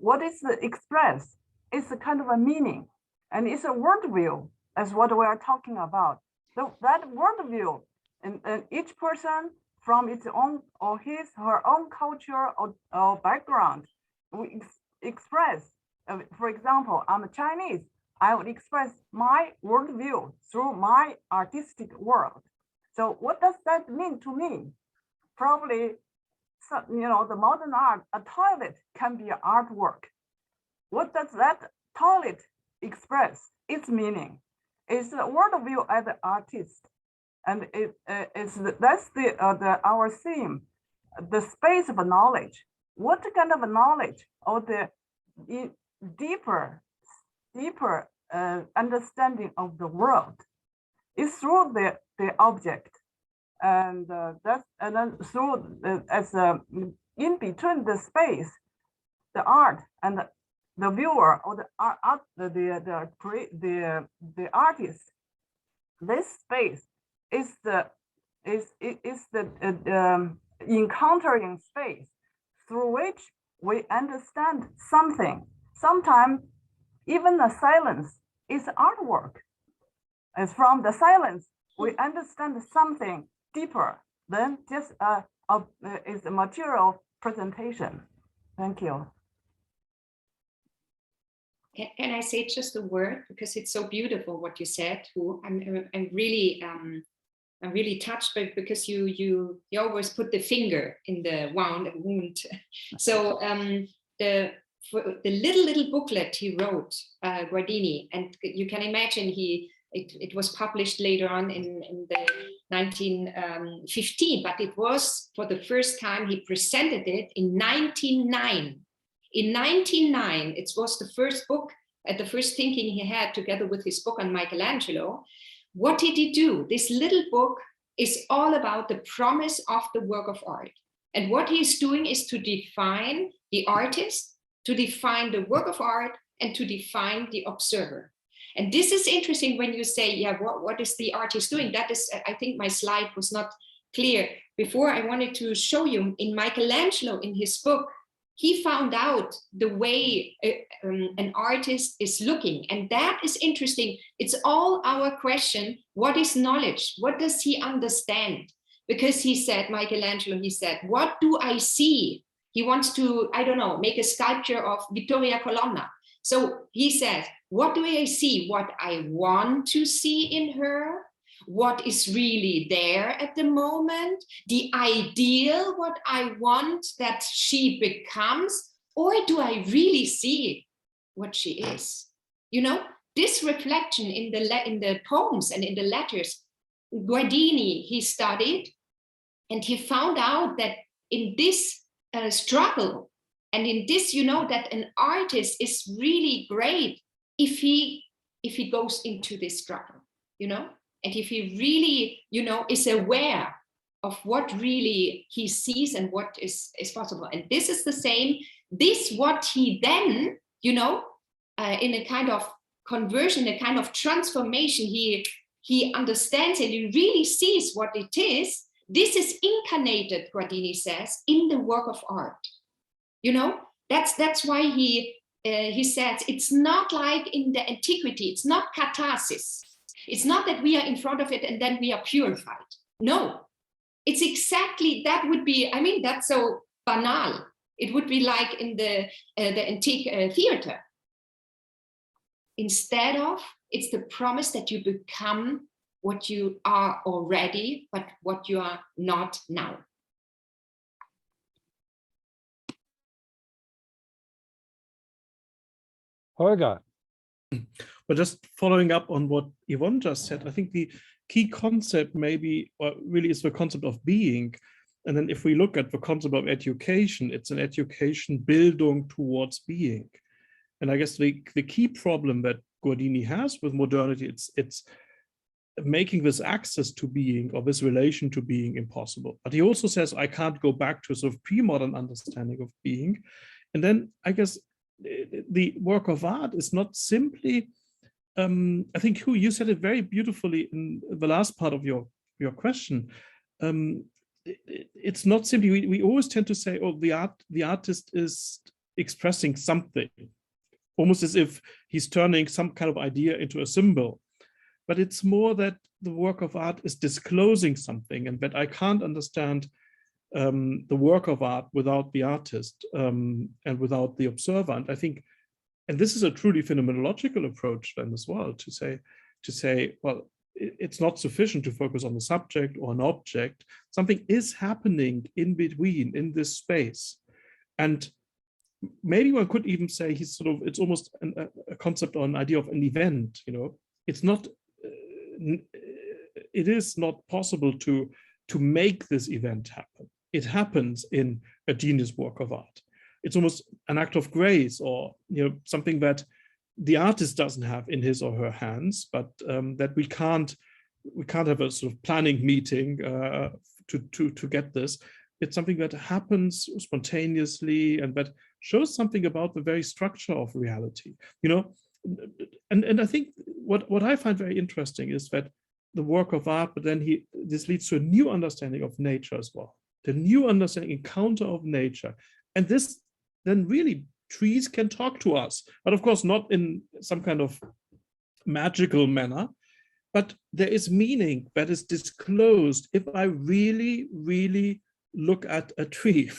What is the express? It's a kind of a meaning, and it's a worldview, as what we are talking about. So that worldview, and each person from its own or her own culture or background, we express. For example, I'm a Chinese. I would express my worldview through my artistic world. So what does that mean to me? Probably, you know, the modern art, a toilet can be an artwork. What does that toilet express? Its meaning. It's a worldview as an artist, and that's our theme, the space of knowledge. What kind of knowledge or the deeper understanding of the world is through the object, and then through in between the space, the art and the viewer or the artist. This space is the encountering space through which we understand something. Sometimes even the silence is artwork. As from the silence, we understand something deeper than just is a material presentation. Thank you. Can I say just a word, because it's so beautiful what you said? I'm really touched by, because you always put the finger in the wound. So the little booklet he wrote, Guardini, and you can imagine it was published later on in the 1915, but it was for the first time he presented it in 1909. In 1909, it was the first book, the first thinking he had together with his book on Michelangelo. What did he do? This little book is all about the promise of the work of art. And what he's doing is to define the artist, to define the work of art, and to define the observer. And this is interesting when you say, yeah, what is the artist doing? That is, I think my slide was not clear. Before, I wanted to show you in Michelangelo, in his book, he found out the way an artist is looking. And that is interesting. It's all our question. What is knowledge? What does he understand? Because he said, Michelangelo, he said, what do I see? He wants to, I don't know, make a sculpture of Vittoria Colonna. So he says, what do I see? What I want to see in her? What is really there at the moment? The ideal, what I want that she becomes? Or do I really see what she is? You know, this reflection in the poems and in the letters, Guardini, he studied, and he found out that in this struggle, and in this, you know, that an artist is really great if he goes into this struggle, you know, and if he really, you know, is aware of what really he sees and what is possible. And this is the same, what he then, you know, in a kind of conversion, a kind of transformation, he understands it, he really sees what it is. This is incarnated, Guardini says, in the work of art. You know, that's why he says it's not like in the antiquity, it's not catharsis. It's not that we are in front of it and then we are purified. No, it's exactly, that would be, I mean, that's so banal. It would be like in the antique theater. Instead of, it's the promise that you become what you are already, but what you are not now. Holger. But just following up on what Yvonne just said, I think the key concept maybe really is the concept of being. And then if we look at the concept of education, it's an education Bildung towards being. And I guess the key problem that Guardini has with modernity, it's making this access to being or this relation to being impossible. But he also says, I can't go back to a sort of pre-modern understanding of being. And then I guess the work of art is not simply, I think you said it very beautifully in the last part of your question. It's not simply, we always tend to say, oh, the artist is expressing something, almost as if he's turning some kind of idea into a symbol. But it's more that the work of art is disclosing something, and that I can't understand the work of art without the artist and without the observer. And I think, and this is a truly phenomenological approach then as well, to say, well, it's not sufficient to focus on the subject or an object. Something is happening in between, in this space. And maybe one could even say it's almost a concept or an idea of an event, you know. It's not, it is not possible to make this event happen. It happens in a genius work of art. It's almost an act of grace, or, you know, something that the artist doesn't have in his or her hands, but that we can't have a sort of planning meeting to get this. It's something that happens spontaneously and that shows something about the very structure of reality, you know. And I think what I find very interesting is that the work of art, but then this leads to a new understanding of nature as well, the new understanding, encounter of nature. And this then really trees can talk to us, but of course not in some kind of magical manner, but there is meaning that is disclosed if I really, really look at a tree.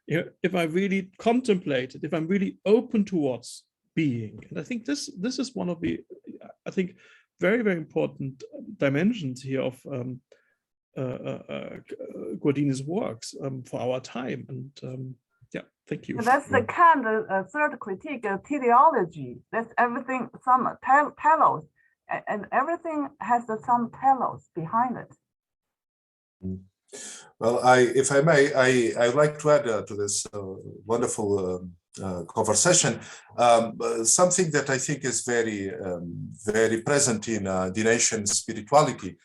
You know, if I really contemplate it, if I'm really open towards being. And I think this is one of the, I think, very, very important dimensions here of Guardini's works for our time. And yeah, thank you. That's the kind of third critique of teleology. That's everything, some telos, and everything has some telos behind it. Well, if I may, I'd like to add to this wonderful conversation something that I think is very, very present in Dinesian spirituality,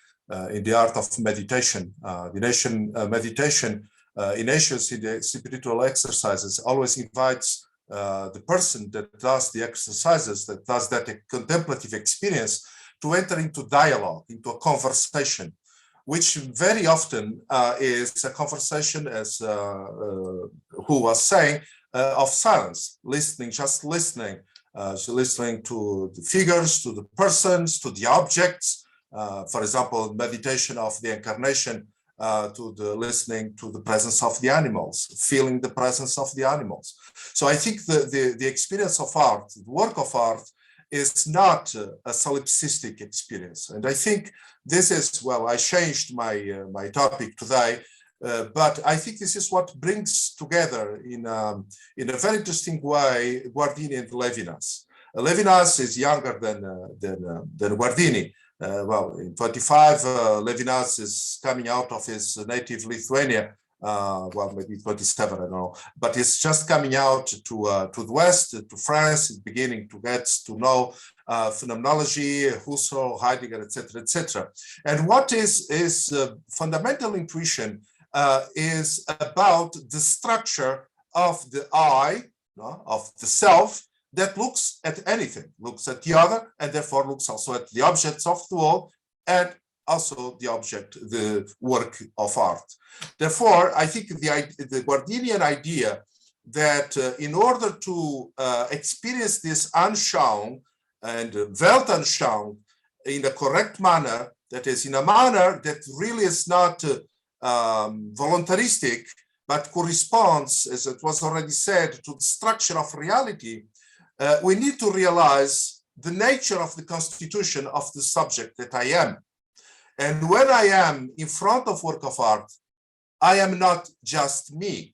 in the art of meditation. Dinesian meditation, Ignatius in the spiritual exercises always invites the person that does the exercises, that does that contemplative experience, to enter into dialogue, into a conversation, which very often is a conversation, as who was saying, of silence, listening, just listening, so listening to the figures, to the persons, to the objects. For example, meditation of the incarnation, to the listening to the presence of the animals, feeling the presence of the animals. So I think the experience of art, the work of art, is not a solipsistic experience. And I think this is, well, I changed my my topic today, but I think this is what brings together in a very interesting way Guardini and Levinas. Levinas is younger than Guardini. Well, in 25, Levinas is coming out of his native Lithuania. Well, maybe 27, I don't know, but it's just coming out to the West, to France, beginning to get to know phenomenology, Husserl, Heidegger, etc., etc. And what is fundamental intuition is about the structure of the I, of the self, that looks at anything, looks at the other, and therefore looks also at the objects of the world, and also the object, the work of art. Therefore, I think the Guardinian idea that in order to experience this Anschauung and Weltanschauung in the correct manner, that is in a manner that really is not voluntaristic, but corresponds, as it was already said, to the structure of reality, we need to realize the nature of the constitution of the subject that I am. And when I am in front of work of art, I am not just me.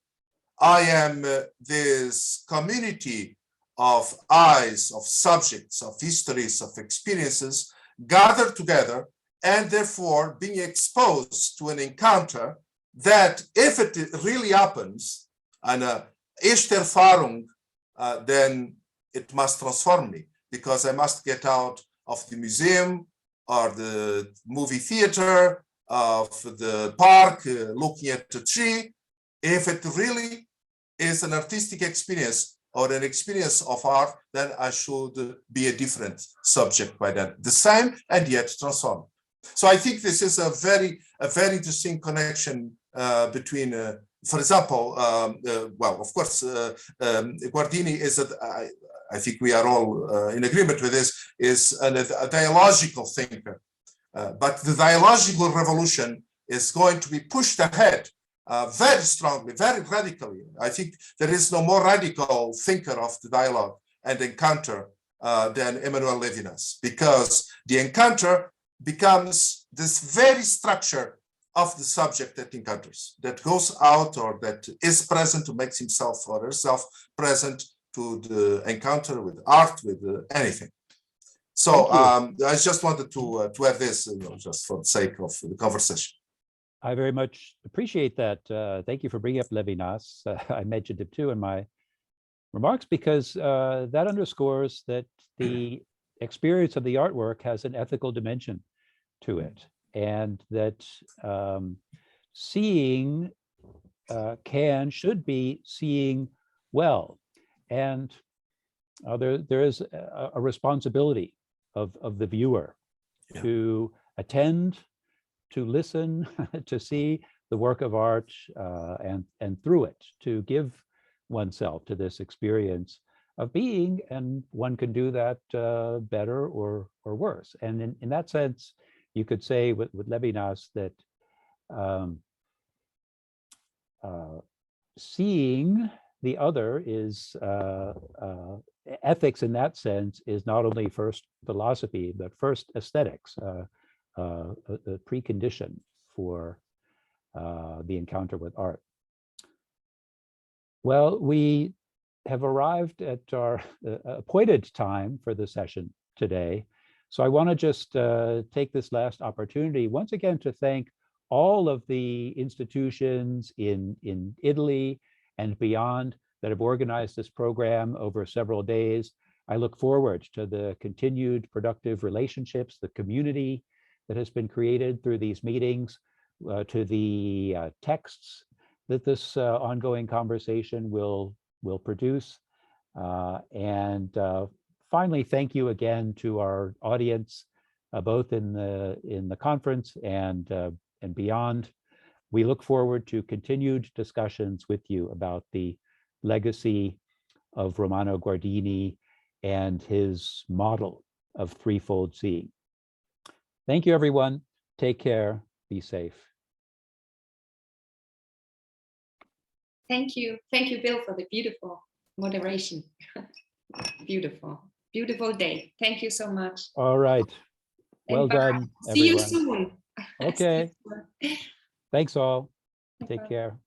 I am this community of eyes, of subjects, of histories, of experiences gathered together, and therefore being exposed to an encounter that, if it really happens, and Erfahrung, then it must transform me, because I must get out of the museum or the movie theater, of the park, looking at the tree. If it really is an artistic experience or an experience of art, then I should be a different subject by then. The same and yet transformed. So I think this is a very interesting connection between, for example, well, of course, Guardini is, I think we are all in agreement with this, is a dialogical thinker. But the dialogical revolution is going to be pushed ahead very strongly, very radically. I think there is no more radical thinker of the dialogue and encounter than Emmanuel Levinas, because the encounter becomes this very structure of the subject that encounters, that goes out or that is present, to make himself or herself present to the encounter with art, with anything. So I just wanted to add this, just for the sake of the conversation. I very much appreciate that. Thank you for bringing up Levinas. I mentioned it too in my remarks, because that underscores that the experience of the artwork has an ethical dimension to it, and that seeing should be seeing well. And there is a responsibility of the viewer to attend, to listen, to see the work of art, and through it, to give oneself to this experience of being, and one can do that better or worse. And in that sense, you could say with Levinas that seeing the other is ethics in that sense is not only first philosophy, but first aesthetics, a precondition for the encounter with art. Well, we have arrived at our appointed time for the session today. So I want to just take this last opportunity once again to thank all of the institutions in Italy and beyond that have organized this program over several days. I look forward to the continued productive relationships, the community that has been created through these meetings, to the texts that this ongoing conversation will produce. And finally, thank you again to our audience, both in the conference and beyond. We look forward to continued discussions with you about the legacy of Romano Guardini and his model of threefold seeing. Thank you, everyone. Take care. Be safe. Thank you, Bill, for the beautiful moderation. Beautiful, beautiful day. Thank you so much. All right. Well done, See you everyone. soon. Okay. Thanks all. Take care.